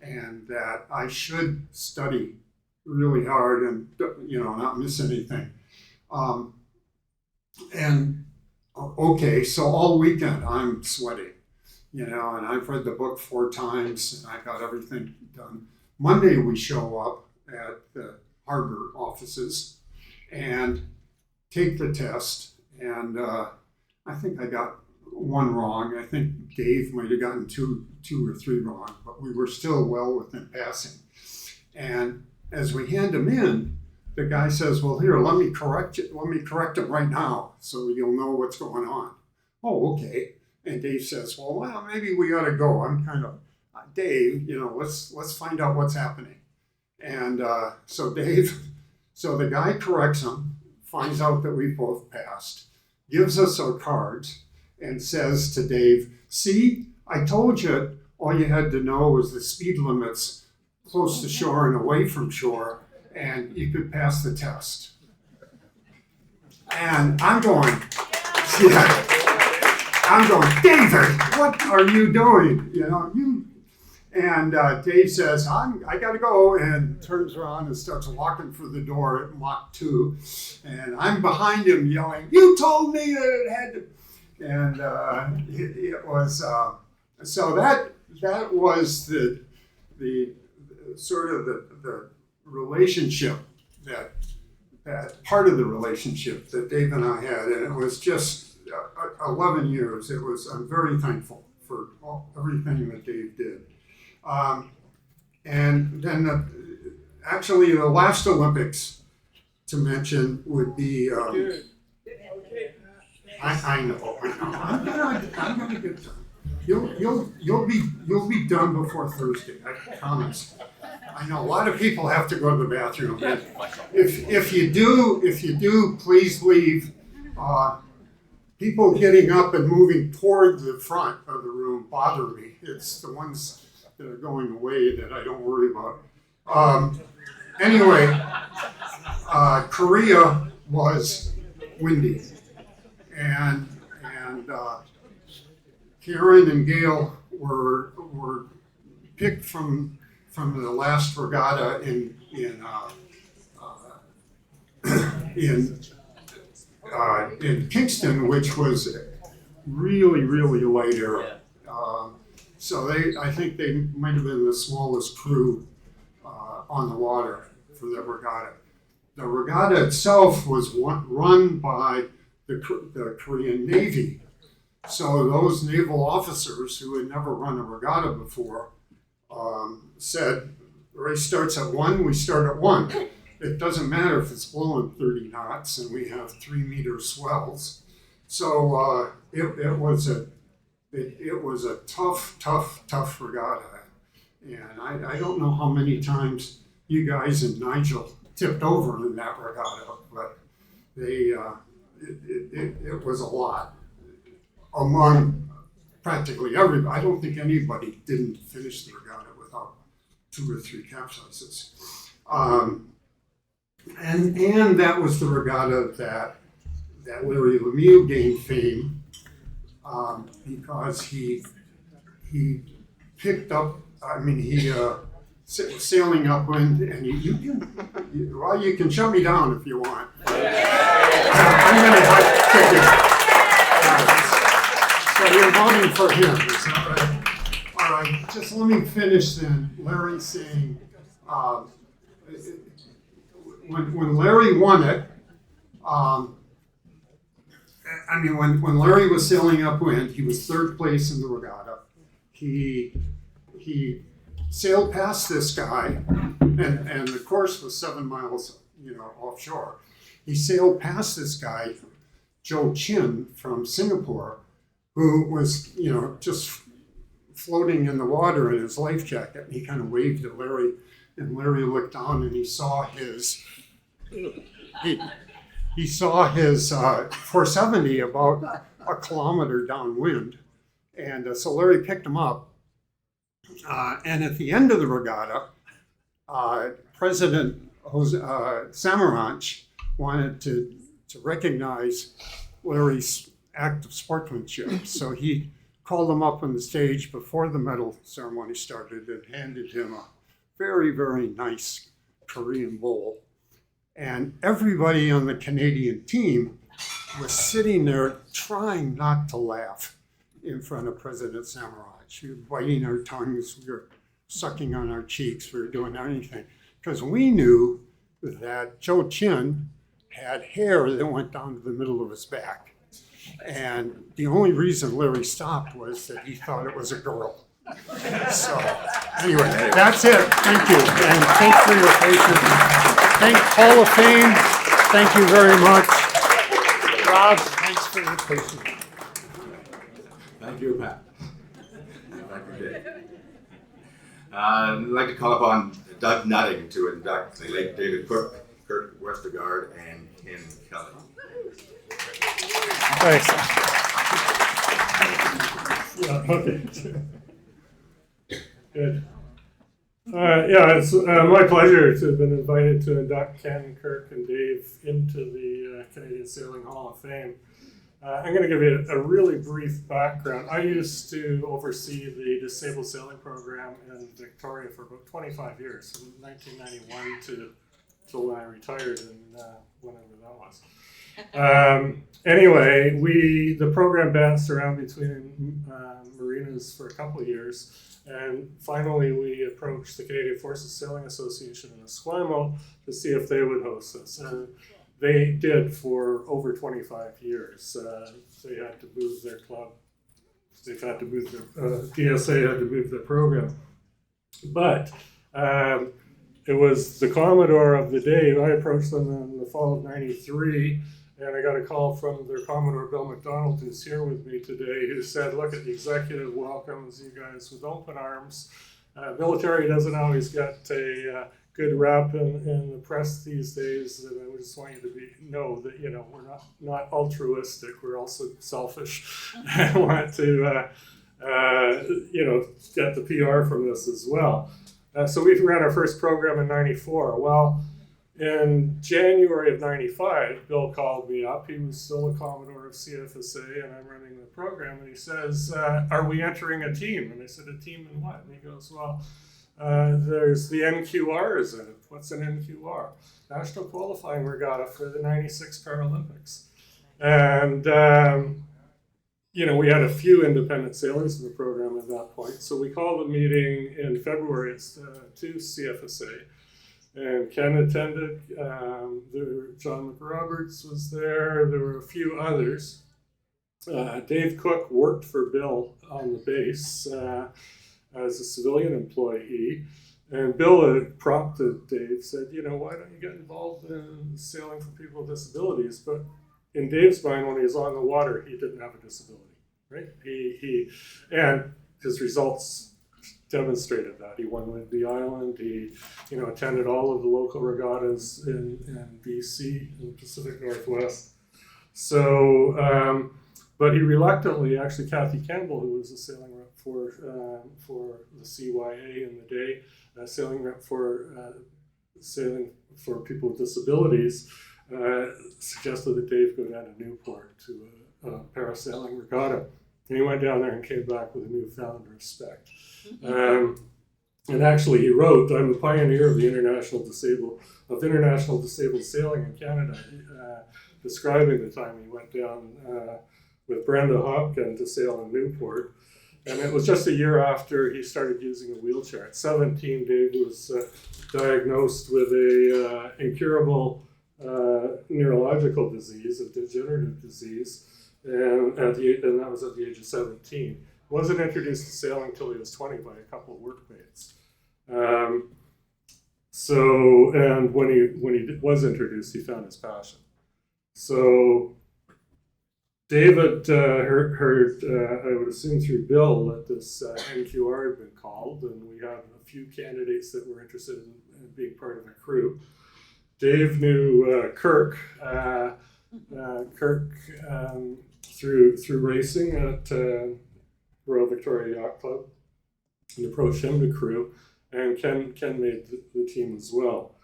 and that I should study really hard and, not miss anything. Okay, so all weekend I'm sweating. And I've read the book 4 times and I got everything done. Monday we show up at the harbor offices and take the test. And I think I got 1 wrong. I think Dave might have gotten two or 3 wrong, but we were still well within passing. And as we hand them in, the guy says, well, here, let me correct it right now so you'll know what's going on. Oh, okay. And Dave says, well, maybe we ought to go. I'm kind of, Dave, let's find out what's happening. And so the guy corrects him, finds out that we both passed, gives us our cards, and says to Dave, see, I told you all you had to know was the speed limits close to shore and away from shore, and you could pass the test. And I'm going, David, what are you doing? And Dave says, I gotta go, and turns around and starts walking for the door at Mach 2. And I'm behind him yelling, you told me that it had to. And it was, so that was the sort of the relationship, that part of the relationship that Dave and I had. And it was just 11 years. I'm very thankful for everything that Dave did. And then actually the last Olympics to mention would be, I know. I'm gonna get done. You'll be done before Thursday, I promise. I know a lot of people have to go to the bathroom. If you do, please leave. People getting up and moving toward the front of the room bother me. It's the ones that are going away that I don't worry about. Anyway, Korea was windy, and Karen and Gail were picked from the last regatta in Kingston, which was really light air. So I think they might have been the smallest crew on the water for the regatta. The regatta itself was run by the Korean Navy. So those naval officers who had never run a regatta before said, the race starts at 1, we start at 1. It doesn't matter if it's blowing 30 knots and we have 3-meter swells. So it was a tough regatta. And I don't know how many times you guys and Nigel tipped over in that regatta, but it was a lot. Among practically everybody, I don't think anybody didn't finish the regatta without 2 or 3 capsizes. And that was the regatta that Larry Lemieux gained fame because he picked up. Sailing upwind, and you can shut me down if you want. I'm going to take it. So you're voting for him, is that right? All right, just let me finish then. Larry saying, when Larry won it, when Larry was sailing upwind, he was third place in the regatta. He sailed past this guy, and the course was 7 miles, offshore. He sailed past this guy, Joe Chin from Singapore, who was, just floating in the water in his life jacket. And he kind of waved at Larry, and Larry looked down and he saw his 470 about a kilometer downwind. And so Larry picked him up. And at the end of the regatta, President Samaranch wanted to recognize Larry's act of sportsmanship. So he called him up on the stage before the medal ceremony started and handed him a very, very nice Korean bowl. And everybody on the Canadian team was sitting there trying not to laugh in front of President Samaranch. We were biting our tongues, we were sucking on our cheeks, we were doing anything. Because we knew that Joe Chin had hair that went down to the middle of his back. And the only reason Larry stopped was that he thought it was a girl. So anyway, that's it. Thank you. And thanks for your patience. Thank Hall of Fame. Thank you very much. Rob, thanks for your patience. Thank you, Pat. Thank you, Dave. I'd like to call upon Doug Nutting to induct the late David Cook, Kurt Westergaard, and Ken Kelly. Thanks. Yeah, okay. Good. It's my pleasure to have been invited to induct Ken, Kirk, and Dave into the Canadian Sailing Hall of Fame. I'm going to give you a really brief background. I used to oversee the disabled sailing program in Victoria for about 25 years, from 1991 till when I retired in whenever that was. Anyway, the program bounced around between marinas for a couple of years, and finally we approached the Canadian Forces Sailing Association in Esquimalt to see if they would host us. And they did for over 25 years. They had to move their club. They've had to move their DSA had to move their program. But it was the Commodore of the day. I approached them in the fall of '93, and I got a call from their Commodore Bill McDonald, who's here with me today, who said, "Look, at the executive welcomes you guys with open arms. Military doesn't always get a good rep in the press these days, and I just want you to know that we're not altruistic. We're also selfish. I want to get the PR from this as well." So we ran our first program in '94. Well, in January of '95, Bill called me up. He was still a Commodore of CFSA, and I'm running the program. And he says, "Are we entering a team?" And I said, "A team in what?" And he goes, "Well, there's the NQRs in it." What's an NQR? National Qualifying Regatta for the '96 Paralympics. And we had a few independent sailors in the program at that point. So we called a meeting in February to CFSA. And Ken attended. John McRoberts was there. There were a few others. Dave Cook worked for Bill on the base as a civilian employee. And Bill had prompted Dave, said, "Why don't you get involved in sailing for people with disabilities?" But in Dave's mind, when he was on the water, he didn't have a disability, right? And his results demonstrated that. He won Whidbey Island. He, attended all of the local regattas in BC, in the Pacific Northwest. So, but he reluctly, actually, Kathy Campbell, who was a sailing rep for the CYA in the day, sailing rep for sailing for people with disabilities, suggested that Dave go down to Newport to a parasailing regatta. And he went down there and came back with a newfound respect. And actually, he wrote, "I'm the pioneer of international disabled sailing in Canada," describing the time he went down with Brenda Hopkin to sail in Newport. And it was just a year after he started using a wheelchair. At 17, Dave was diagnosed with a incurable neurological disease, a degenerative disease, and that was at the age of 17. Wasn't introduced to sailing until he was 20 by a couple of workmates. And when he was introduced, he found his passion. So David heard, I would assume through Bill, that this NQR had been called, and we had a few candidates that were interested in being part of the crew. Dave knew Kirk through racing at Royal Victoria Yacht Club, and approached him to crew, and Ken made the team as well.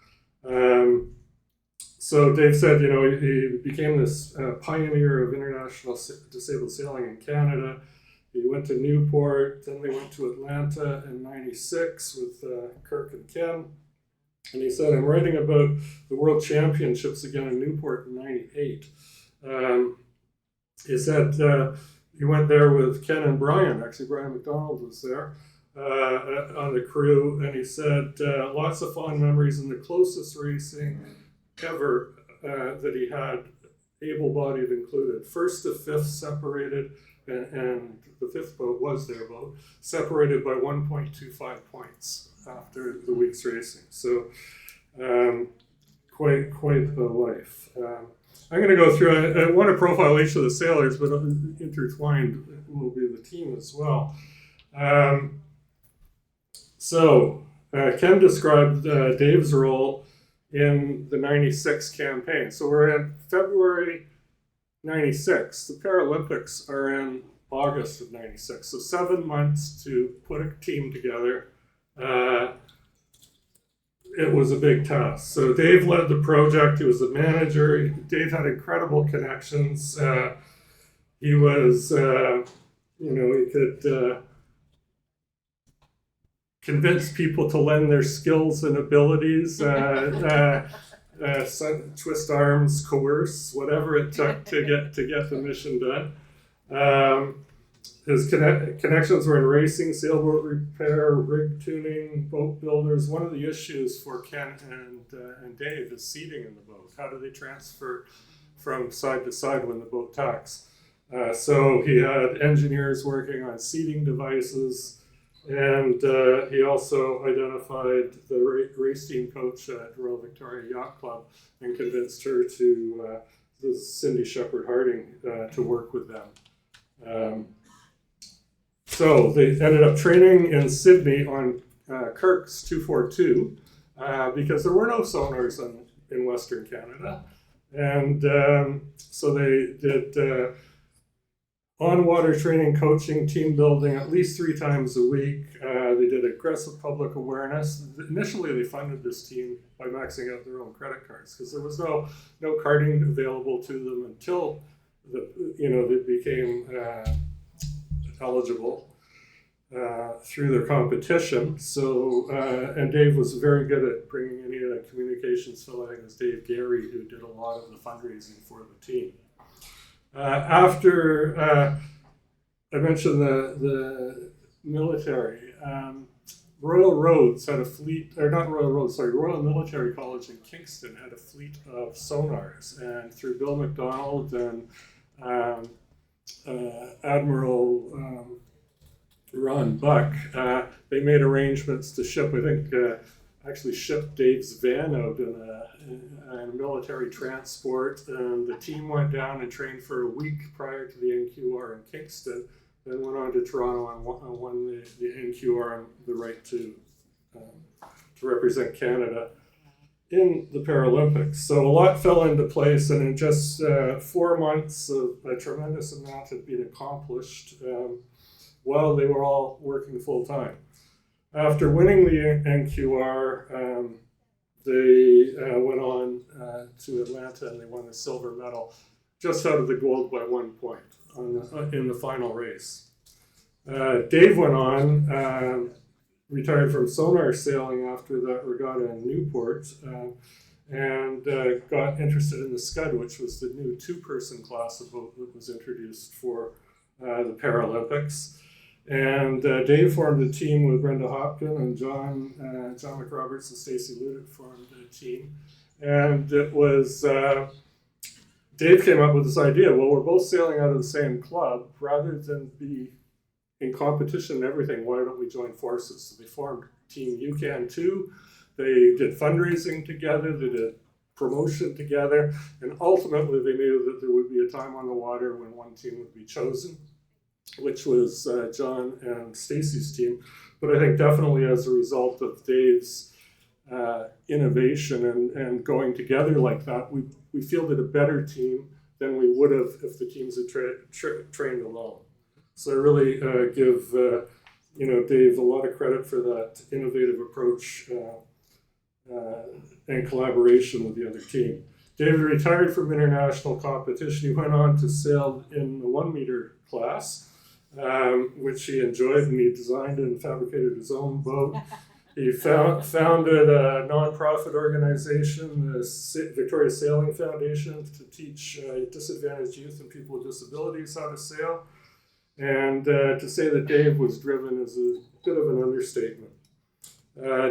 So Dave said, he became this pioneer of international disabled sailing in Canada. He went to Newport, then they went to Atlanta in '96 with Kirk and Ken. And he said, I'm writing about the World Championships again in Newport in '98. He said he went there with Ken and Brian. Actually, Brian McDonald was there on the crew. And he said, lots of fond memories, and the closest racing ever that he had, able-bodied included. First to fifth separated, and the fifth boat was their boat, separated by 1.25 points after the week's racing. So quite a life. I'm going to go through, I want to profile each of the sailors, but intertwined will be the team as well. Ken described Dave's role in the '96 campaign. So we're in February '96. The Paralympics are in August of '96. So 7 months to put a team together. It was a big task. So Dave led the project. He was the manager. Dave had incredible connections. He was, he could convince people to lend their skills and abilities, twist arms, coerce, whatever it took to get the mission done. His connections were in racing, sailboat repair, rig tuning, boat builders. One of the issues for Ken and Dave is seating in the boat. How do they transfer from side to side when the boat tacks? So he had engineers working on seating devices, and he also identified the race team coach at Royal Victoria Yacht Club and convinced her to, Cindy Shepherd-Harding, to work with them. So they ended up training in Sydney on Kirk's 242 because there were no sonars in Western Canada. And so they did on-water training, coaching, team building at least 3 times a week. They did aggressive public awareness. Initially, they funded this team by maxing out their own credit cards because there was no carding available to them until they became eligible through their competition. So, and Dave was very good at bringing any of that communications fellow. I think it was Dave Gary who did a lot of the fundraising for the team. After I mentioned the military, Royal Roads had a fleet, or not Royal Roads, sorry, Royal Military College in Kingston had a fleet of sonars, and through Bill McDonald and Admiral Ron Buck, they made arrangements to ship, I think, actually shipped Dave's van out in a military transport, and the team went down and trained for a week prior to the NQR in Kingston, then went on to Toronto and won the NQR and the right to represent Canada in the Paralympics. So a lot fell into place, and in just 4 months, a tremendous amount had been accomplished while they were all working full time. After winning the NQR, they went on to Atlanta and they won the silver medal, just out of the gold by 1 point in the final race. Dave went on, retired from sonar sailing after that regatta in Newport, and got interested in the Scud, which was the new 2-person class of boat that was introduced for the Paralympics. And Dave formed a team with Brenda Hopkin, and John McRoberts and Stacy Ludick formed a team. And it was, Dave came up with this idea, well, we're both sailing out of the same club. Rather than be in competition and everything, why don't we join forces? So they formed Team You Can Too. They did fundraising together, they did promotion together, and ultimately they knew that there would be a time on the water when one team would be chosen, which was John and Stacy's team. But I think definitely as a result of Dave's innovation and going together like that, we fielded a better team than we would have if the teams had trained alone. So I really give Dave a lot of credit for that innovative approach and collaboration with the other team. David retired from international competition. He went on to sail in the 1 meter class, which he enjoyed, and he designed and fabricated his own boat. He founded a nonprofit organization, the Victoria Sailing Foundation, to teach disadvantaged youth and people with disabilities how to sail. And to say that Dave was driven is a bit of an understatement.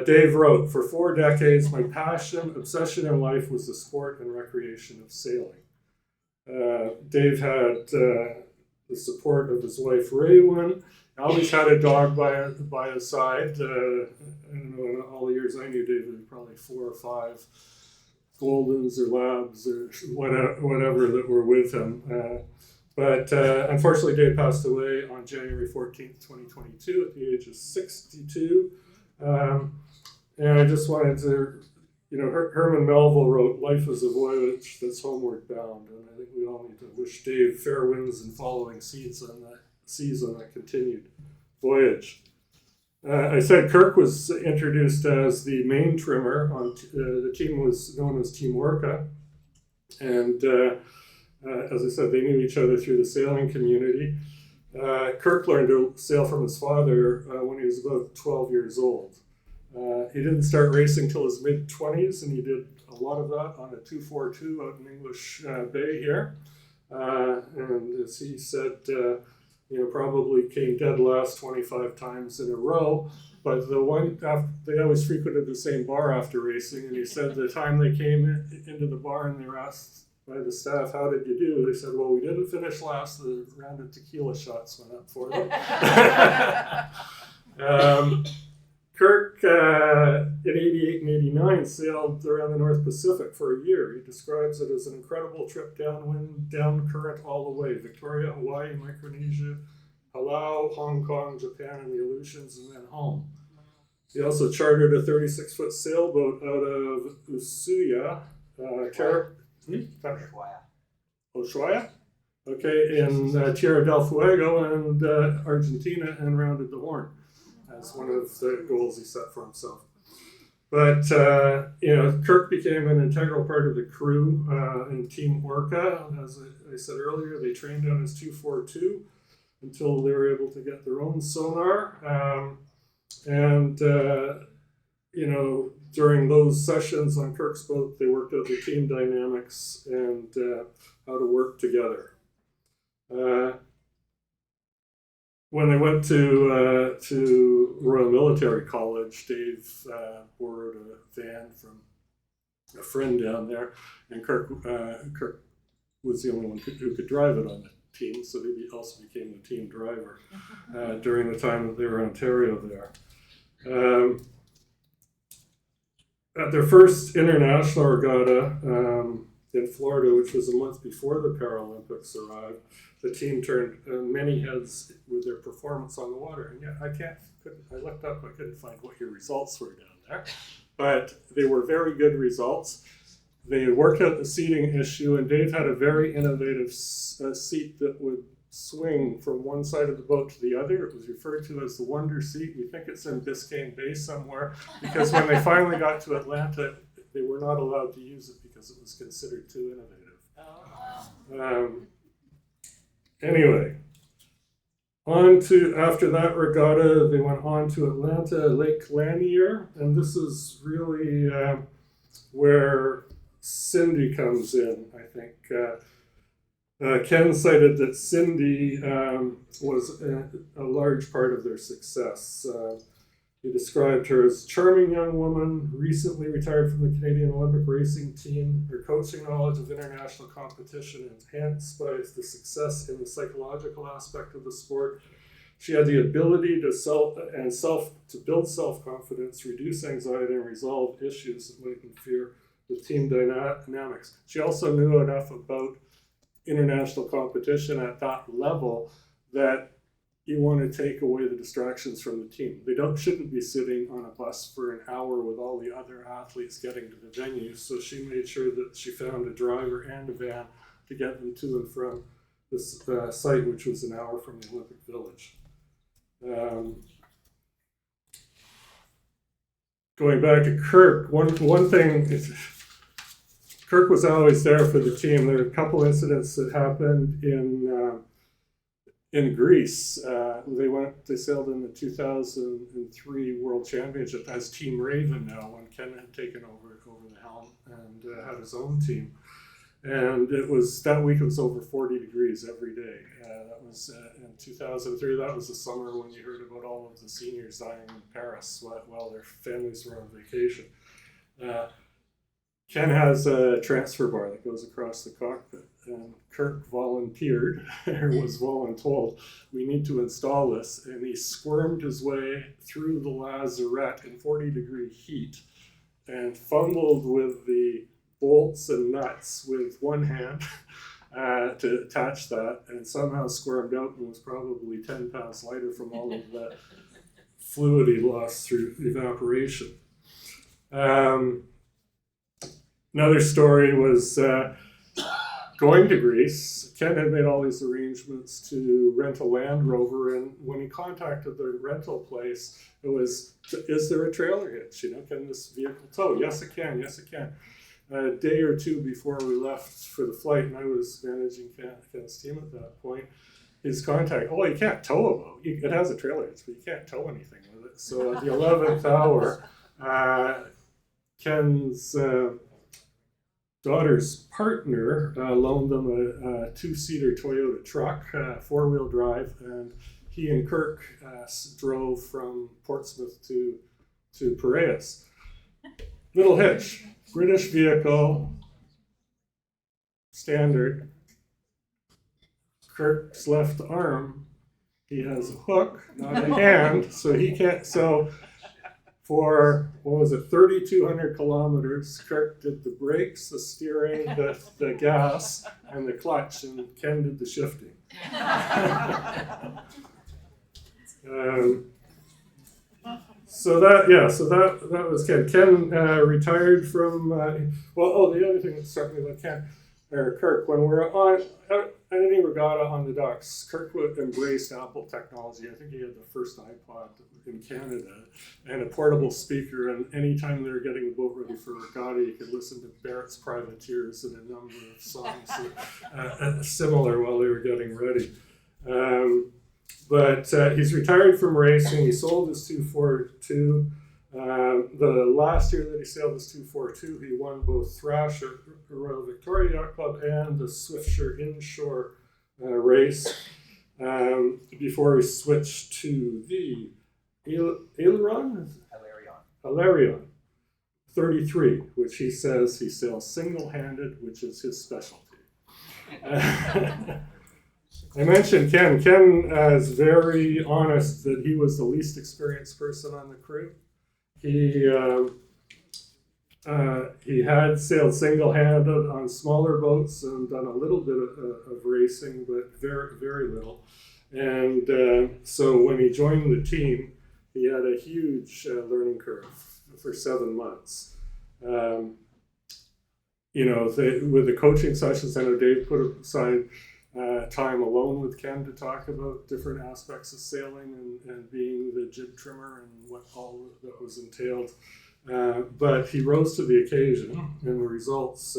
Dave wrote, "For 4 decades, my passion, obsession in life was the sport and recreation of sailing." Dave had the support of his wife, Raywin. Always had a dog by his side. I don't know, in all the years I knew David, probably 4 or 5 Goldens or Labs or whatever that were with him. But unfortunately, Dave passed away on January 14th, 2022 at the age of 62. And I just wanted to, Herman Melville wrote, "Life is a voyage that's homeward bound." And I think we all need to wish Dave fair winds and following seas on that continued voyage. I said Kirk was introduced as the main trimmer. The team was known as Team Orca. And as I said, they knew each other through the sailing community. Kirk learned to sail from his father when he was about 12 years old. He didn't start racing till his mid-20s, and he did a lot of that on a 242 out in English Bay here. And as he said, probably came dead last 25 times in a row. But they always frequented the same bar after racing, and he said the time they came into the bar and they were asked by the staff, "How did you do?" They said, "Well, we didn't finish last. The round of tequila shots went up for them." Kirk, in 88 and 89, sailed around the North Pacific for a year. He describes it as an incredible trip downwind, down current all the way. Victoria, Hawaii, Micronesia, Palau, Hong Kong, Japan, and the Aleutians, and then home. He also chartered a 36-foot sailboat out of Ushuaia, Ushuaia? Okay, in Tierra del Fuego and Argentina, and rounded the Horn as one of the goals he set for himself. But, Kirk became an integral part of the crew in Team Orca. As I said earlier, they trained on his 242 until they were able to get their own sonar. During those sessions on Kirk's boat, they worked out the team dynamics and how to work together. When they went to Royal Military College, Dave borrowed a van from a friend down there, and Kirk was the only one who could drive it on the team, so he also became the team driver during the time that they were in Ontario there. At their first international regatta in Florida, which was a month before the Paralympics arrived, the team turned many heads with their performance on the water. And yet I looked up, I couldn't find what your results were down there, but they were very good results. They worked out the seating issue, and Dave had a very innovative seat that would swing from one side of the boat to the other. It was referred to as the Wonder Seat. We think it's in Biscayne Bay somewhere, because when they finally got to Atlanta, they were not allowed to use it because it was considered too innovative. Anyway, after that regatta, they went on to Atlanta, Lake Lanier, and this is really where Cindy comes in, I think. Ken cited that Cindy was a large part of their success. He described her as a charming young woman, recently retired from the Canadian Olympic racing team. Her coaching knowledge of international competition enhanced by the success in the psychological aspect of the sport. She had the ability to build self-confidence, reduce anxiety, and resolve issues that might interfere with team dynamics. She also knew enough about international competition at that level that you want to take away the distractions from the team. They shouldn't be sitting on a bus for an hour with all the other athletes getting to the venue. So she made sure that she found a driver and a van to get them to and from this site, which was an hour from the Olympic Village. Going back to Kirk, one thing is, Kirk was always there for the team. There were a couple incidents that happened in Greece. They sailed in the 2003 World Championship as Team Raven now, when Ken had taken over the helm and had his own team. And that week it was over 40 degrees every day. That was in 2003. That was the summer when you heard about all of the seniors dying in Paris while their families were on vacation. Ken has a transfer bar that goes across the cockpit, and Kirk volunteered, or was voluntold, we need to install this, and he squirmed his way through the lazarette in 40-degree heat and fumbled with the bolts and nuts with one hand to attach that, and somehow squirmed out and was probably 10 pounds lighter from all of that fluid he lost through evaporation. Another story was going to Greece. Ken had made all these arrangements to rent a Land Rover, and when he contacted the rental place, it was, is there a trailer hitch? Can this vehicle tow? Yes, it can. Yes, it can. A day or two before we left for the flight, and I was managing Ken's team at that point, his contact, you can't tow a boat. It has a trailer hitch, but you can't tow anything with it. So at the 11th hour, Ken's daughter's partner loaned them a two-seater Toyota truck, four-wheel drive, and he and Kirk drove from Portsmouth to Piraeus. Little hitch, British vehicle, standard. Kirk's left arm, he has a hook, not a hand, so he can't, for, 3,200 kilometers, Kirk did the brakes, the steering, the gas, and the clutch, and Ken did the shifting. So that was Ken. Ken retired from, the other thing that struck me about Kirk, when we're at any regatta on the docks, Kirk would embrace Apple technology. I think he had the first iPod in Canada and a portable speaker, and anytime they were getting the boat ready for regatta, you could listen to Barrett's Privateers and a number of songs similar while they were getting ready. But he's retired from racing. He sold his 242. The last year that he sailed his 242, he won both Thrash at Royal Victoria Yacht Club and the Swiftsure Inshore race before he switched to the Hilarion 33, which he says he sails single-handed, which is his specialty. I mentioned Ken. Ken is very honest that he was the least experienced person on the crew. He had sailed single-handed on smaller boats and done a little bit of racing, but very, very little. And so when he joined the team, he had a huge learning curve for 7 months. With the coaching sessions, I know Dave put aside time alone with Ken to talk about different aspects of sailing and being the jib trimmer and what all that was entailed. But he rose to the occasion, and the results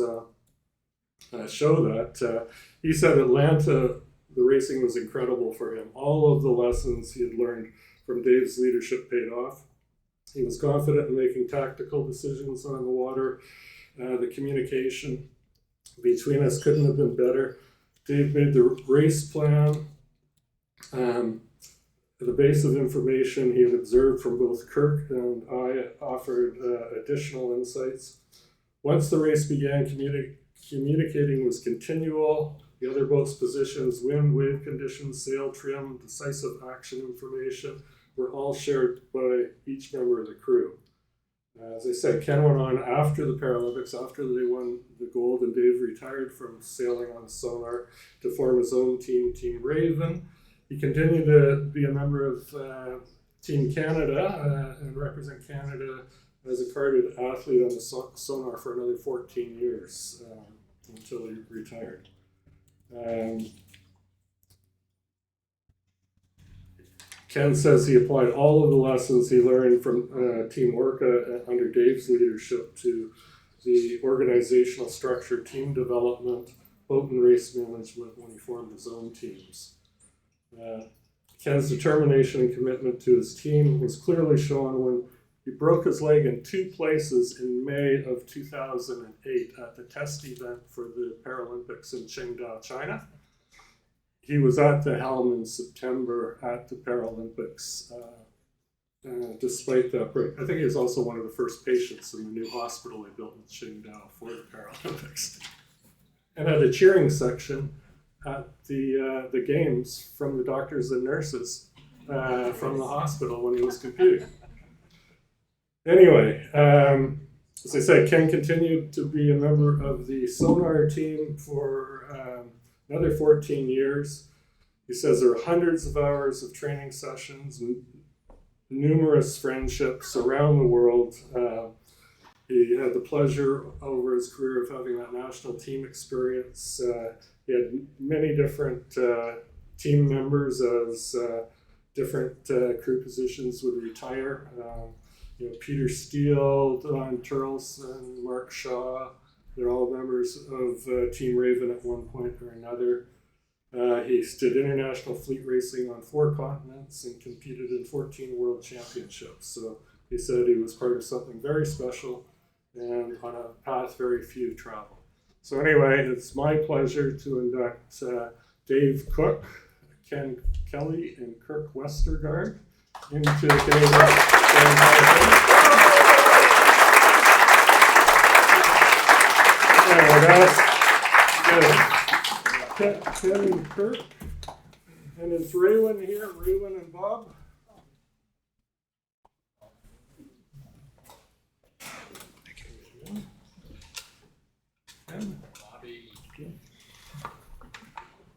show that. He said Atlanta, the racing was incredible for him. All of the lessons he had learned from Dave's leadership paid off. He was confident in making tactical decisions on the water. The communication between us couldn't have been better. Dave made the race plan. The base of information he had observed from both Kirk and I offered additional insights. Once the race began, communicating was continual. The other boat's positions, wind, wave conditions, sail trim, decisive action information were all shared by each member of the crew. As I said, Ken went on after the Paralympics, after they won the gold, and Dave retired from sailing on sonar to form his own team, Team Raven. He continued to be a member of Team Canada and represent Canada as a carded athlete on the sonar for another 14 years until he retired. Ken says he applied all of the lessons he learned from Team Orca under Dave's leadership to the organizational structure, team development, boat and race management when he formed his own teams. Ken's determination and commitment to his team was clearly shown when he broke his leg in 2 places in May of 2008 at the test event for the Paralympics in Qingdao, China. He was at the helm in September at the Paralympics despite that break. I think he was also one of the first patients in the new hospital they built in Qingdao for the Paralympics. And at a cheering section at the games from the doctors and nurses from the hospital when he was competing. Anyway, as I said, Ken continued to be a member of the sonar team for another 14 years. He says there are hundreds of hours of training sessions, numerous friendships around the world. He had the pleasure over his career of having that national team experience. He had many different team members as different crew positions would retire. Peter Steele, Don Turleson, Mark Shaw, they're all members of Team Raven at one point or another. He did international fleet racing on 4 continents and competed in 14 world championships. So he said he was part of something very special and on a path very few travel. So anyway, it's my pleasure to induct Dave Cook, Ken Kelly, and Kirk Westergaard into the Canadian Sailing Hall of Fame. And I'd ask Ken and Kirk, and is Raywin here? Raywin and Bob?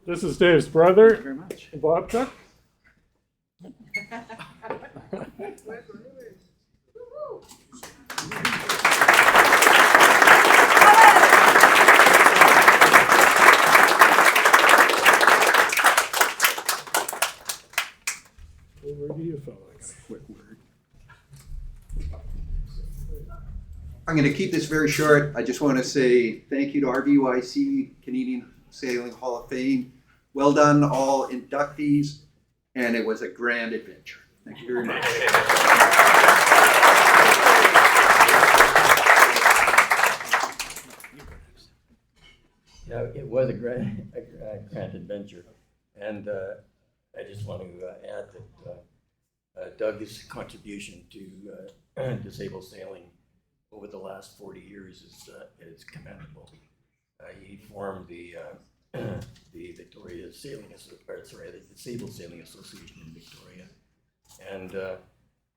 This is Dave's brother. Thank you very much. Bob Cook. Over to you, fellow. I got a quick word. I'm going to keep this very short. I just want to say thank you to RBYC, Canadian Sailing Hall of Fame. Well done, all inductees, and it was a grand adventure. Thank you very much. Yeah, it was a grand adventure, and I just want to add that Doug's contribution to disabled sailing over the last 40 years is commendable. He formed the Victoria Sailing, the Disabled Sailing Association in Victoria, and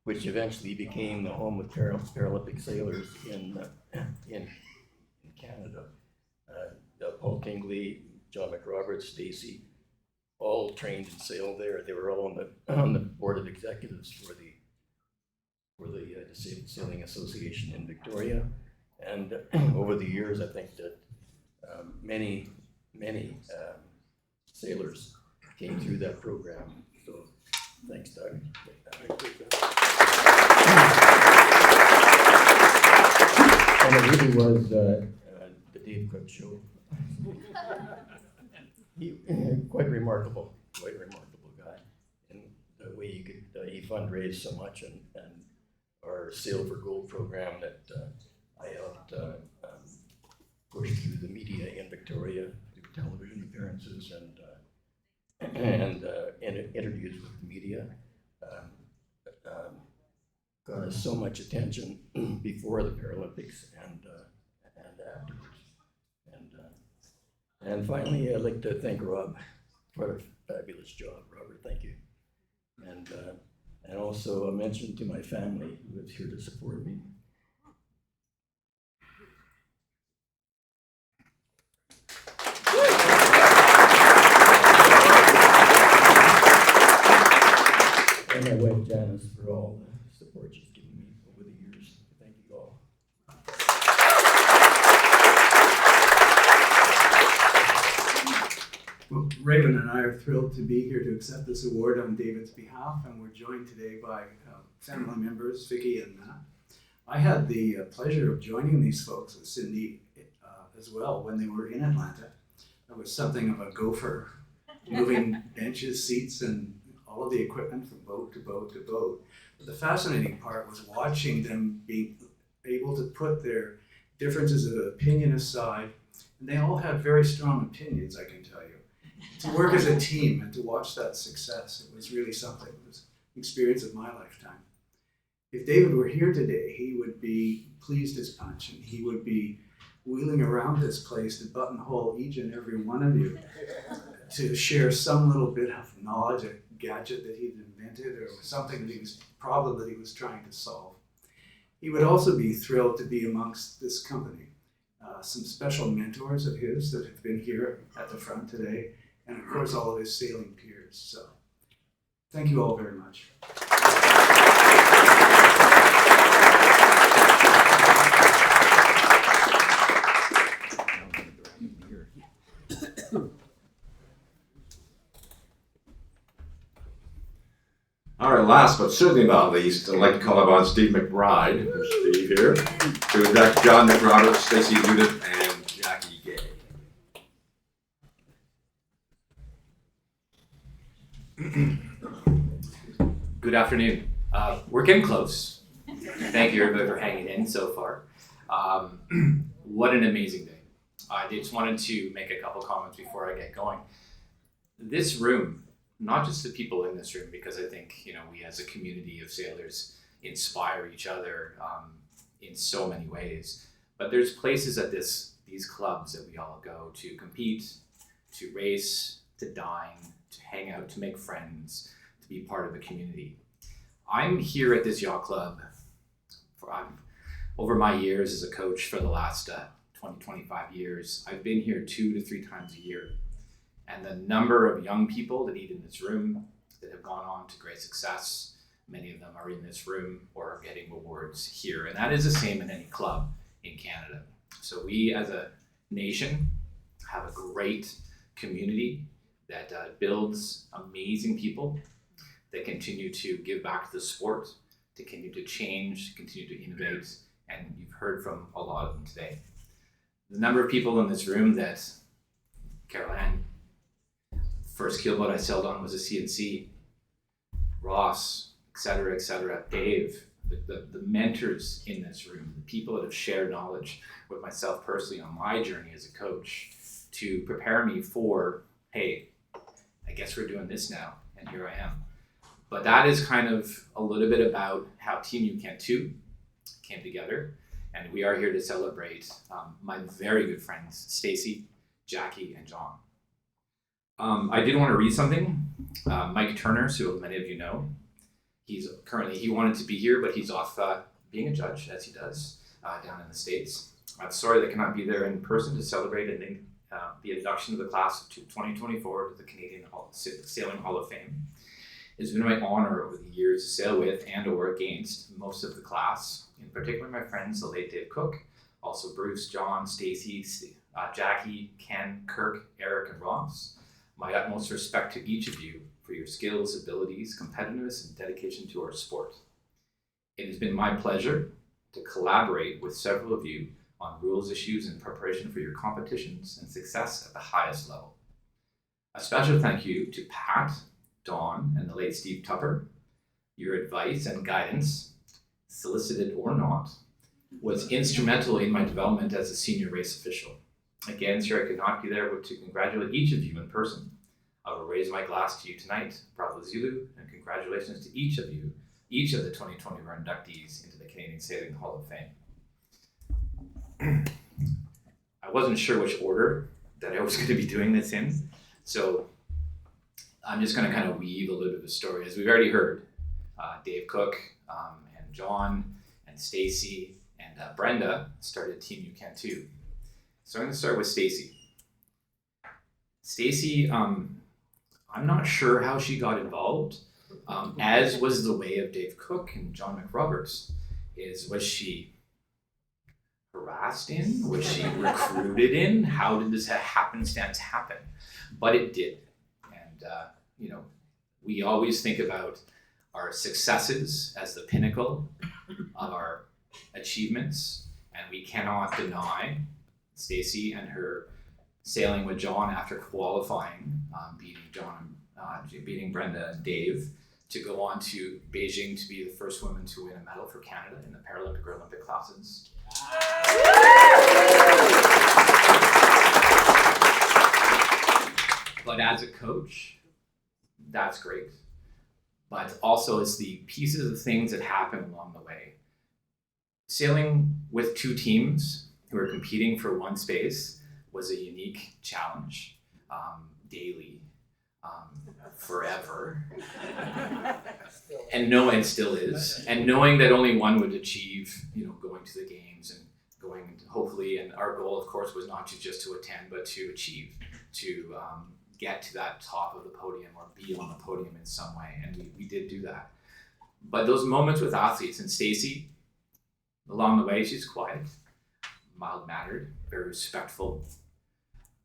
which eventually became the home of Paralympic sailors in Canada. Paul Kingley, John McRoberts, Stacy, all trained and sailed there. They were all on the board of executives for the Disabled Sailing Association in Victoria, and over the years, I think that many sailors came through that program. So, thanks, Doug. And it really was the Dave Cook show. He quite remarkable guy, and the way he fundraised so much, and our Sail for Gold program that I helped push through the media in Victoria, through television appearances and interviews with the media. Got us so much attention before the Paralympics and afterwards. And finally, I'd like to thank Rob for a fabulous job. Robert, thank you. And also a mention to my family who is here to support me. And my wife Janice for all the support she's given me over the years. Thank you all. Well, Raven and I are thrilled to be here to accept this award on David's behalf, and we're joined today by family members, Vicky and Matt. I had the pleasure of joining these folks with Cindy as well when they were in Atlanta. I was something of a gopher, moving benches, seats, and all of the equipment from boat to boat to boat. But the fascinating part was watching them being able to put their differences of opinion aside, and they all had very strong opinions, I can tell you. To work as a team and to watch that success, it was really something. It was an experience of my lifetime. If David were here today, he would be pleased as punch, and he would be wheeling around this place to buttonhole each and every one of you to share some little bit of knowledge, a gadget that he'd invented, or something that problem that he was trying to solve. He would also be thrilled to be amongst this company. Some special mentors of his that have been here at the front today, and of course all of his sailing peers. So thank you all very much. All right, last but certainly not least, I'd like to call upon Steve McBride, there's Steve here, to induct John McRoberts, Stacey Judith, and Jackie Gay. Good afternoon. We're getting close. Thank you everybody for hanging in so far. What an amazing day. I just wanted to make a couple comments before I get going. This room, not just the people in this room, because I think, we as a community of sailors inspire each other in so many ways, but there's places at these clubs that we all go to compete, to race, to dine, to hang out, to make friends, to be part of a community. I'm here at this yacht club over my years as a coach for the last 25 years. I've been here 2 to 3 times a year. And the number of young people that eat in this room that have gone on to great success, many of them are in this room or are getting awards here. And that is the same in any club in Canada. So we as a nation have a great community that builds amazing people that continue to give back to the sport, to continue to change, continue to innovate. And you've heard from a lot of them today. The number of people in this room that Caroline, first keelboat I sailed on was a CNC, Ross, et cetera, Dave, the mentors in this room, the people that have shared knowledge with myself personally on my journey as a coach to prepare me for, hey, I guess we're doing this now, and here I am. But that is kind of a little bit about how Team You Can Too came together, and we are here to celebrate my very good friends, Stacey, Jackie, and John. I did want to read something. Mike Turner, who many of you know, he wanted to be here, but he's off being a judge, as he does, down in the States. I'm sorry that cannot be there in person to celebrate the induction of the class of 2024 to the Canadian Sailing Hall of Fame. It's been my honor over the years to sail with and or against most of the class, in particular my friends, the late Dave Cook, also Bruce, John, Stacey, Jackie, Ken, Kirk, Eric, and Ross. My utmost respect to each of you for your skills, abilities, competitiveness, and dedication to our sport. It has been my pleasure to collaborate with several of you on rules issues in preparation for your competitions and success at the highest level. A special thank you to Pat, Dawn, and the late Steve Tupper. Your advice and guidance, solicited or not, was instrumental in my development as a senior race official. Again, sir, I could not be there, but to congratulate each of you in person. I will raise my glass to you tonight, Bravo Zulu, and congratulations to each of you, each of the 2024 inductees into the Canadian Sailing Hall of Fame. I wasn't sure which order that I was going to be doing this in, so I'm just going to kind of weave a little bit of a story. As we've already heard, Dave Cook and John and Stacy and Brenda started Team You Can Too. So I'm going to start with Stacy. Stacy, I'm not sure how she got involved, as was the way of Dave Cook and John McRoberts. Was she harassed in? Was she recruited in? How did this happenstance happen? But it did. And, we always think about our successes as the pinnacle of our achievements, and we cannot deny Stacy and her sailing with John after qualifying, beating Brenda and Dave, to go on to Beijing to be the first woman to win a medal for Canada in the Paralympic or Olympic classes. But as a coach, that's great. But also it's the pieces of things that happen along the way. Sailing with two teams who are competing for one space was a unique challenge, daily, forever, and still is. And knowing that only one would achieve, going to the games and going hopefully, and our goal, of course, was not just to attend, but to achieve, to get to that top of the podium or be on the podium in some way, and we did do that. But those moments with athletes, and Stacy, along the way, she's quiet, mild-mannered, very respectful.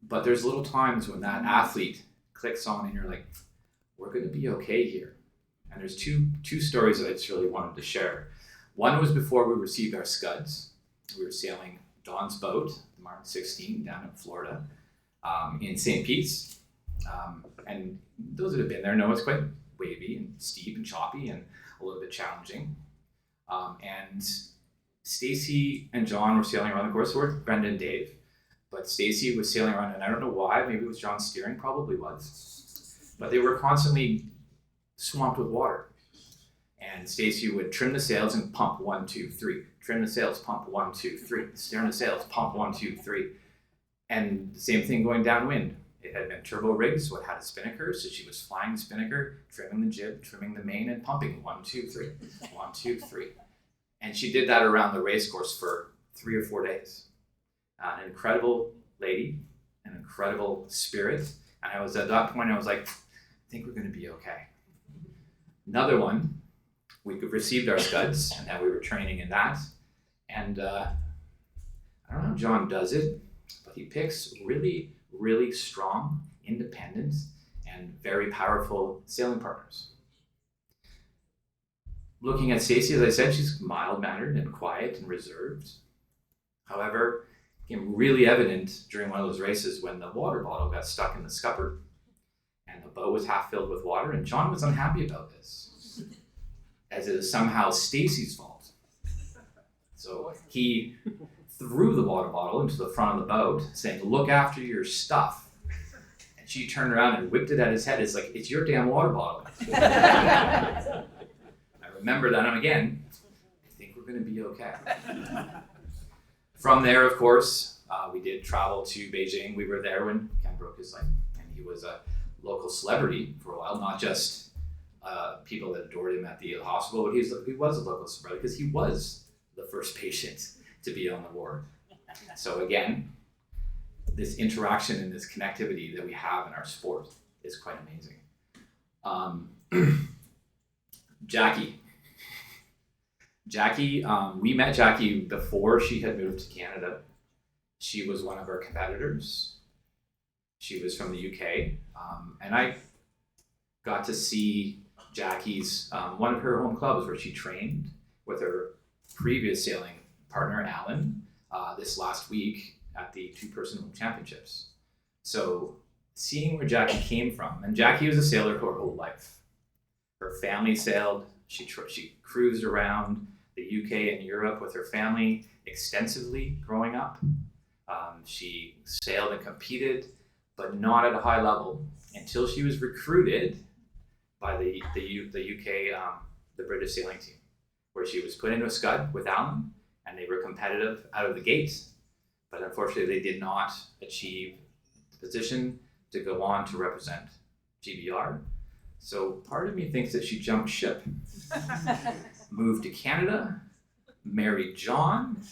But there's little times when that athlete clicks on and you're like, we're going to be okay here. And there's two stories that I just really wanted to share. One was before we received our scuds. We were sailing Dawn's boat, the Martin 16, down in Florida, in St. Pete's. And those that have been there know it's quite wavy and steep and choppy and a little bit challenging. And Stacy and John were sailing around the course, so were Brenda and Dave. But Stacy was sailing around, and I don't know why, maybe it was John steering, probably was. But they were constantly swamped with water. And Stacy would trim the sails and pump 1, 2, 3. Trim the sails, pump 1, 2, 3. Trim the sails, pump 1, 2, 3. And the same thing going downwind. It had been turbo rigged, so it had a spinnaker, so she was flying the spinnaker, trimming the jib, trimming the main, and pumping 1, 2, 3. 1, 2, 3. And she did that around the race course for 3 or 4 days. An incredible lady, an incredible spirit. And I was at that point, I was like, I think we're going to be okay. Another one, we received our scuds, and now we were training in that. And I don't know how John does it, but he picks really, really strong, independent, and very powerful sailing partners. Looking at Stacy, as I said, she's mild-mannered and quiet and reserved. However, it became really evident during one of those races when the water bottle got stuck in the scupper and the boat was half filled with water, and John was unhappy about this, as it is somehow Stacy's fault. So he threw the water bottle into the front of the boat, saying, "Look after your stuff." And she turned around and whipped it at his head. It's like, it's your damn water bottle. I remember that, and again, I think we're going to be okay. From there, of course, we did travel to Beijing. We were there when Ken broke his leg, and he was a local celebrity for a while, not just people that adored him at the hospital, but he was a local celebrity because he was the first patient to be on the ward. So again, this interaction and this connectivity that we have in our sport is quite amazing. Jackie, we met Jackie before she had moved to Canada. She was one of our competitors. She was from the UK, and I got to see Jackie's, one of her home clubs where she trained with her previous sailing partner, Alan, this last week at the two-person world championships. So seeing where Jackie came from, and Jackie was a sailor her whole life. Her family sailed, she cruised around the UK and Europe with her family extensively growing up. She sailed and competed, but not at a high level until she was recruited by the UK, the British sailing team, where she was put into a scud with Alan, and they were competitive out of the gate, but unfortunately they did not achieve the position to go on to represent GBR. So part of me thinks that she jumped ship, moved to Canada, married John.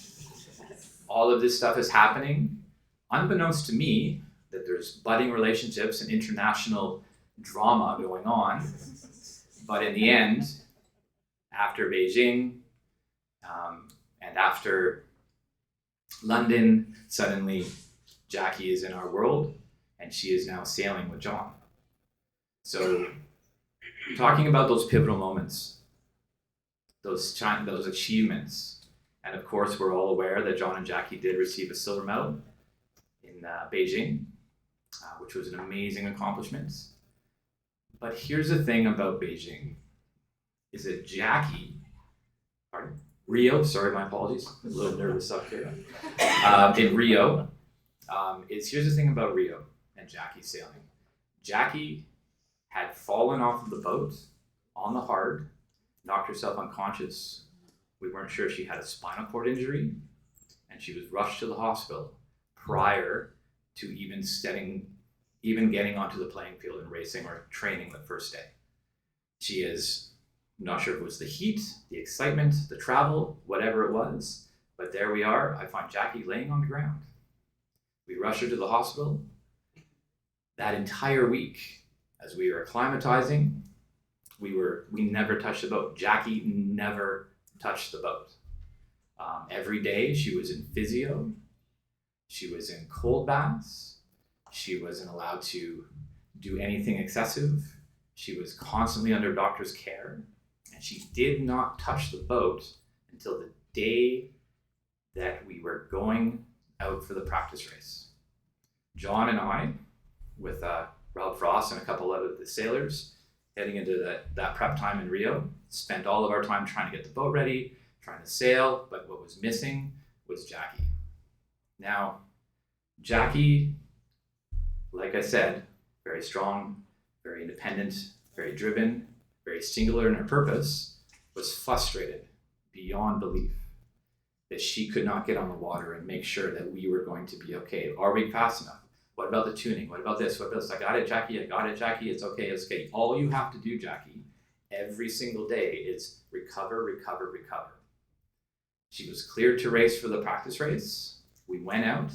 All of this stuff is happening, unbeknownst to me, that there's budding relationships and international drama going on. But in the end, after Beijing and after London, suddenly Jackie is in our world and she is now sailing with John. So talking about those pivotal moments, those achievements, and of course we're all aware that John and Jackie did receive a silver medal in Beijing, which was an amazing accomplishment. But here's the thing about Beijing, is that Rio, sorry, my apologies, I'm a little nervous up here. In Rio, here's the thing about Rio and Jackie sailing. Jackie had fallen off of the boat on the hard, knocked herself unconscious. We weren't sure if she had a spinal cord injury, and she was rushed to the hospital prior to even getting onto the playing field and racing or training the first day. She is, I'm not sure if it was the heat, the excitement, the travel, whatever it was, but there we are. I find Jackie laying on the ground. We rush her to the hospital. That entire week, as we were acclimatizing, we never touched the boat. Jackie never touched the boat. Every day she was in physio. She was in cold baths. She wasn't allowed to do anything excessive. She was constantly under doctor's care. And she did not touch the boat until the day that we were going out for the practice race. John and I, with Rob Frost and a couple of the sailors, heading into that prep time in Rio, spent all of our time trying to get the boat ready, trying to sail, but what was missing was Jackie. Now, Jackie, like I said, very strong, very independent, very driven, very singular in her purpose, was frustrated beyond belief that she could not get on the water and make sure that we were going to be okay. Are we fast enough? What about the tuning? What about this? What about this? I got it, Jackie. I got it, Jackie. It's okay. It's okay. All you have to do, Jackie, every single day is recover, recover, recover. She was cleared to race for the practice race. We went out.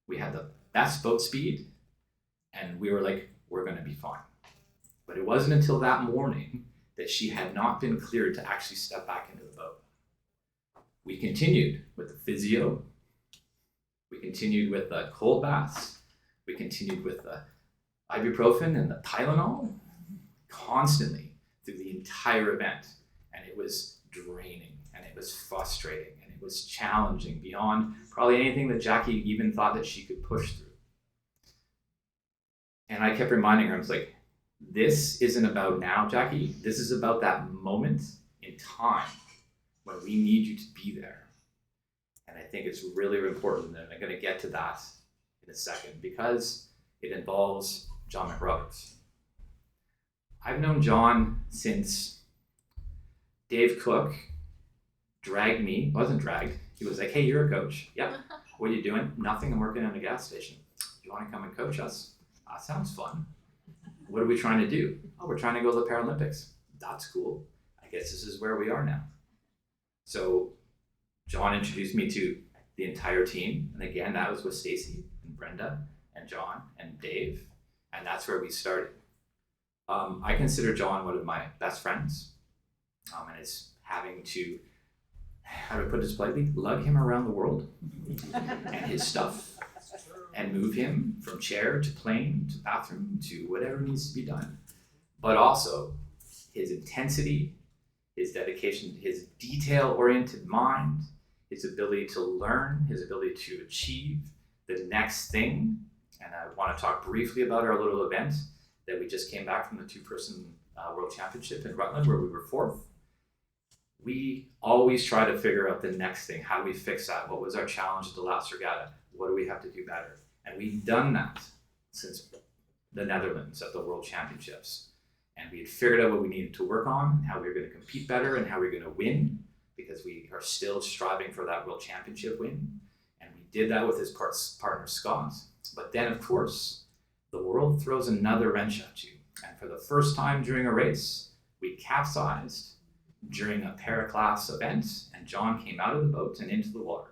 We had the best boat speed. And we were like, we're going to be fine. But it wasn't until that morning that she had not been cleared to actually step back into the boat. We continued with the physio. We continued with the cold baths. We continued with the ibuprofen and the Tylenol constantly through the entire event. And it was draining, and it was frustrating, and it was challenging beyond probably anything that Jackie even thought that she could push through. And I kept reminding her, I was like, this isn't about now, Jackie. This is about that moment in time when we need you to be there. And I think it's really important, and I'm going to get to that in a second, because it involves John McRoberts. I've known John since Dave Cook dragged me, wasn't dragged, he was like, hey, you're a coach. Yep. What are you doing? Nothing, I'm working at a gas station. Do you want to come and coach us? That sounds fun. What are we trying to do? Oh, we're trying to go to the Paralympics. That's cool. I guess this is where we are now. So John introduced me to the entire team. And again, that was with Stacy and Brenda and John and Dave. And that's where we started. I consider John one of my best friends. And it's having to, how do I put this politely, lug him around the world and his stuff and move him from chair to plane to bathroom to whatever needs to be done. But also his intensity, his dedication, his detail-oriented mind, his ability to learn, his ability to achieve the next thing. And I want to talk briefly about our little event that we just came back from the two-person World Championship in Rutland, where we were 4th. We always try to figure out the next thing. How do we fix that? What was our challenge at the last regatta? What do we have to do better? And we've done that since the Netherlands at the World Championships. And we had figured out what we needed to work on, and how we were going to compete better, and how we were going to win, because we are still striving for that World Championship win. And we did that with his partner, Scott. But then, of course, the world throws another wrench at you. And for the first time during a race, we capsized during a paraclass event, and John came out of the boat and into the water.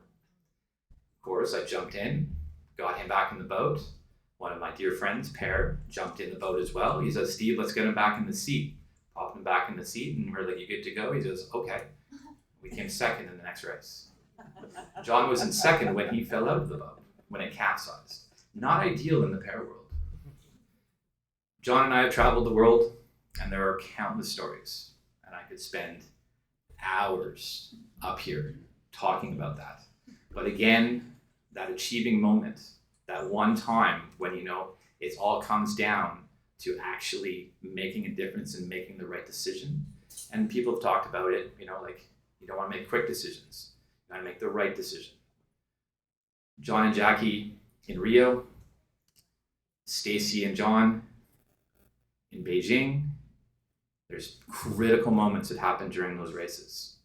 Of course, I jumped in, got him back in the boat. One of my dear friends, Per, jumped in the boat as well. He says, Steve, let's get him back in the seat. Popped him back in the seat, and we're like, you good to go? He says, okay. We came second in the next race. John was in second when he fell out of the boat, when it capsized. Not ideal in the pair world. John and I have traveled the world, and there are countless stories. And I could spend hours up here talking about that. But again, that achieving moment, that one time when, you know, it all comes down to actually making a difference and making the right decision. And people have talked about it, you know, like, you don't want to make quick decisions. You want to make the right decision. John and Jackie in Rio, Stacy and John in Beijing. There's critical moments that happened during those races.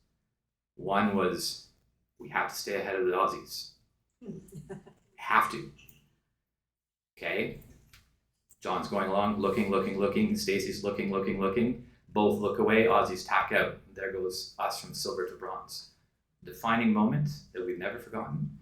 One was, we have to stay ahead of the Aussies. Have to. Okay? John's going along, looking. Stacy's looking. Both look away, Aussies tack out. There goes us from silver to bronze. Defining moment that we've never forgotten.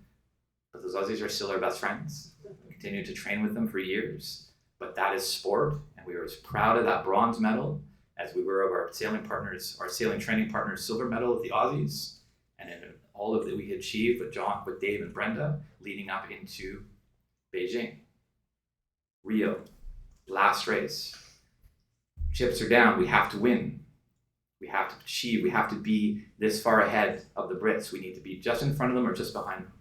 But those Aussies are still our best friends. We continue to train with them for years. But that is sport, and we were as proud of that bronze medal as we were of our sailing partners, our sailing training partners' silver medal with the Aussies, and in all of that we achieved with John, with Dave and Brenda, leading up into Beijing. Rio, last race. Chips are down, we have to win. We have to achieve, we have to be this far ahead of the Brits. We need to be just in front of them or just behind them.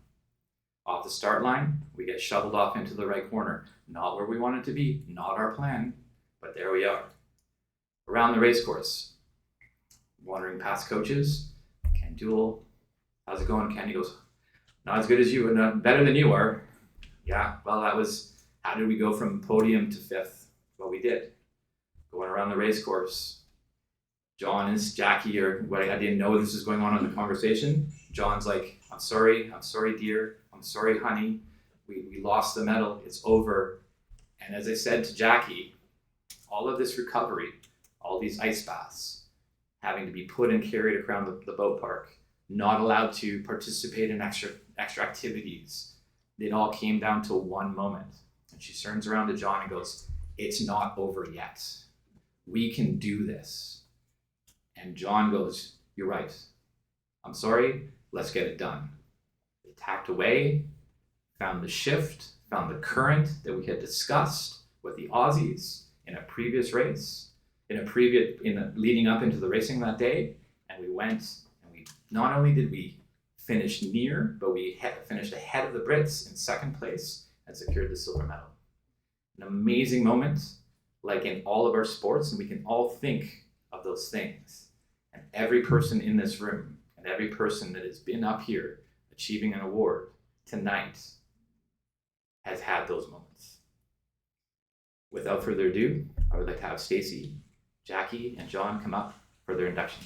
Off the start line, we get shoveled off into the right corner. Not where we wanted to be, not our plan, but there we are. Around the race course, wandering past coaches. Ken Duell, how's it going, Ken? He goes, not as good as you, and better than you are. Yeah, well, that was, how did we go from podium to fifth? Well, we did. Going around the race course. John and Jackie are, I didn't know this was going on in the conversation. John's like, I'm sorry dear, I'm sorry honey, we lost the medal, it's over. And as I said to Jackie, all of this recovery, all these ice baths, having to be put and carried around the boat park, not allowed to participate in extra activities, it all came down to one moment. And she turns around to John and goes, it's not over yet. We can do this. And John goes, you're right. I'm sorry, let's get it done. They tacked away, found the shift, found the current that we had discussed with the Aussies in a previous race, leading up into the racing that day, and we went, and we not only did we finish near, but we finished ahead of the Brits in second place and secured the silver medal. An amazing moment, like in all of our sports, and we can all think of those things. And every person in this room, and every person that has been up here achieving an award tonight has had those moments. Without further ado, I would like to have Stacy, Jackie, and John come up for their induction.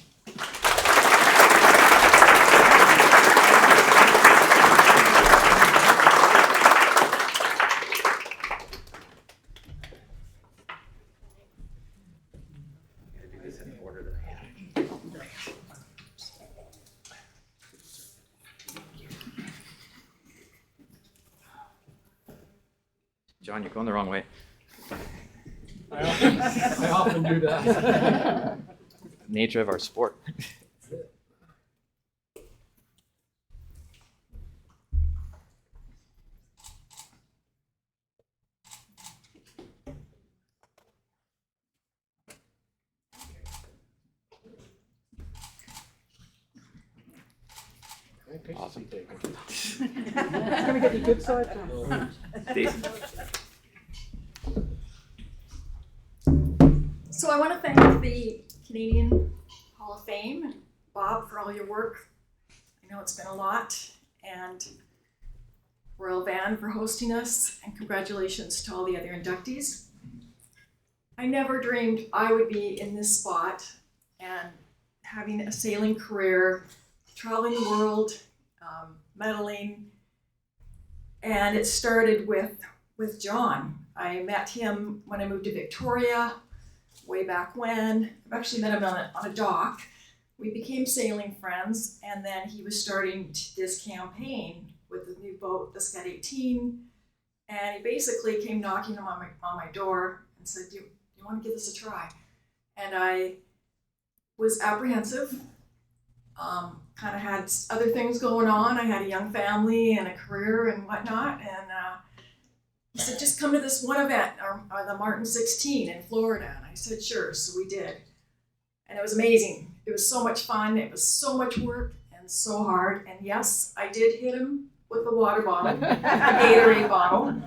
John, you're going the wrong way. I often do that. Nature of our sport. Awesome. Can we get the good side? So I want to thank the Canadian Hall of Fame and Bob for all your work. I know it's been a lot, and Royal Van for hosting us, and congratulations to all the other inductees. I never dreamed I would be in this spot and having a sailing career, traveling the world, medaling, and it started with John. I met him when I moved to Victoria, way back when. I've actually met him on a dock. We became sailing friends, and then he was starting this campaign with the new boat, the Scud 18, and he basically came knocking on my door and said, do you want to give this a try? And I was apprehensive, kind of had other things going on. I had a young family and a career and whatnot, and he said, just come to this one event, the Martin 16 in Florida. And I said, sure, so we did. And it was amazing. It was so much fun, it was so much work and so hard. And yes, I did hit him with the water bottle, the Gatorade bottle.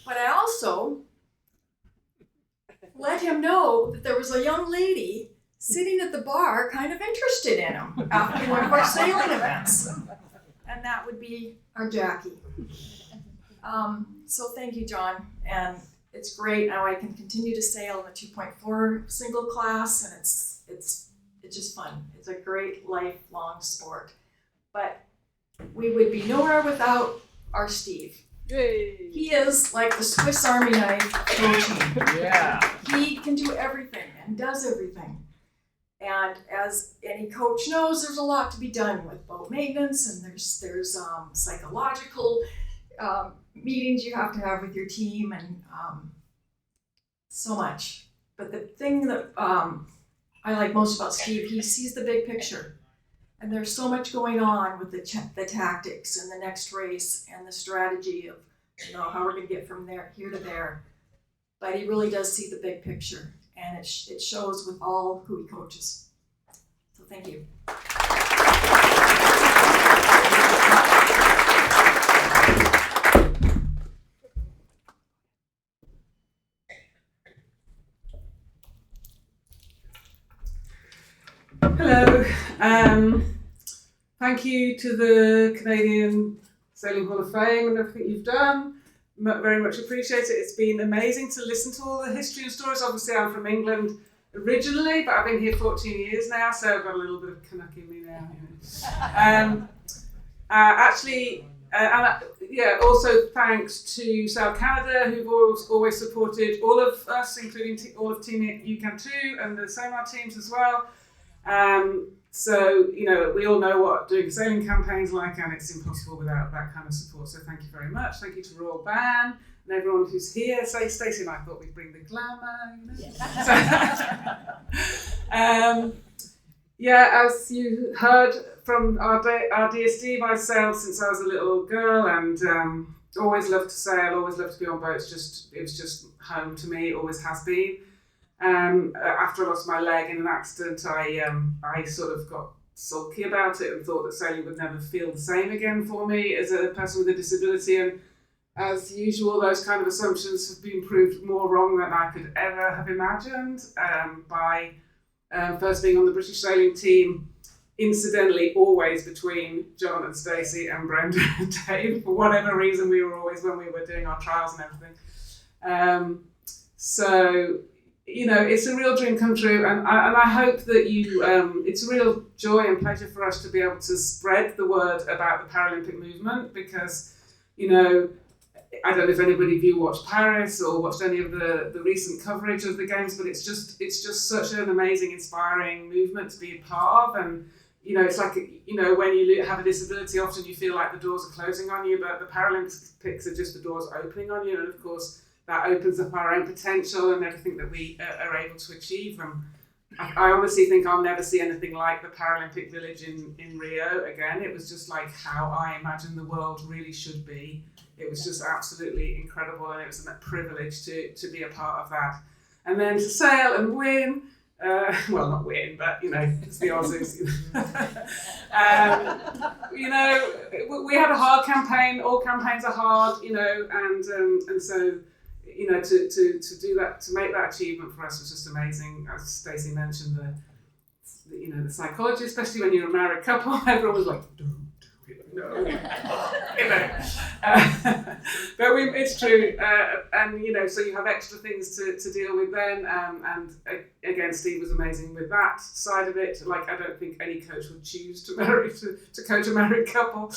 But I also let him know that there was a young lady sitting at the bar kind of interested in him after one of our sailing events. And that would be our Jackie. So thank you, John. And it's great. Now I can continue to sail in the 2.4 single class, and it's just fun. It's a great lifelong sport. But we would be nowhere without our Steve. Yay. He is like the Swiss Army knife of coaching. Yeah. He can do everything and does everything. And as any coach knows, there's a lot to be done with boat maintenance, and there's psychological meetings you have to have with your team, and so much. But the thing that I like most about Steve, he sees the big picture. And there's so much going on with the tactics and the next race and the strategy of, how we're going to get from here to there. But he really does see the big picture, and it shows with all who he coaches. So thank you. Hello. Thank you to the Canadian Sailing Hall of Fame and everything you've done. Very much appreciate it. It's been amazing to listen to all the history and stories. Obviously, I'm from England originally, but I've been here 14 years now, so I've got a little bit of Canuck in me now. Also thanks to Sail Canada, who've always supported all of us, including all of Team UCAN 2 and the Sonar teams as well. We all know what doing sailing campaigns like, and it's impossible without that kind of support. So thank you very much. Thank you to Royal Ban and everyone who's here. So Stacey and I thought we'd bring the glamour. As you heard from our dear Steve, I've sailed since I was a little girl, and always loved to sail, always loved to be on boats. It was just home to me, always has been. After I lost my leg in an accident, I sort of got sulky about it and thought that sailing would never feel the same again for me as a person with a disability. And as usual, those kind of assumptions have been proved more wrong than I could ever have imagined. By first being on the British sailing team, incidentally, always between John and Stacey and Brenda and Dave, for whatever reason, we were always when we were doing our trials and everything. It's a real dream come true, and I hope that it's a real joy and pleasure for us to be able to spread the word about the Paralympic movement, because, I don't know if anybody of you watched Paris or watched any of the recent coverage of the games, but it's just such an amazing, inspiring movement to be a part of. And, it's like, when you have a disability, often you feel like the doors are closing on you, but the Paralympics are just the doors opening on you, and of course, that opens up our own potential and everything that we are able to achieve. And I honestly think I'll never see anything like the Paralympic Village in Rio again. It was just like how I imagined the world really should be. It was just absolutely incredible, and it was a privilege to be a part of that. And then to sail and win, well, not win, but, it's the Aussies. We had a hard campaign. All campaigns are hard, and so, to do that, to make that achievement for us was just amazing. As Stacey mentioned, the psychology, especially when you're a married couple, everyone was like, don't do No. But it's true, and you know, so you have extra things to deal with then. And again, Steve was amazing with that side of it. Like, I don't think any coach would choose to coach a married couple.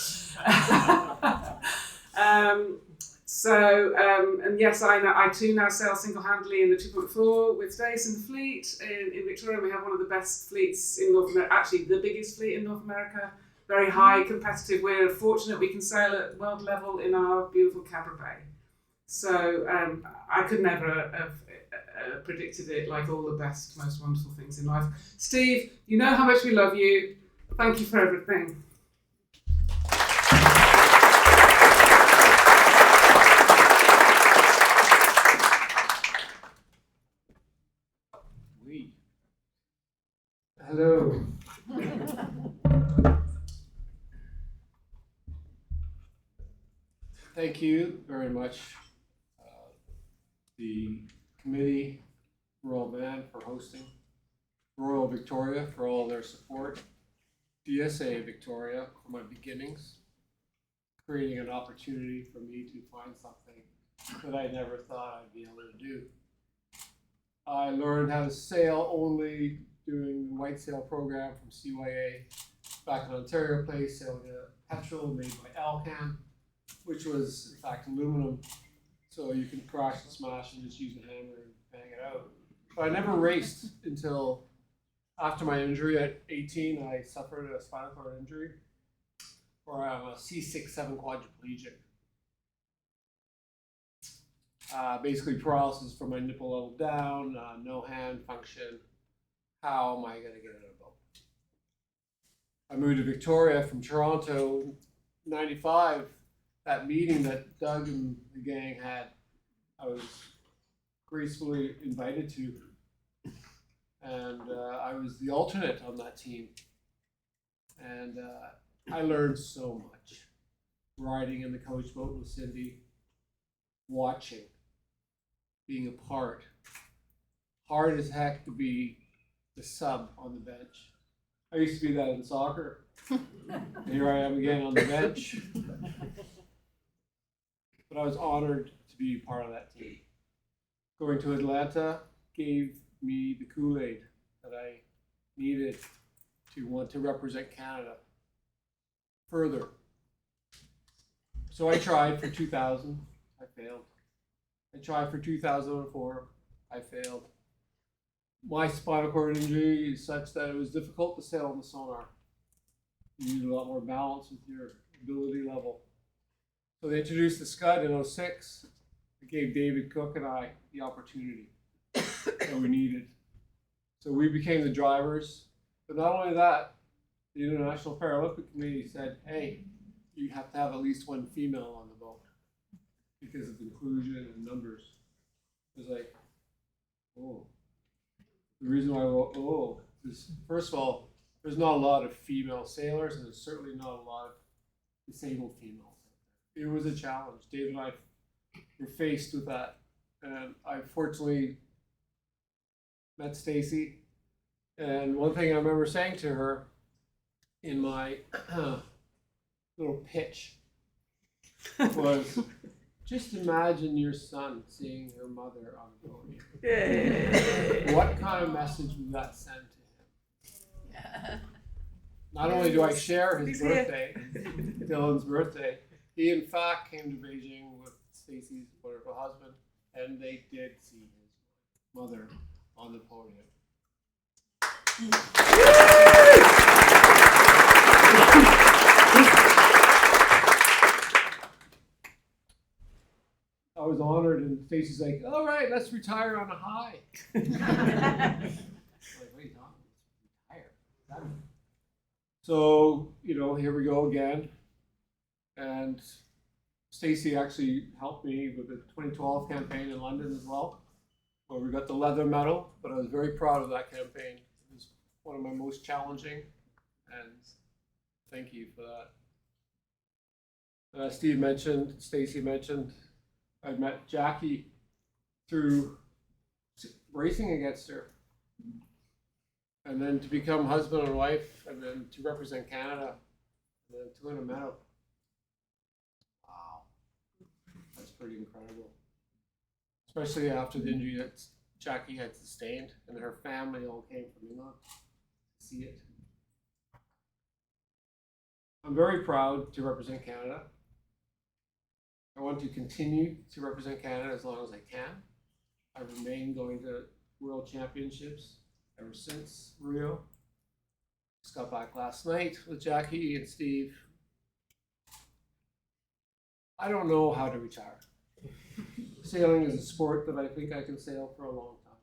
And yes, I too now sail single-handedly in the 2.4 with Stace in the fleet in Victoria. We have one of the best fleets in North America, actually the biggest fleet in North America. Very high competitive. We're fortunate we can sail at world level in our beautiful Cabra Bay. So I could never have predicted it, like all the best, most wonderful things in life. Steve, you know how much we love you. Thank you for everything. Hello. Thank you very much, the committee, Royal Band for hosting, Royal Victoria for all their support, DSA Victoria for my beginnings, creating an opportunity for me to find something that I never thought I'd be able to do. I learned how to sail only doing the white sail program from CYA back in Ontario Place, sailing a petrol made by Alcan, which was in fact aluminum, so you can crash and smash and just use a hammer and bang it out. But I never raced until after my injury at 18. I suffered a spinal cord injury, where I'm a C6-7 quadriplegic. Basically paralysis from my nipple level down, no hand function. How am I going to get in a boat? I moved to Victoria from Toronto in '95. That meeting that Doug and the gang had, I was gracefully invited to. And I was the alternate on that team. And I learned so much. Riding in the coach boat with Cindy, watching, being a part. Hard as heck to be the sub on the bench. I used to be that in soccer. Here I am again on the bench. But I was honored to be part of that team. Going to Atlanta gave me the Kool-Aid that I needed to want to represent Canada further. So I tried for 2000, I failed. I tried for 2004, I failed. My spinal cord injury is such that it was difficult to sail on the sonar. You need a lot more balance with your ability level. So they introduced the Scud in '06. It gave David Cook and I the opportunity that we needed. So we became the drivers. But not only that, the International Paralympic Committee said, hey, you have to have at least one female on the boat because of inclusion and numbers. It was like, oh. The reason why I wrote, oh, is first of all, there's not a lot of female sailors, and there's certainly not a lot of disabled females. It was a challenge. Dave and I were faced with that. And I fortunately met Stacy. And one thing I remember saying to her in my little pitch was, just imagine your son seeing your mother on the podium. Yay. What kind of message would that send to him? Not only do I share his birthday, Dylan's birthday, he in fact came to Beijing with Stacy's wonderful husband, and they did see his mother on the podium. I was honored, and Stacy's like, all right, let's retire on a high. I'm like, wait, no, retire. So, you know, here we go again. And Stacy actually helped me with the 2012 campaign in London as well, where we got the leather medal, but I was very proud of that campaign. It was one of my most challenging, and thank you for that. Steve mentioned, Stacy mentioned, I met Jackie through racing against her. And then to become husband and wife, and then to represent Canada, and then to win a medal. Wow, that's pretty incredible. Especially after the injury that Jackie had sustained, and her family all came from England to see it. I'm very proud to represent Canada. I want to continue to represent Canada as long as I can. I've remained going to World Championships ever since Rio. Just got back last night with Jackie and Steve. I don't know how to retire. Sailing is a sport that I think I can sail for a long time.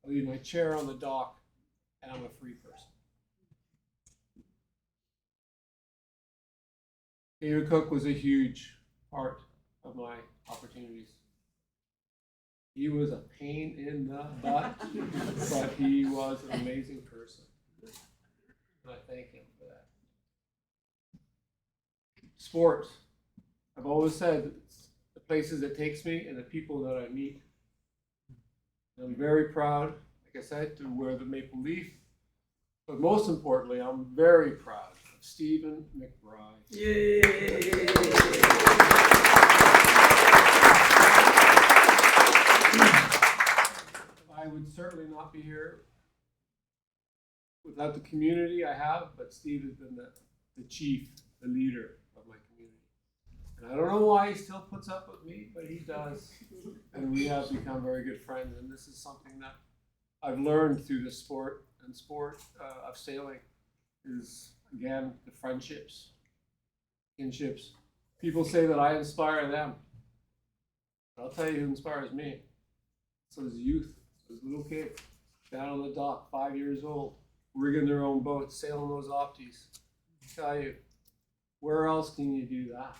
I leave my chair on the dock and I'm a free person. David Cook was a huge part of my opportunities. He was a pain in the butt, but he was an amazing person. And I thank him for that. Sport. I've always said it's the places it takes me and the people that I meet. And I'm very proud, like I said, to wear the maple leaf. But most importantly, I'm very proud of Stephen McBride. Yay! I would certainly not be here without the community I have, but Steve has been the chief, the leader of my community. And I don't know why he still puts up with me, but he does. And we have become very good friends. And this is something that I've learned through the sport of sailing is, again, the friendships, kinships. People say that I inspire them. I'll tell you who inspires me. So those youth, those little kids down on the dock, 5 years old, rigging their own boats, sailing those opties. I tell you, where else can you do that?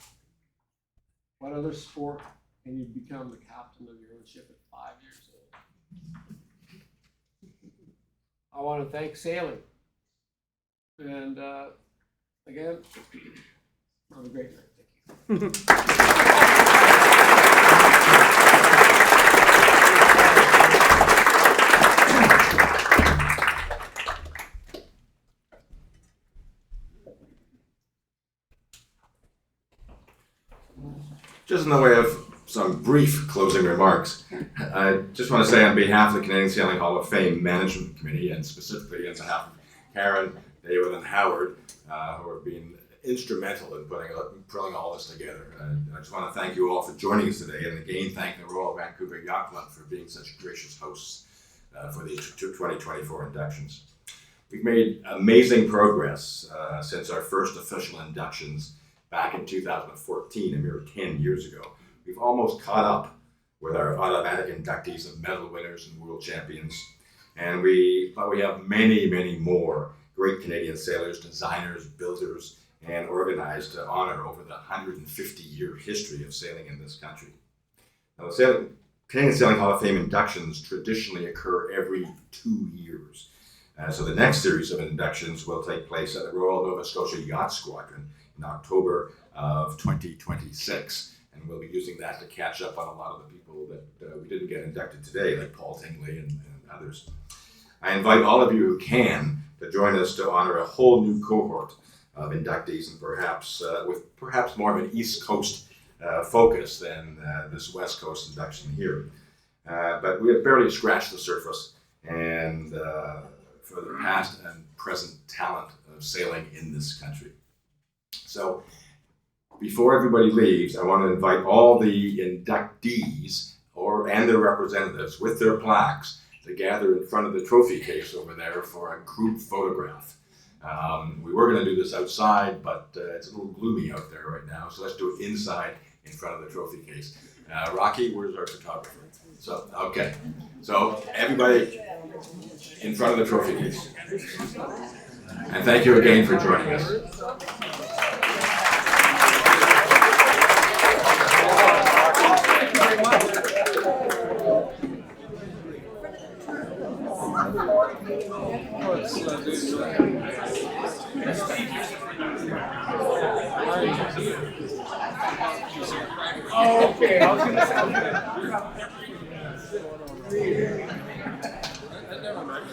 What other sport can you become the captain of your own ship at 5 years old? I want to thank sailing. And again, have a great night. Thank you. Just in the way of some brief closing remarks, I just want to say on behalf of the Canadian Sailing Hall of Fame Management Committee, and specifically on behalf of Karen, David, and Howard, who have been instrumental in putting all this together. I just want to thank you all for joining us today, and again thank the Royal Vancouver Yacht Club for being such gracious hosts for the 2024 inductions. We've made amazing progress since our first official inductions back in 2014, a mere 10 years ago. We've almost caught up with our automatic inductees of medal winners and world champions. But we have many, many more great Canadian sailors, designers, builders, and organized to honor over the 150-year history of sailing in this country. Now, the Canadian Sailing Hall of Fame inductions traditionally occur every 2 years. So the next series of inductions will take place at the Royal Nova Scotia Yacht Squadron in October of 2026. And we'll be using that to catch up on a lot of the people that we didn't get inducted today, like Paul Tingley and others. I invite all of you who can to join us to honor a whole new cohort of inductees, and perhaps more of an East Coast focus than this West Coast induction here. But we have barely scratched the surface and for the past and present talent of sailing in this country. So before everybody leaves, I want to invite all the inductees and their representatives with their plaques to gather in front of the trophy case over there for a group photograph. We were going to do this outside, but it's a little gloomy out there right now, so let's do it inside in front of the trophy case. Rocky, where's our photographer? So, okay. So everybody in front of the trophy case. And thank you again for joining us. Oh, okay. I was going to say. Never mind.